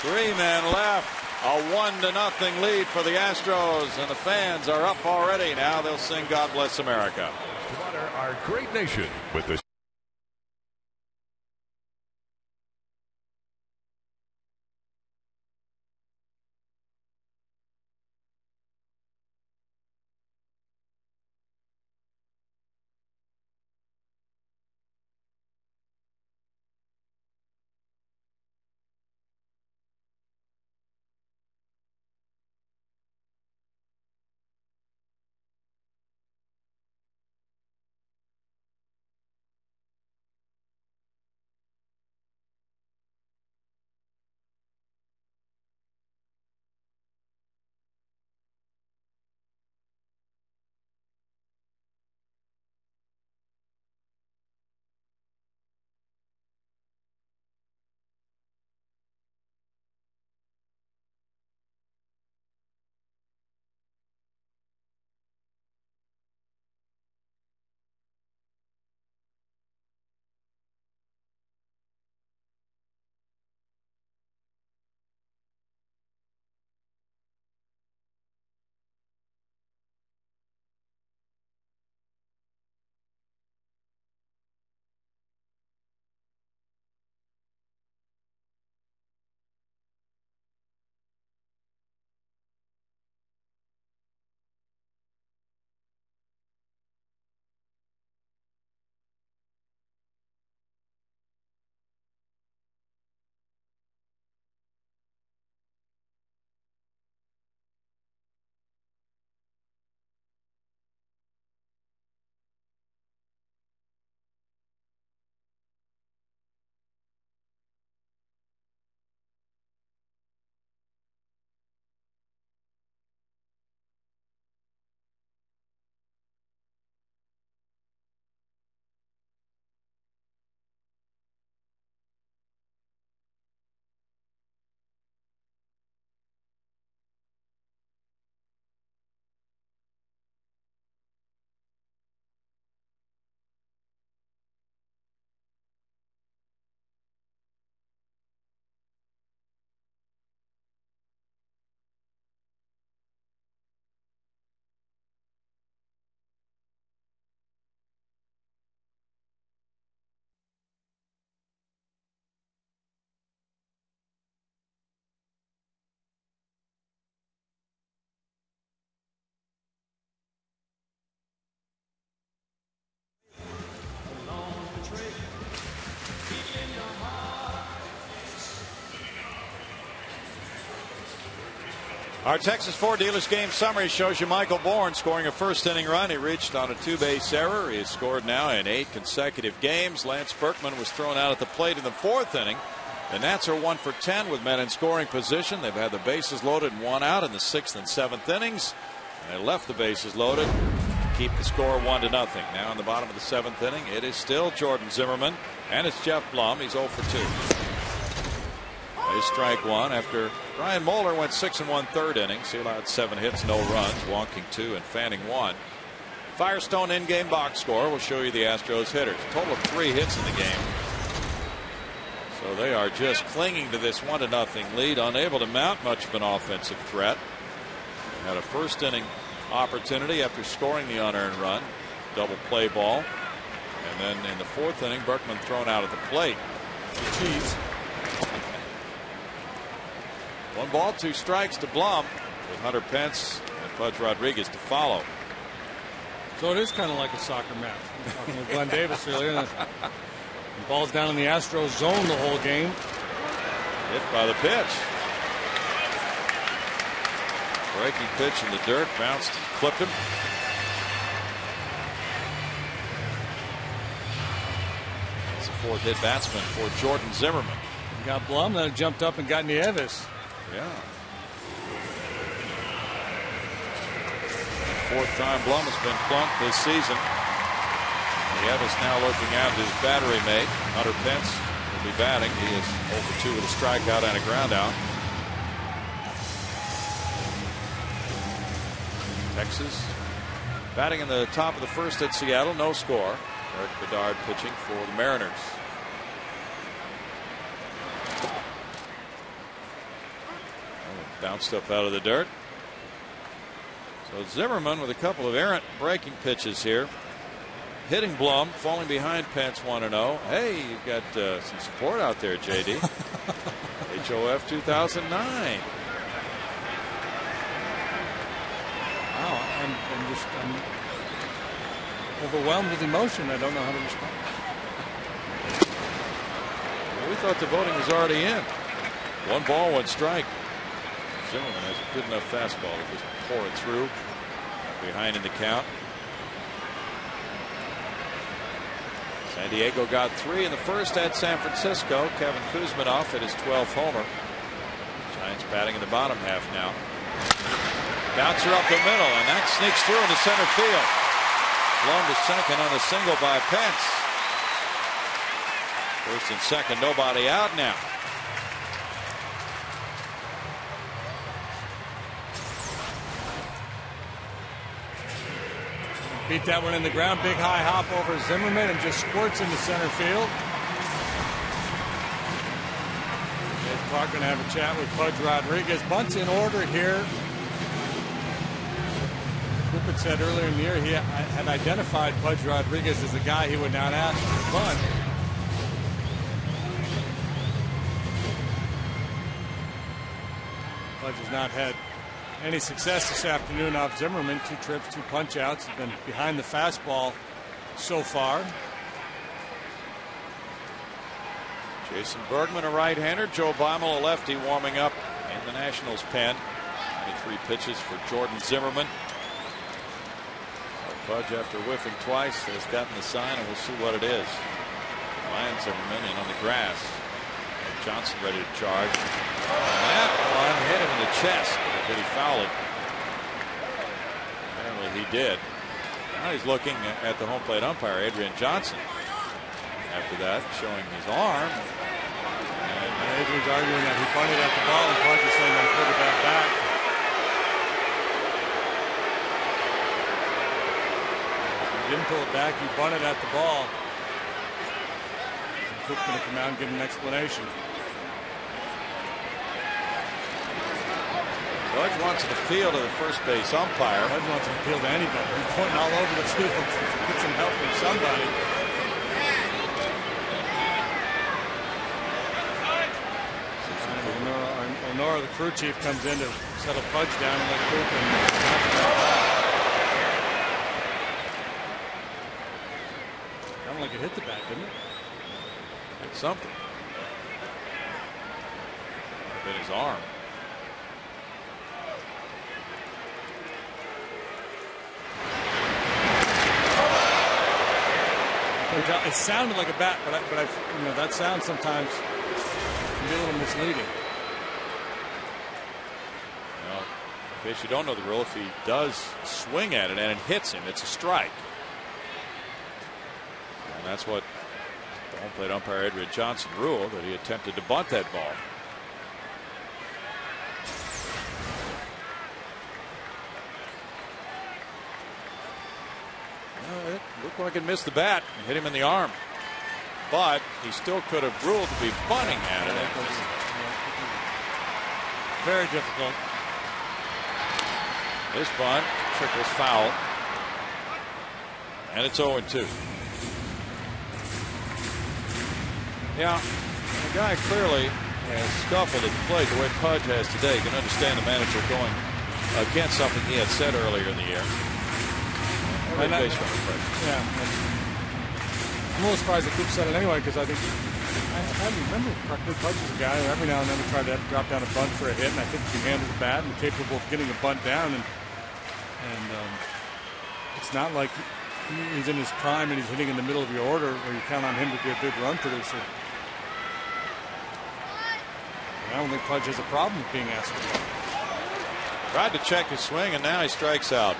3 men left. A 1-0 lead for the Astros, and the fans are up already. Now they'll sing "God Bless America." To honor our great nation with this. Our Texas Ford Dealers game summary shows you Michael Bourne scoring a 1st inning run. He reached on a 2-base error. He has scored now in 8 consecutive games. Lance Berkman was thrown out at the plate in the 4th inning. The Nats are 1 for 10 with men in scoring position. They've had the bases loaded and 1 out in the 6th and 7th innings. And they left the bases loaded to keep the score 1-0. Now in the bottom of the 7th inning, it is still Jordan Zimmerman, and it's Jeff Blum. He's 0 for 2. He's strike 1 after Brian Moeller went 6 1/3 innings. He allowed 7 hits, no runs, walking 2 and fanning 1. Firestone in-game box score will show you the Astros hitters. A total of 3 hits in the game. So they are just clinging to this 1-0 lead, unable to mount much of an offensive threat. They had a first inning opportunity after scoring the unearned run, double play ball, and then in the fourth inning, Berkman thrown out at the plate. Cheese. 1 ball, 2 strikes to Blum, with Hunter Pence and Pudge Rodriguez to follow. So it is kind of like a soccer match. We were talking with Glenn Davis earlier. The ball's down in the Astros zone the whole game. Hit by the pitch. Breaking pitch in the dirt, bounced and clipped him. It's the 4th hit batsman for Jordan Zimmerman. Got Blum, then it jumped up and got Nieves. Yeah. 4th time Blum has been plunked this season. Nieves now looking out at his battery mate. Hunter Pence will be batting. He is 0 for 2 with a strikeout and a ground out. Texas batting in the top of the 1st at Seattle. No score. Eric Bedard pitching for the Mariners. Bounced up out of the dirt. So Zimmerman with a couple of errant breaking pitches here. Hitting Blum, falling behind Pence 1-0. Hey, you've got some support out there, JD. HOF 2009. Wow, I'm overwhelmed with emotion. I don't know how to respond. Well, we thought the voting was already in. 1 ball, 1 strike. Zimmerman has a good enough fastball to just pour it through. Behind in the count. San Diego got 3 in the 1st at San Francisco. Kevin Kuzminoff hit his 12th homer. Giants batting in the bottom half now. Bouncer up the middle, and that sneaks through into center field. Blum to second on a single by Pence. 1st and 2nd, nobody out now. Beat that one in the ground. Big high hop over Zimmerman and just squirts into center field. Dave Clark going to have a chat with Pudge Rodriguez. Bunt's in order here. Cooper said earlier in the year he had identified Pudge Rodriguez as a guy he would not ask for bunt. Pudge has not had any success this afternoon off Zimmerman. 2 trips, 2 punch outs. He's been behind the fastball so far. Jason Bergman, a right-hander. Joe Baumel, a lefty, warming up in the Nationals pen. 23 pitches for Jordan Zimmerman. Pudge, after whiffing twice, has gotten the sign, and we'll see what it is. Ryan Zimmerman in on the grass. Johnson ready to charge. And that one hit him in the chest. Did he foul it? Apparently he did. Now he's looking at the home plate umpire, Adrian Johnson. After that, showing his arm. And Adrian's arguing that he punted at the ball, and Pudge is saying that he put it back. He didn't pull it back. He bunted at the ball. Cook's going to come out and give him an explanation. Pudge wants to appeal to the first base umpire. Pudge wants to appeal to anybody. He's pointing all over the field to get some help from somebody. Honora, the crew chief, comes in to settle Pudge down and let Cook and sounded like it hit the bat, didn't it? It's something. Hit his arm. It sounded like a bat, but you know, that sound sometimes can be a little misleading. Well, in case you don't know the rule, if he does swing at it and it hits him, it's a strike. And that's what the home plate umpire Adrian Johnson ruled, that he attempted to bunt that ball. It looked like it missed the bat and hit him in the arm. but he still could have ruled to be bunting at it. Very difficult. This bunt trickles foul. And it's 0-2. Yeah, the guy clearly has scuffled at the plate the way Pudge has today. You can understand the manager going against something he had said earlier in the year. Yeah. I'm a little surprised that Coop said it anyway, because I think, if I remember correctly, Pudge is a guy who every now and then would try to drop down a bunt for a hit, and I think he handles the bat and capable of getting a bunt down. And it's not like he's in his prime and he's hitting in the middle of your order where you count on him to be a big run producer. And I don't think Pudge has a problem with being asked to. Tried to check his swing, and now he strikes out.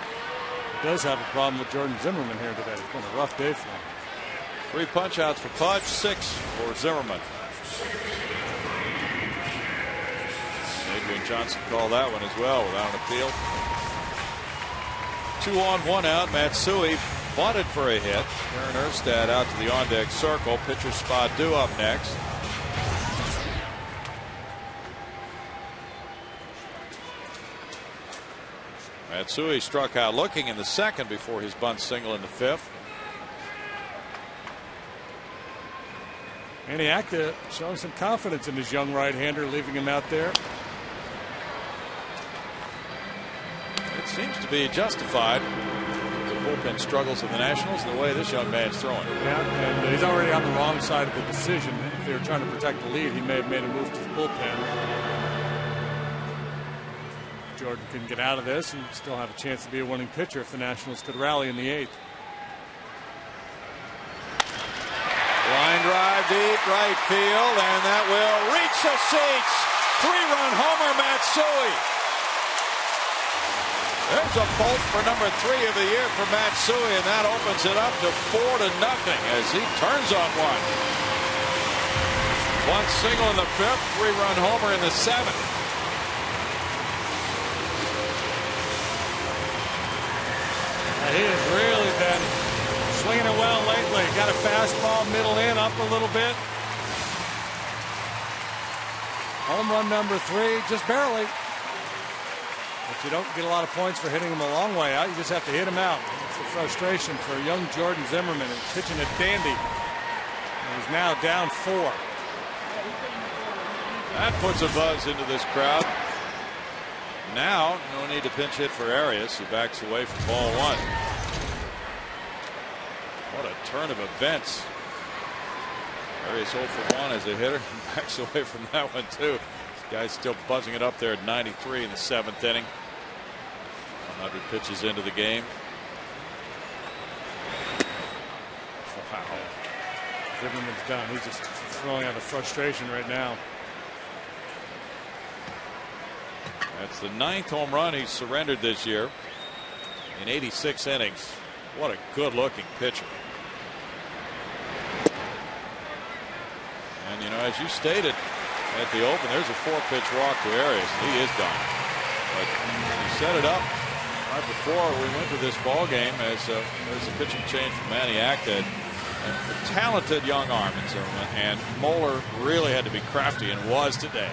He does have a problem with Jordan Zimmerman here today. It's been a rough day for him. 3 punch outs for Pudge, 6 for Zimmerman. Adrian Johnson called that one as well without an appeal. 2 on, 1 out. Matsui bunted for a hit. Aaron Erstad out to the on-deck circle. Pitcher Spadu up next. Matsui struck out looking in the second before his bunt single in the 5th. Manny Acta showing some confidence in his young right-hander, leaving him out there. It seems to be justified. The bullpen struggles of the Nationals and the way this young man's throwing. Yeah, and he's already on the wrong side of the decision. If they were trying to protect the lead, he may have made a move to the bullpen. Jordan can get out of this and still have a chance to be a winning pitcher if the Nationals could rally in the 8th. Line drive deep right field, and that will reach the seats. 3-run homer, Matsui. There's a bolt for number 3 of the year for Matsui, and that opens it up to 4-0 as he turns on one. One single in the 5th, 3-run homer in the 7th. He has really been swinging it well lately. Got a fastball, middle in, up a little bit. Home run number 3, just barely. But you don't get a lot of points for hitting him a long way out. You just have to hit him out. It's the frustration for young Jordan Zimmerman, and pitching a dandy. He's now down 4. That puts a buzz into this crowd. Now, no need to pinch hit for Arias, who backs away from ball 1. What a turn of events. Arias 0 for 1 as a hitter. Backs away from that one, too. This guy's still buzzing it up there at 93 in the 7th inning. 100 pitches into the game. Wow. Zimmerman's done. He's just throwing out of frustration right now. That's the 9th home run he's surrendered this year in 86 innings. What a good-looking pitcher. And, you know, as you stated at the open, there's a 4-pitch walk to Arias. He is done. But he set it up right before we went to this ball game as there's a pitching change from Manny Acta. A talented young arm in Zimmerman, and Moeller really had to be crafty and was today.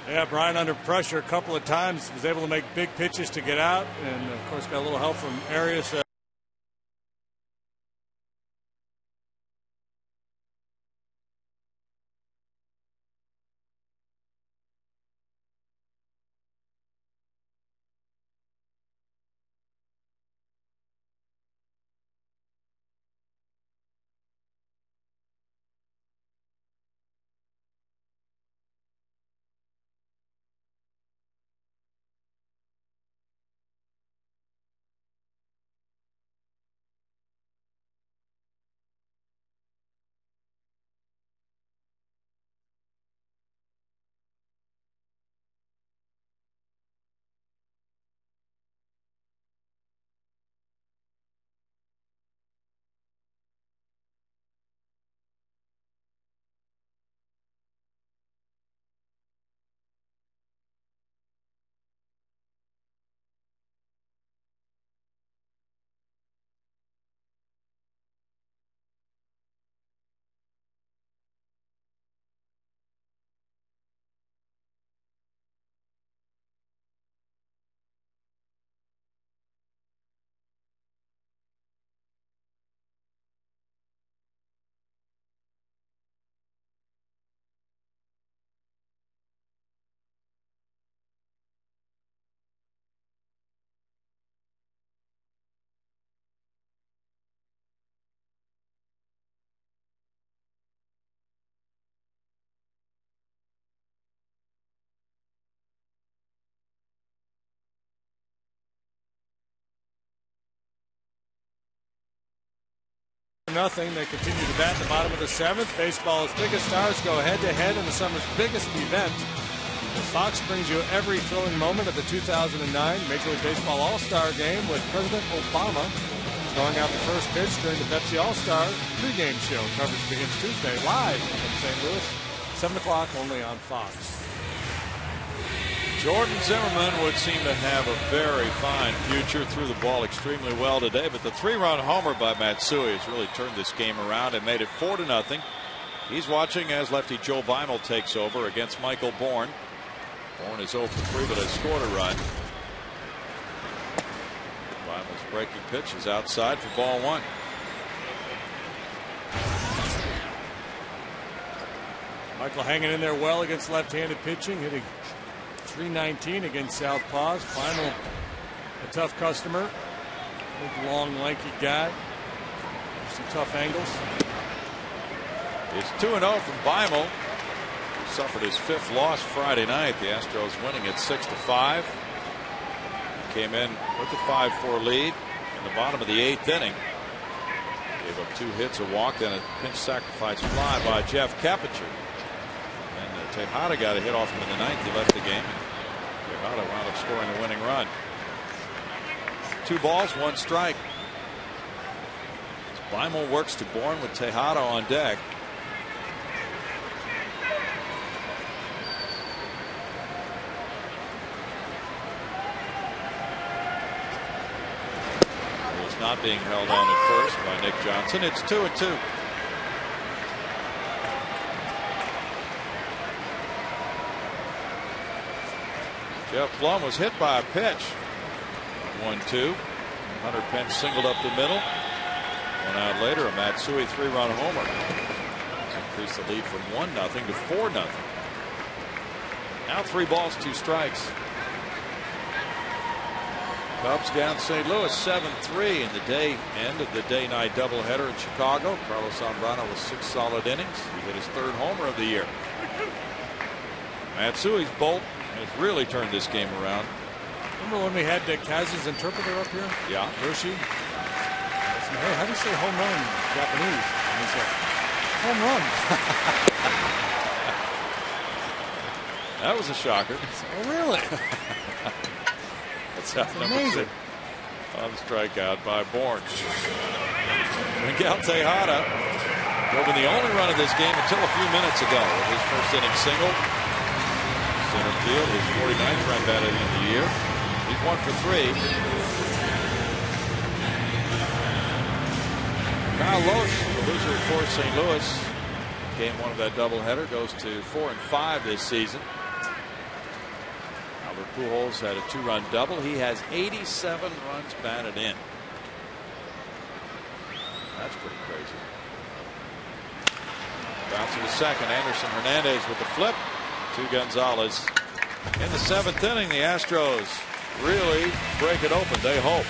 Yeah, Brian under pressure a couple of times, was able to make big pitches to get out, and of course got a little help from Arias. Nothing. They continue to bat in the bottom of the 7th. Baseball's biggest stars go head-to-head in the summer's biggest event. As Fox brings you every thrilling moment of the 2009 Major League Baseball All-Star Game with President Obama throwing out the first pitch during the Pepsi All-Star pregame show. Coverage begins Tuesday live from St. Louis, 7 o'clock only on Fox. Jordan Zimmerman would seem to have a very fine future. Threw the ball extremely well today, but the 3-run homer by Matsui has really turned this game around and made it 4-0. He's watching as lefty Joe Beimel takes over against Michael Bourne. Bourne is 0 for 3, but has scored a run. Beimel's breaking pitch is outside for ball 1. Michael hanging in there well against left-handed pitching, hitting .319 against southpaws. Beimel, a tough customer. Big, long, lanky guy. Some tough angles. It's 2-0 from Beimel, who suffered his 5th loss Friday night. The Astros winning at 6-5. Came in with a 5-4 lead in the bottom of the 8th inning. Gave up 2 hits, a walk, then a pinch sacrifice fly by Jeff Kapicher. Tejada got a hit off him in the 9th. He left the game. Tejada wound up scoring the winning run. 2 balls, 1 strike. Beimel works to Bourne with Tejada on deck. It's not being held on at first by Nick Johnson. It's 2-2. Jeff Blum was hit by a pitch. 1-2. Hunter Pence singled up the middle. 1 out later, a Matsui 3-run homer. Increased the lead from 1-0 to 4-0. Now 3 balls, 2 strikes. Cubs down St. Louis 7-3 in the end of the day-night doubleheader in Chicago. Carlos Zambrano with 6 solid innings. He hit his 3rd homer of the year. Matsui's bolt has really turned this game around. Remember when we had Kaz's interpreter up here? Yeah. Yoshi? Hey, how do you say home run in Japanese? And he said, home run. That was a shocker. Oh, really? That's number 6 on the strikeout by Bourne. Miguel Tejada drove in the only run of this game until a few minutes ago with his first inning single. Center field, his 49th run batted in the year. He's 1 for 3. Kyle Loesch, the loser for St. Louis, game 1 of that doubleheader, goes to 4-5 this season. Albert Pujols had a 2-run double. He has 87 runs batted in. That's pretty crazy. Bounce to the second. Anderson Hernandez with the flip to Gonzalez. In the 7th inning, the Astros really break it open. They hope.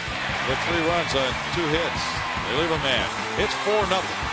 With 3 runs on 2 hits. They leave a man. It's 4-0.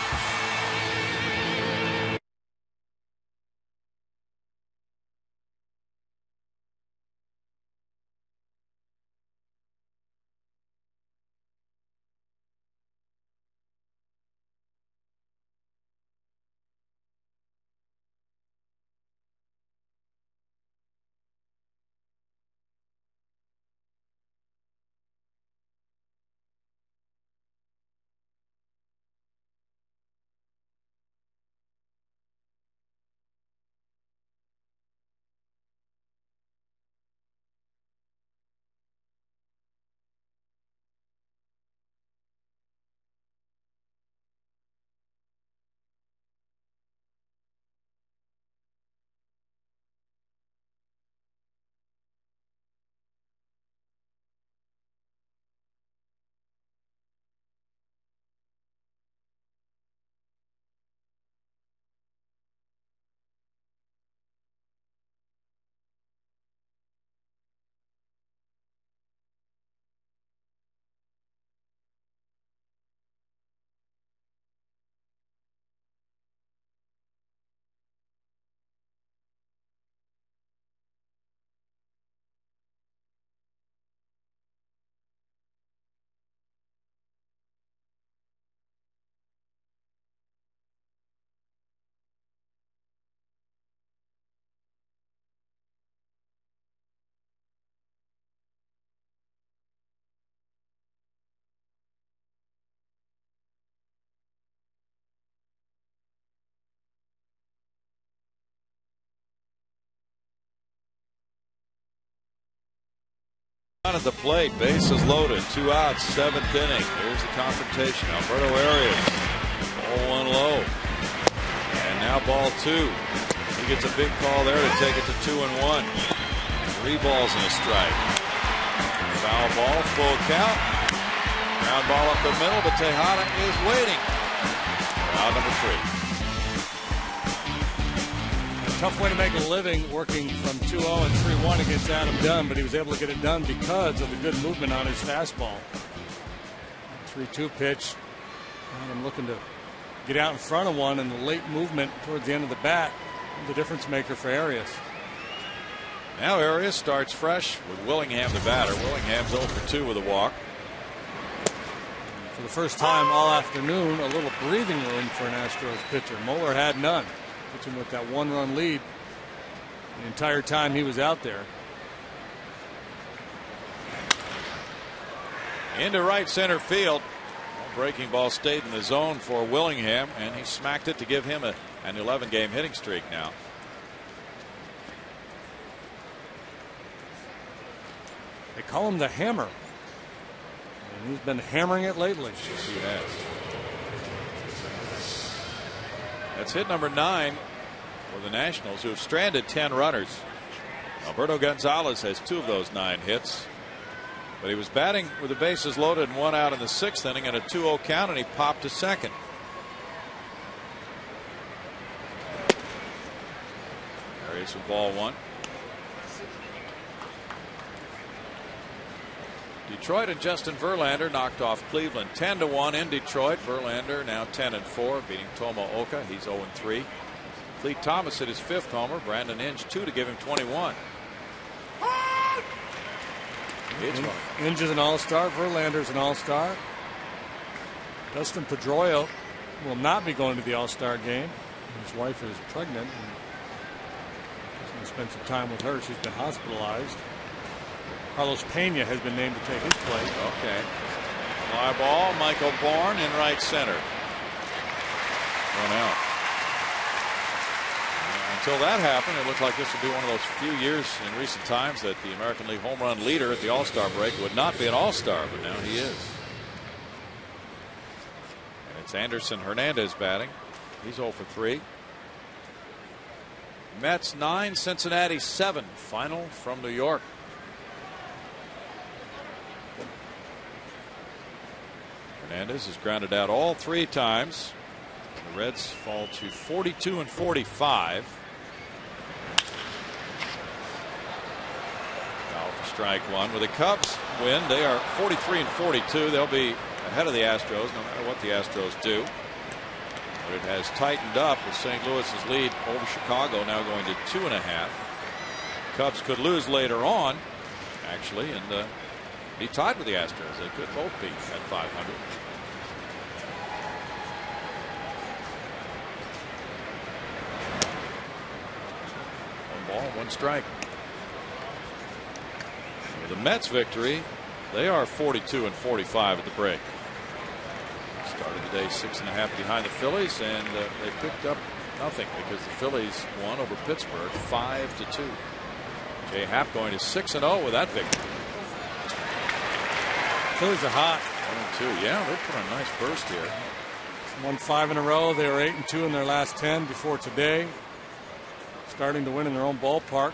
At the plate, bases loaded, 2 outs, 7th inning. Here's the confrontation. Alberto Arias, ball 1 low, and now ball 2. He gets a big call there to take it to 2-1. 3 balls and a strike. Foul ball, full count. Ground ball up the middle, but Tejada is waiting. Out number 3. Tough way to make a living working from 2-0 and 3-1 against Adam Dunn, but he was able to get it done because of the good movement on his fastball. 3-2 pitch. I'm looking to get out in front of one, and the late movement towards the end of the bat, the difference maker for Arias. Now Arias starts fresh with Willingham the batter. Willingham's 0 for 2 with a walk. For the first time all afternoon, a little breathing room for an Astros pitcher. Moeller had none. Pitching with that 1-run lead the entire time he was out there. Into right center field. Breaking ball stayed in the zone for Willingham, and he smacked it to give him an 11-game hitting streak now. They call him the Hammer, and he's been hammering it lately. Yes, he has. That's hit number 9 for the Nationals, who have stranded 10 runners. Alberto Gonzalez has 2 of those 9 hits. But he was batting with the bases loaded and 1 out in the 6th inning and a 2-0 count, and he popped to second. Arias with ball 1. Detroit and Justin Verlander knocked off Cleveland 10-1 in Detroit. Verlander now 10-4, beating Tomooka. He's 0-3. Clete Thomas hit his 5th homer. Brandon Inge 2 to give him 21. Inge is an all-star. Verlander's an all-star. Dustin Pedroia will not be going to the all-star game. His wife is pregnant, and he's going to spend some time with her. She's been hospitalized. Carlos Pena has been named to take his place. Okay. Fly ball, Michael Bourne in right center. 1 out. Until that happened, it looked like this would be one of those few years in recent times that the American League home run leader at the All-Star break would not be an All-Star, but now he is. And it's Anderson Hernandez batting. He's 0 for 3. Mets 9, Cincinnati 7. Final from New York. Hernandez has grounded out all 3 times. The Reds fall to 42 and 45. Foul for strike 1. With the Cubs win, they are 43 and 42. They'll be ahead of the Astros no matter what the Astros do. But it has tightened up with St. Louis's lead over Chicago now going to 2.5. Cubs could lose later on, actually, and be tied with the Astros. They could both be at 500. 1 ball, 1 strike. With the Mets victory, they are 42 and 45 at the break. Started the day 6.5 behind the Phillies, and they picked up nothing because the Phillies won over Pittsburgh 5-2. Jay Happ going to 6-0 with that victory. Phillies are hot. 1-2. Yeah, they put on a nice burst here. Won 5 in a row. They were 8-2 in their last 10 before today. Starting to win in their own ballpark.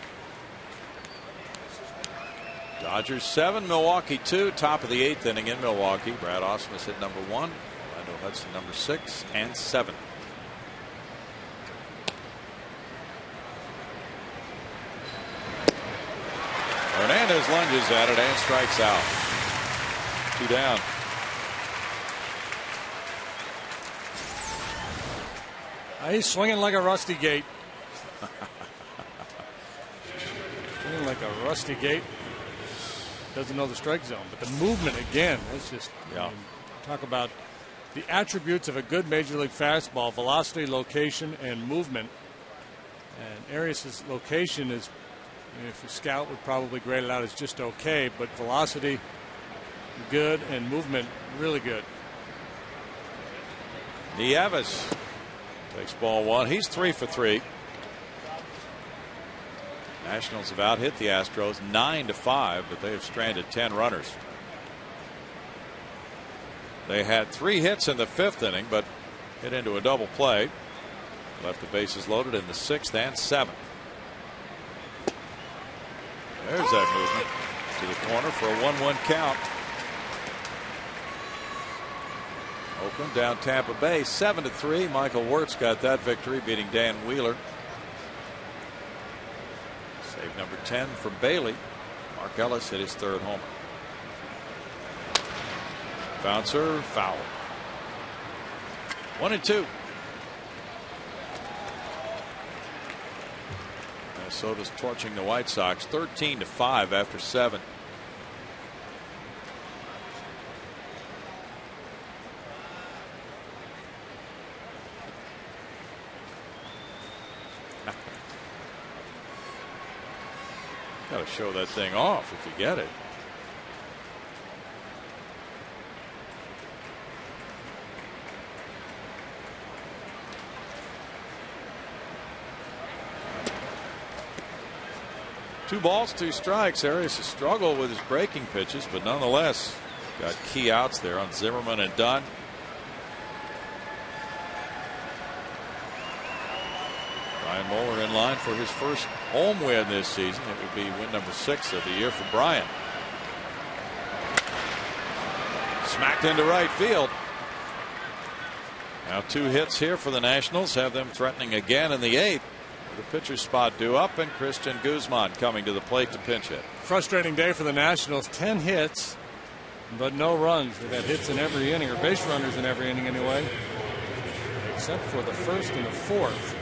Dodgers 7, Milwaukee 2. Top of the 8th inning in Milwaukee. Brad Ausmus hit number 1. Orlando Hudson number 6 and 7. Hernandez lunges at it and strikes out. 2 down. He's swinging like a rusty gate. Swinging like a rusty gate. Doesn't know the strike zone, but the movement again. It's just talk about the attributes of a good major league fastball: velocity, location, and movement. And Arias' location is, if a scout would probably grade it out as just okay, but velocity good and movement really good. Nieves takes ball 1. He's 3 for 3. Nationals have out hit the Astros 9-5, but they have stranded 10 runners. They had 3 hits in the 5th inning, but hit into a double play. Left the bases loaded in the 6th and 7th. There's that movement to the corner for a 1-1 count. Oakland down Tampa Bay 7-3. Michael Wirtz got that victory, beating Dan Wheeler. Save number 10 for Bailey. Mark Ellis hit his 3rd homer. Bouncer foul. 1-2. Minnesota's torching the White Sox 13-5 after 7. Got to show that thing off if you get it. Two balls, 2 strikes. Arias has struggled with his breaking pitches, but nonetheless got key outs there on Zimmerman and Dunn. Brian Moeller in line for his first home win this season. It would be win number 6 of the year for Brian. Smacked into right field. Now 2 hits here for the Nationals have them threatening again in the 8th. The pitcher's spot due up, and Christian Guzman coming to the plate to pinch hit. Frustrating day for the Nationals. 10 hits, but no runs. They've had hits in every inning, or base runners in every inning anyway, except for the 1st and the 4th.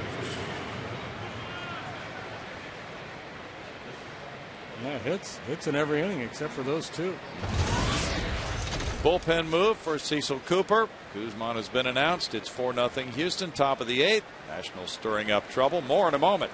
Yeah, hits in every inning except for those 2. Bullpen move for Cecil Cooper. Guzman has been announced. It's 4-0 Houston, top of the 8th. Nationals stirring up trouble. More in a moment.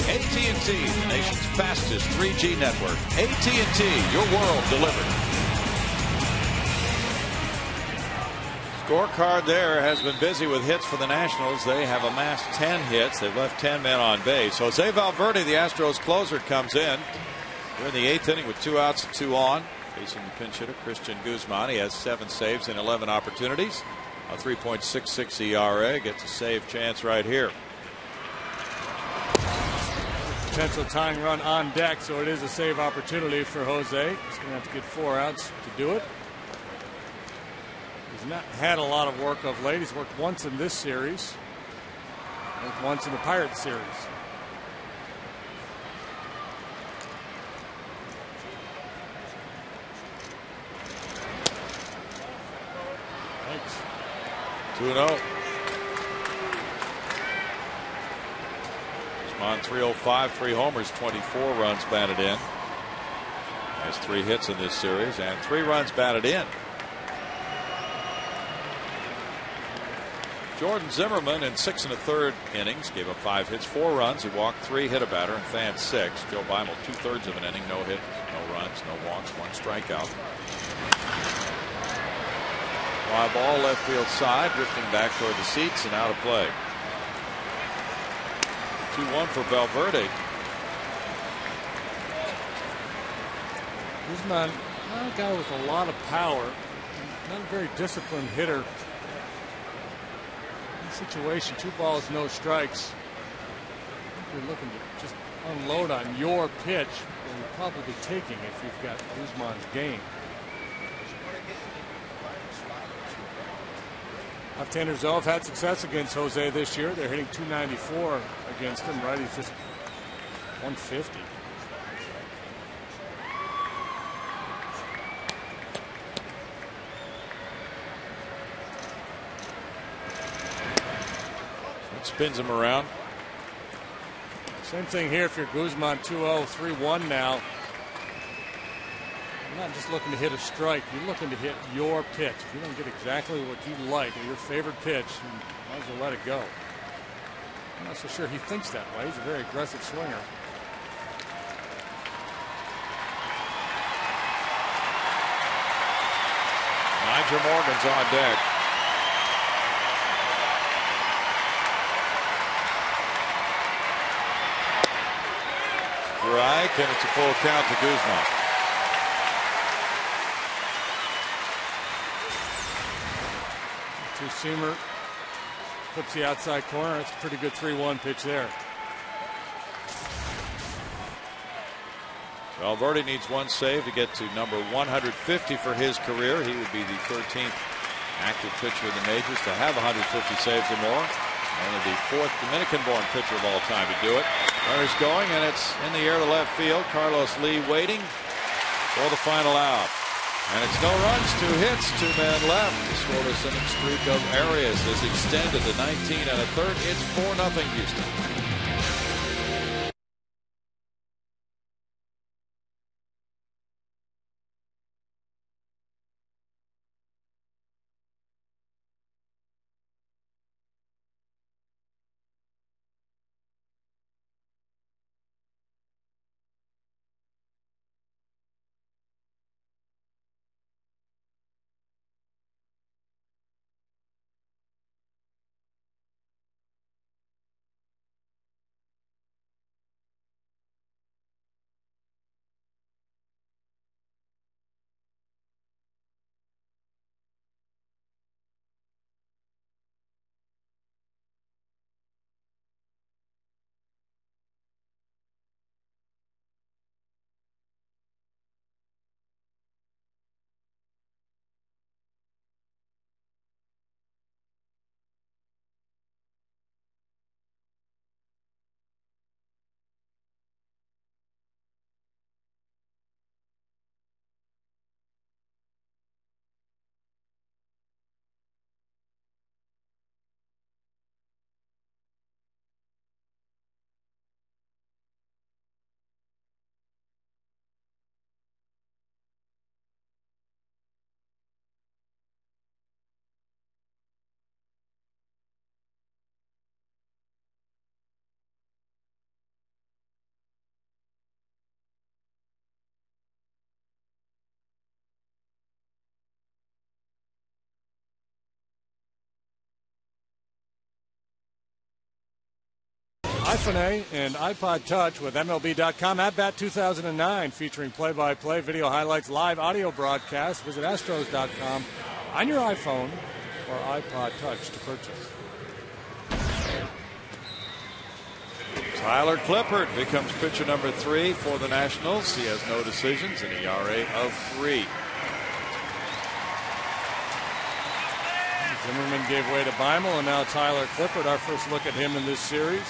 AT&T, the nation's fastest 3G network. AT&T, your world delivered. Scorecard there has been busy with hits for the Nationals. They have amassed 10 hits. They've left 10 men on base. Jose Valverde, the Astros closer, comes in. We're in the 8th inning with 2 outs and 2 on. Facing the pinch hitter, Christian Guzman. He has 7 saves in 11 opportunities. A 3.66 ERA. Gets a save chance right here. Potential tying run on deck, so it is a save opportunity for Jose. He's going to have to get 4 outs to do it. He's not had a lot of work of late. He's worked once in this series. once in the Pirates series. Thanks. 2-0. On 305, 3 homers, 24 runs batted in. Has 3 hits in this series and 3 runs batted in. Jordan Zimmerman in 6 1/3 innings gave up 5 hits, 4 runs. He walked 3, hit a batter, and fanned 6. Joe Beimel 2/3 of an inning, no hit, no runs, no walks, 1 strikeout. Fly ball left field side, drifting back toward the seats and out of play. 2-1 for Valverde. Guzman, not a guy with a lot of power, not a very disciplined hitter. In this situation, 2 balls, no strikes. I think you're looking to just unload on your pitch, that you're probably taking if you've got Guzman's game. Left-handers, though, have had success against Jose this year. They're hitting .294 against him. Righty's just .150. It spins him around. Same thing here if you're Guzman, 2-0, 3-1 now. You're not just looking to hit a strike, you're looking to hit your pitch. If you don't get exactly what you like or your favorite pitch, you might as well let it go. I'm not so sure he thinks that way. He's a very aggressive swinger. Nyjer Morgan's on deck. Strike, and it's a full count to Guzman. Two-seamer clips the outside corner. That's a pretty good 3-1 pitch there. Valverde needs 1 save to get to number 150 for his career. He would be the 13th active pitcher in the majors to have 150 saves or more. Only the 4th Dominican-born pitcher of all time to do it. Runner's going, and it's in the air to left field. Carlos Lee waiting for the final out. And it's no runs, 2 hits, 2 men left. The scoreless inning streak of Arias is extended to 19 1/3. It's 4-0 Houston. iPhone A and iPod Touch with MLB.com. At Bat 2009 featuring play-by-play, video highlights, live audio broadcasts. Visit Astros.com on your iPhone or iPod Touch to purchase. Tyler Clippard becomes pitcher number 3 for the Nationals. He has no decisions, an ERA of 3. Zimmerman gave way to Beimel, and now Tyler Clippard. Our first look at him in this series.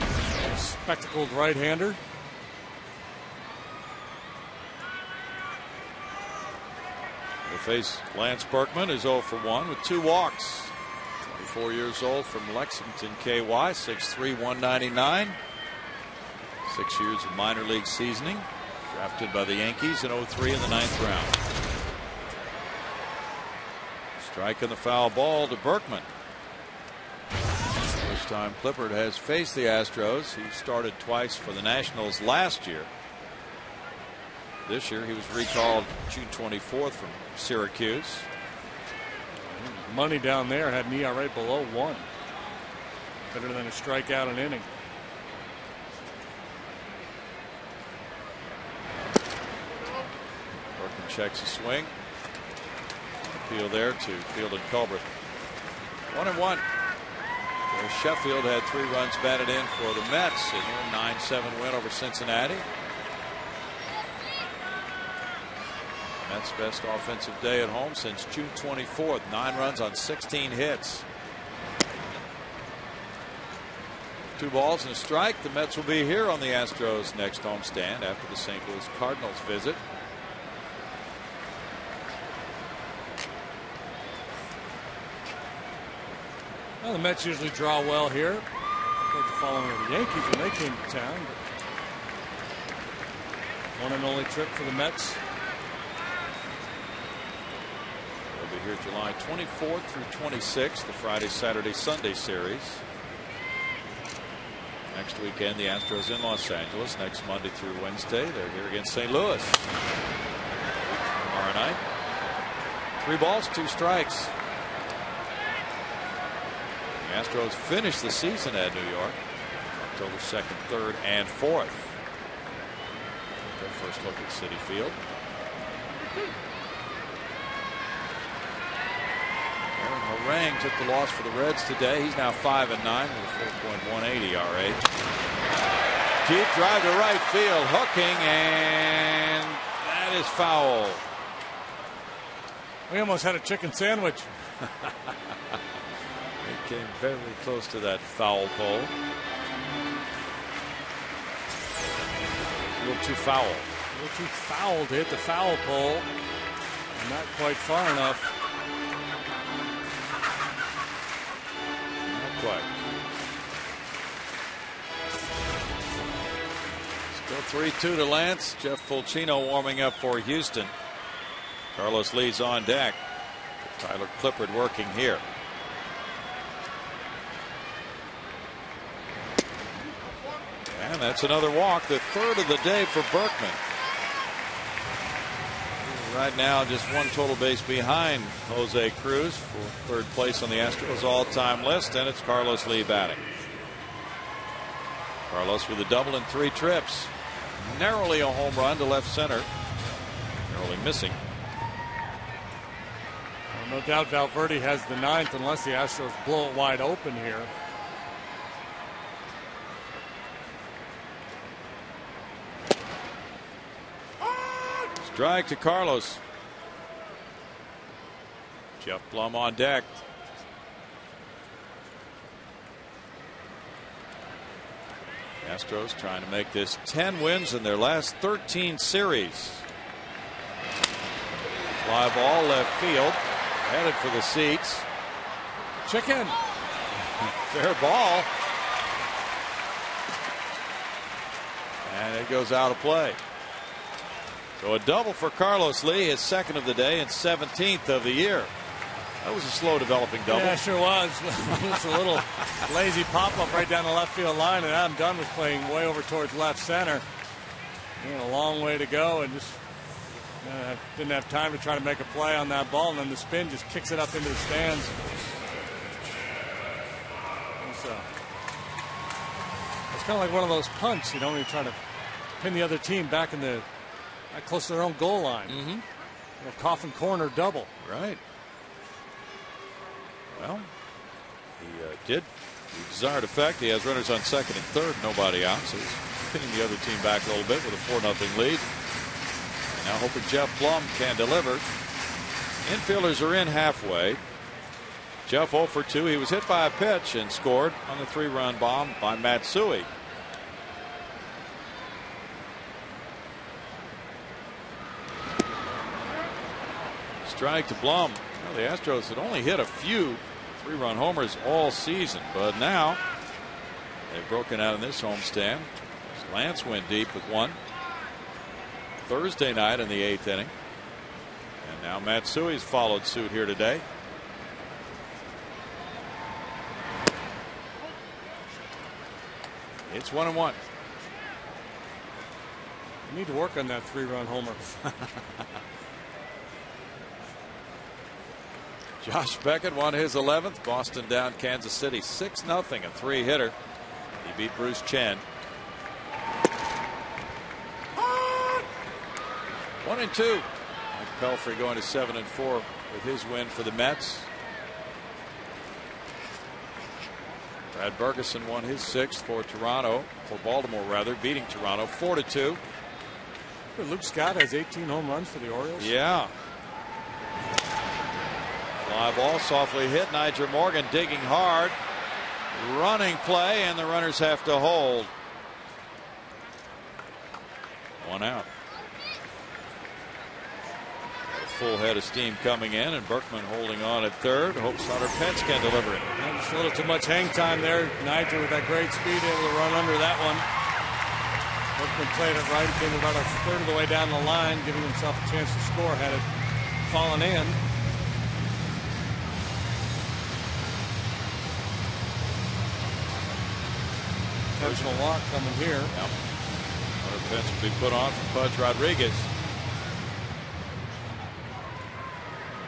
A spectacled right-hander. They face Lance Berkman, who's 0 for 1 with 2 walks. 24 years old from Lexington, KY, 6'3", 199. 6 years of minor league seasoning. Drafted by the Yankees in 03 in the 9th round. Striking the foul ball to Berkman. First time Clippard has faced the Astros. He started twice for the Nationals last year. This year he was recalled June 24th from Syracuse. Money down there, had an ERA below 1. Better than a strikeout an inning. Berkman checks a swing. Appeal there to Field and Culbreth. 1-1. Sheffield had 3 runs batted in for the Mets in their 9-7 win over Cincinnati. Mets' best offensive day at home since June 24th. 9 runs on 16 hits. 2 balls and a strike. The Mets will be here on the Astros' next homestand after the St. Louis Cardinals visit. Well, the Mets usually draw well here. Compared to following the Yankees when they came to town. One and only trip for the Mets. They'll be here July 24th through 26th, the Friday, Saturday, Sunday series. Next weekend, the Astros in Los Angeles. Next Monday through Wednesday, they're here against St. Louis. Tomorrow night. 3 balls, 2 strikes. The Astros finished the season at New York October 2nd, 3rd, and 4th. Their first look at Citi Field. Aaron Harang took the loss for the Reds today. He's now 5-9 with a 4.18 ERA. Deep drive to right field, hooking, and that is foul. We almost had a chicken sandwich. It came very close to that foul pole. A little too foul. A little too foul to hit the foul pole. And not quite far enough. Not quite. Still 3-2 to Lance. Jeff Fulcino warming up for Houston. Carlos Lee's on deck. Tyler Clippard working here. And that's another walk, the 3rd of the day for Berkman. Right now, just 1 total base behind Jose Cruz for 3rd place on the Astros all-time list, and it's Carlos Lee batting. Carlos with a double in 3 trips. Narrowly a home run to left center. Narrowly missing. Well, no doubt Valverde has the 9th unless the Astros blow it wide open here. Strike to Carlos. Jeff Blum on deck. Astros trying to make this 10 wins in their last 13 series. Fly ball left field. Headed for the seats. Chicken. Fair ball. And it goes out of play. So a double for Carlos Lee, his 2nd of the day and 17th of the year. That was a slow developing double. Yeah, sure was. It's a little lazy pop-up right down the left field line, and Adam Dunn was playing way over towards left center. A long way to go, and just didn't have time to try to make a play on that ball, and then the spin just kicks it up into the stands. It's kind of like one of those punts, when you're trying to pin the other team back in the close to their own goal line. Coffin corner double. Right. Well, he did the desired effect. He has runners on 2nd and 3rd, nobody out. So he's pinning the other team back a little bit with a 4-0 lead. And now hoping Jeff Blum can deliver. Infielders are in halfway. Jeff 0 for 2. He was hit by a pitch and scored on the 3-run bomb by Matsui. Strike to Blum. Well, the Astros had only hit a few 3-run homers all season, but now they've broken out in this homestand. Lance went deep with one Thursday night in the 8th inning. And now Matsui's followed suit here today. It's 1-1. You need to work on that 3-run homer. Josh Beckett won his 11th. Boston down Kansas City 6-0. A 3-hitter. He beat Bruce Chen. 1-2. Mike Pelfrey going to 7-4 with his win for the Mets. Brad Bergeson won his 6th for Baltimore rather, beating Toronto 4-2. Luke Scott has 18 home runs for the Orioles. Yeah. Fly ball softly hit. NYJER Morgan digging hard. Running play, and the runners have to hold. 1 out. A full head of steam coming in, and Berkman holding on at third. Hopes Hunter Pence can deliver it. Just a little too much hang time there. NYJER with that great speed able to run under that one. Berkman played it right. Came about a third of the way down the line, giving himself a chance to score had it fallen in. Intentional walk coming here. Yep. Hunter Pence will be put on for Pudge Rodriguez.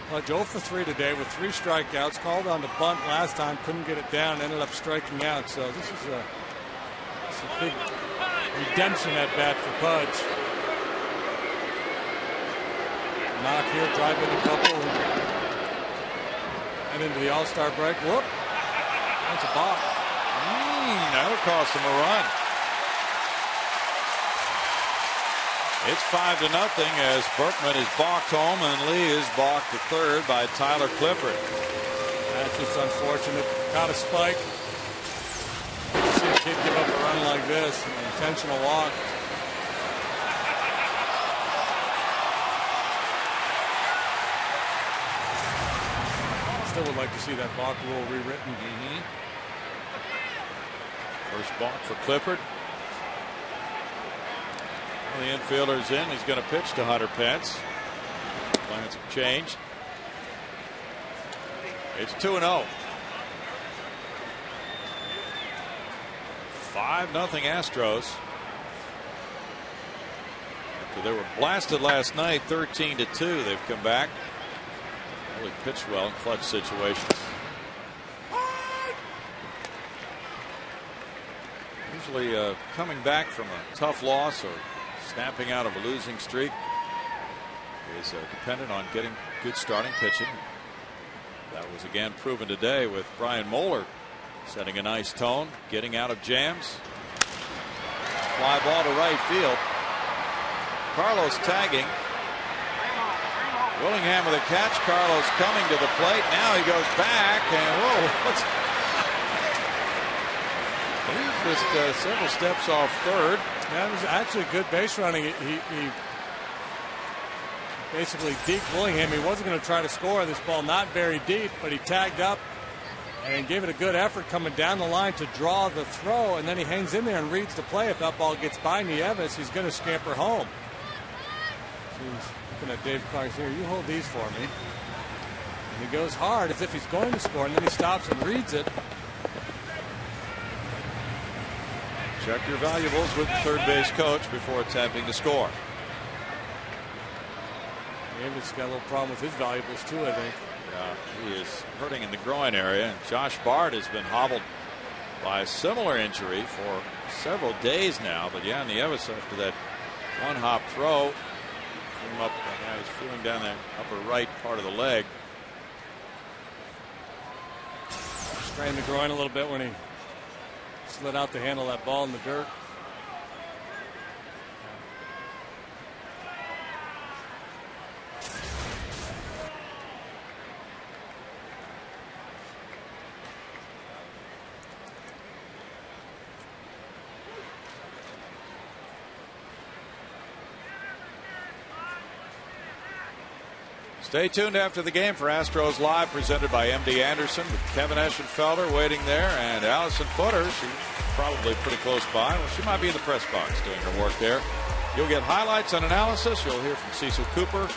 Pudge 0 for 3 today with 3 strikeouts. Called on to bunt last time, couldn't get it down, ended up striking out. So this is a big redemption at bat for Pudge. Knock here, drive in a couple, and into the All-Star break. Whoop! That's a balk. That'll cost him a run. It's 5-0 as Berkman is balked home and Lee is balked to third by Tyler Clippard. That's just unfortunate. Got a spike. You see a kid give up a run like this, an intentional walk. Still would like to see that balk rule rewritten. First balk for Clippard. Well, the infielder's in. He's going to pitch to Hunter Pence. Plans have changed. It's 2-0. 5-0 Astros. After they were blasted last night, 13-2, they've come back. Really pitched well in clutch situations. Usually coming back from a tough loss or snapping out of a losing streak is dependent on getting good starting pitching. That was again proven today with Brian Moeller setting a nice tone, getting out of jams. Fly ball to right field. Carlos tagging. Willingham with a catch. Carlos coming to the plate. Now he goes back and whoa, he's just several steps off third. That was actually good base running. He basically deked Willingham. He wasn't going to try to score this ball, not very deep, but he tagged up and gave it a good effort coming down the line to draw the throw, and then he hangs in there and reads the play. If that ball gets by Nieves, he's going to scamper home. So he's looking at Dave Clark here. You hold these for me. And he goes hard as if he's going to score, and then he stops and reads it. Check your valuables with the third base coach before attempting to score. David's got a little problem with his valuables too, I think. Yeah, he is hurting in the groin area, and Josh Bard has been hobbled by a similar injury for several days now. But yeah, Nieves, after that one hop throw, came up and was feeling down the upper right part of the leg. Strained the groin a little bit when he slid out to handle that ball in the dirt. Stay tuned after the game for Astros Live, presented by MD Anderson, with Kevin Eschenfelder waiting there, and Allison Footer. She's probably pretty close by. Well, she might be in the press box doing her work there. You'll get highlights and analysis. You'll hear from Cecil Cooper,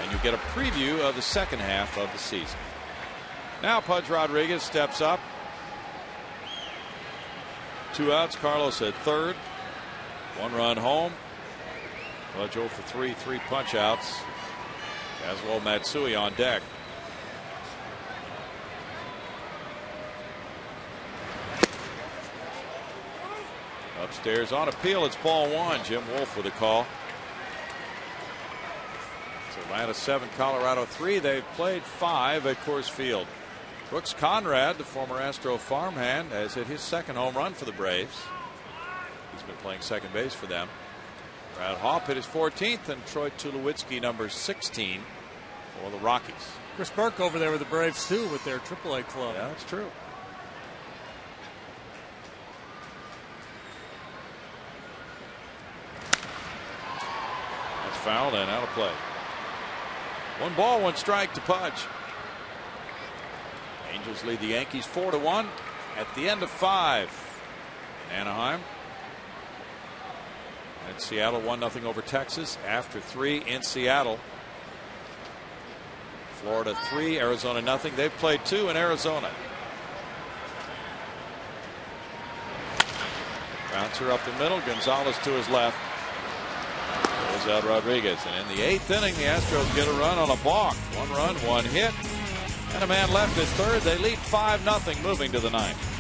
and you'll get a preview of the second half of the season. Now Pudge Rodriguez steps up. 2 outs. Carlos at third. 1 run home. Pudge 0 for 3, 3 punch outs. Kazuo Matsui on deck. Upstairs on appeal, it's ball 1. Jim Wolf with a call. It's Atlanta 7, Colorado 3. They've played 5 at Coors Field. Brooks Conrad, the former Astro farmhand, has hit his 2nd home run for the Braves. He's been playing second base for them. Brad Hoff hit his 14th, and Troy Tulowitzki number 16 for the Rockies. Chris Burke over there with the Braves too, with their AAA club. Yeah, that's true. That's fouled and out of play. 1 ball, 1 strike to Pudge. Angels lead the Yankees 4-1 at the end of 5 in Anaheim. And Seattle 1-0 over Texas after 3 in Seattle. Florida 3, Arizona 0. They've played 2 in Arizona. Bouncer up the middle. Gonzalez to his left. Goes out Rodriguez. And in the 8th inning, the Astros get a run on a balk. 1 run, 1 hit. And a man left at third. They lead 5-0, moving to the 9th.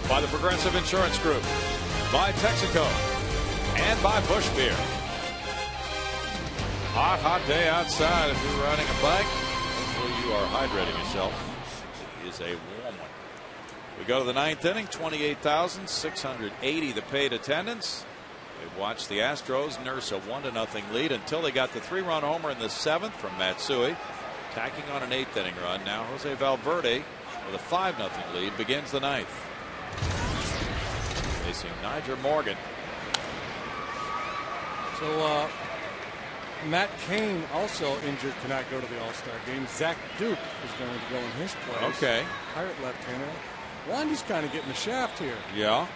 By the Progressive Insurance Group, by Texaco, and by Busch Beer. Hot, hot day outside if you're riding a bike. Hopefully you are hydrating yourself. It is a warm one. We go to the 9th inning, 28,680 the paid attendance. They've watched the Astros nurse a 1-0 lead until they got the 3-run homer in the 7th from Matsui. Tacking on an 8th inning run. Now Jose Valverde with a 5-0 lead begins the 9th. Facing Nyjer Morgan. So Matt Cain, also injured, cannot go to the All-Star game. Zach Duke is going to go in his place. Okay. Pirate left-hander. Wandy's kind of getting the shaft here. Yeah.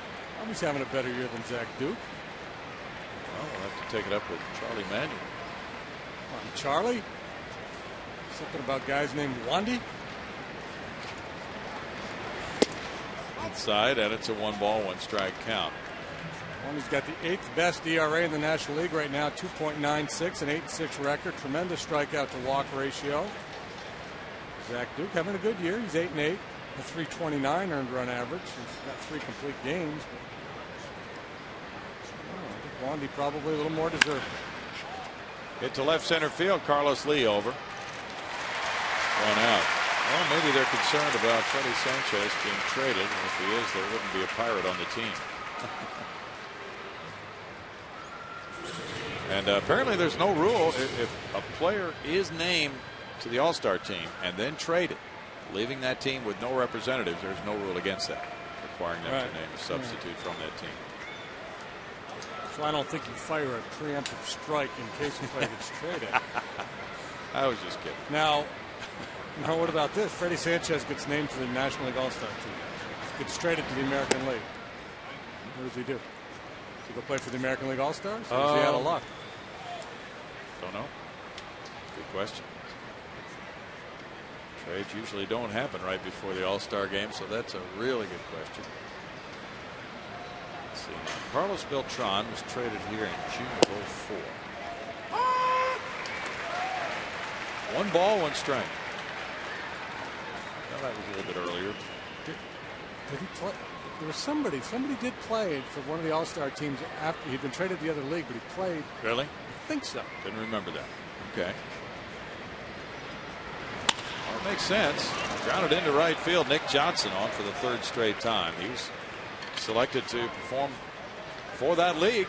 He's having a better year than Zach Duke. Well, we'll have to take it up with Charlie Manuel. Charlie? Something about guys named Wandy? Inside, and it's a 1-ball, 1-strike count. He's got the 8th best ERA in the National League right now, 2.96, an 8-6 record. Tremendous strikeout to walk ratio. Zach Duke having a good year. He's 8-8, a 329 earned run average. He's got 3 complete games. I think Wandy probably a little more deserving. Hit to left center field. Carlos Lee over. 1 out. Well, maybe they're concerned about Freddie Sanchez being traded, and if he is, there wouldn't be a Pirate on the team. And apparently there's no rule if a player is named to the All-Star team and then traded, leaving that team with no representatives, there's no rule against that, requiring them to name a substitute from that team. So I don't think you fire a preemptive strike in case a player gets traded. I was just kidding. Now, what about this? Freddie Sanchez gets named to the National League All-Star team. Gets traded to the American League. What does he do? Does he go play for the American League All-Stars? Or is he out of luck? Don't know. Good question. Trades usually don't happen right before the All-Star game, so that's a really good question. Let's see. Carlos Beltran was traded here in June of 04. 1 ball, 1 strike. Well, that was a little bit earlier. Did he play? There was somebody did play for one of the All-Star teams after he'd been traded to the other league, but he played. Really? I think so. Didn't remember that. Okay. Well, it makes sense. Grounded into right field. Nick Johnson on for the 3rd straight time. He was selected to perform for that league.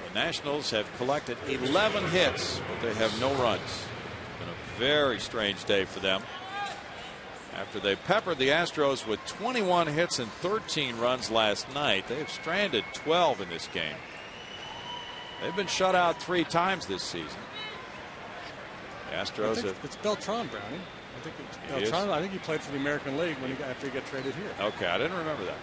The Nationals have collected 11 hits, but they have no runs. It's been a very strange day for them. After they peppered the Astros with 21 hits and 13 runs last night, they've stranded 12 in this game. They've been shut out 3 times this season. The Astros it's Beltran, Brownie. I think it's Beltran. I think he played for the American League after he got traded here. Okay, I didn't remember that.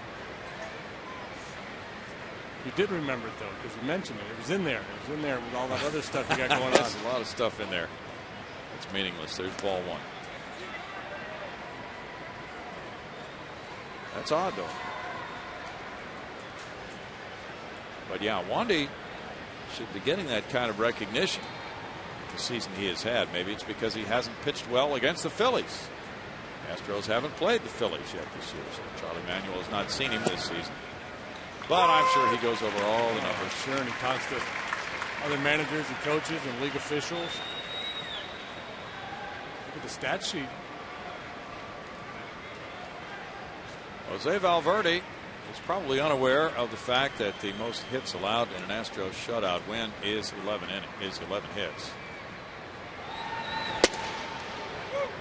You did remember it, though, because you mentioned it. It was in there. It was in there with all that other stuff you got going on. There's a lot of stuff in there. It's meaningless. There's ball 1. That's odd, though. But yeah, Wandy should be getting that kind of recognition the season he has had. Maybe it's because he hasn't pitched well against the Phillies. The Astros haven't played the Phillies yet this year, so Charlie Manuel has not seen him this season. But I'm sure he goes over all the numbers. Sure, and he talks to other managers and coaches and league officials. Look at the stat sheet. Jose Valverde is probably unaware of the fact that the most hits allowed in an Astros shutout win is 11 hits.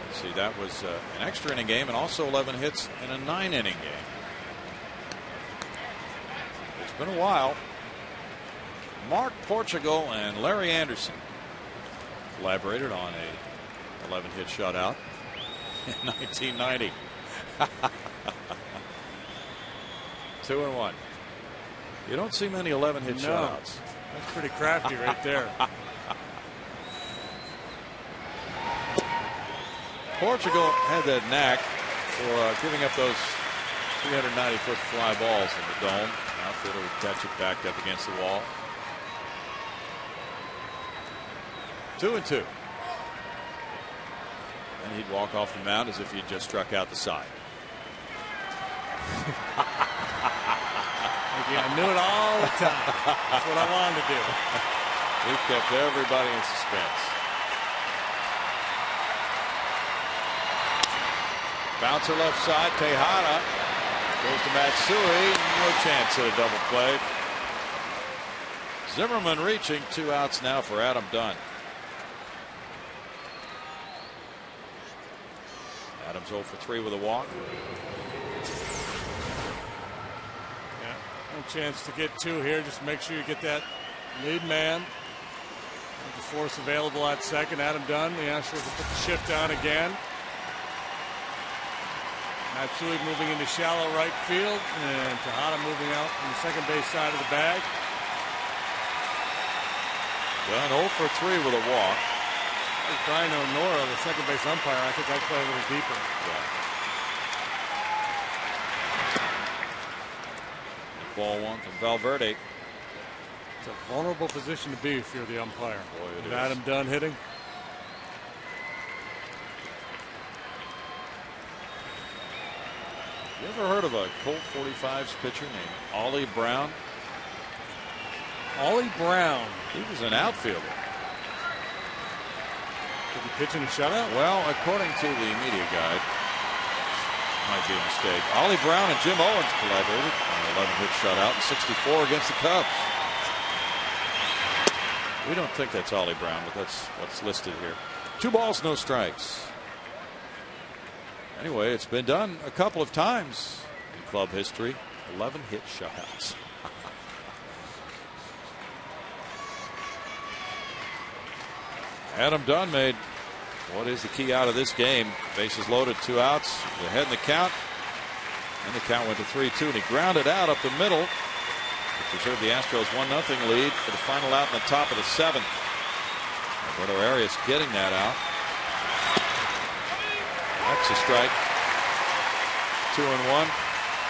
Let's see, that was an extra inning game and also 11 hits in a 9-inning game. It's been a while. Mark Portugal and Larry Anderson collaborated on a 11-hit shutout in 1990. 2-1. You don't see many 11-hit shutouts. That's pretty crafty right there. Portugal had that knack for giving up those 390-foot fly balls in the dome. Outfielder would catch it back up against the wall. 2-2. And he'd walk off the mound as if he'd just struck out the side. I knew it all the time. That's what I wanted to do. He kept everybody in suspense. Bouncer left side. Tejada goes to Matsui. No chance at a double play. Zimmerman reaching. 2 outs now for Adam Dunn. Adams 0 for 3 with a walk. No chance to get 2 here. Just make sure you get that lead man. The force available at second. Adam Dunn. The Astros will put the shift on again. Matsui moving into shallow right field. And Tejada moving out on the second base side of the bag. Dunn 0 for 3 with a walk. Brian O'Nora, the second base umpire. I think I'd play a little deeper. Yeah. Ball 1 from Valverde. It's a vulnerable position to be if you're the umpire. Boy, it is. Adam Dunn hitting. You ever heard of a Colt 45's pitcher named Ollie Brown? Ollie Brown. He was an outfielder. Did he pitch in a shutout? Well, according to the media guide, might be a mistake. Ollie Brown and Jim Owens collaborated on an 11-hit shutout in '64 against the Cubs. We don't think that's Ollie Brown, but that's what's listed here. 2 balls, no strikes. Anyway, it's been done a couple of times in club history. 11-hit shutouts. Adam Dunn made what is the key out of this game. Bases loaded, 2 outs. Ahead in the count. And the count went to 3-2. And he grounded out up the middle to preserve the Astros 1-0 lead for the final out in the top of the 7th. Alberto Arias getting that out. That's a strike. 2-1.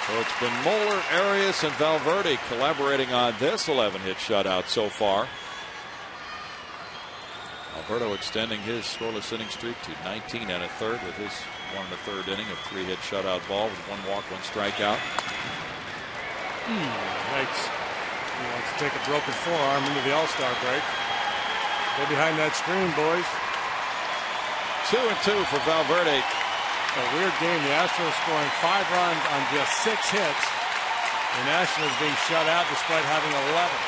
So it's been Moeller, Arias, and Valverde collaborating on this 11-hit shutout so far. Alberto extending his scoreless inning streak to 19 1/3 with his 1 1/3 inning of 3-hit shutout ball with 1 walk, 1 strikeout. Yikes. He wants to take a broken forearm into the All-Star break. Go behind that screen, boys. 2-2 for Valverde. A weird game. The Astros scoring 5 runs on just 6 hits. The Nationals being shut out despite having 11.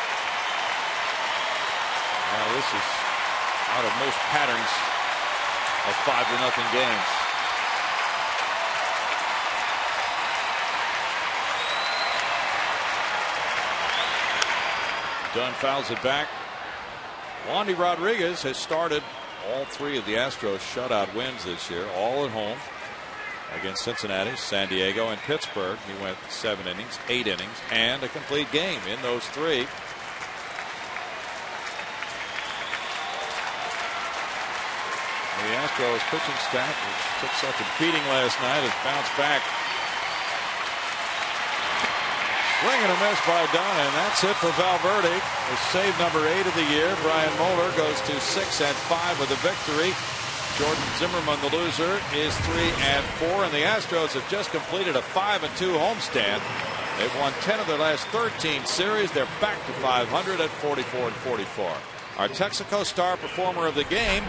Now this is out of most patterns of 5-0 games. Dunn fouls it back. Wandy Rodriguez has started all 3 of the Astros shutout wins this year, all at home against Cincinnati, San Diego, and Pittsburgh. He went 7 innings, 8 innings, and a complete game in those 3. The Astros pitching staff, which took such a beating last night, has bounced back. Swing and a miss by Dunn, and that's it for Valverde. His save number 8 of the year. Brian Moeller goes to 6-5 with a victory. Jordan Zimmerman, the loser, is 3-4, and the Astros have just completed a 5-2 homestand. They've won 10 of their last 13 series. They're back to 500 at 44-44. Our Texaco star performer of the game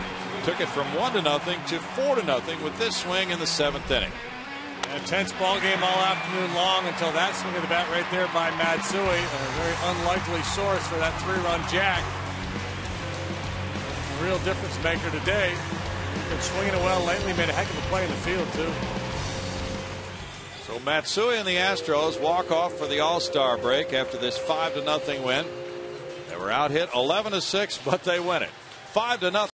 took it from 1-0 to 4-0 with this swing in the 7th inning. A tense ball game all afternoon long until that swing of the bat right there by Matsui. A very unlikely source for that 3-run jack. A real difference maker today. Been swinging it well lately. Made a heck of a play in the field too. So Matsui and the Astros walk off for the All-Star break after this 5-0 win. They were out hit 11-6, but they win it 5-0.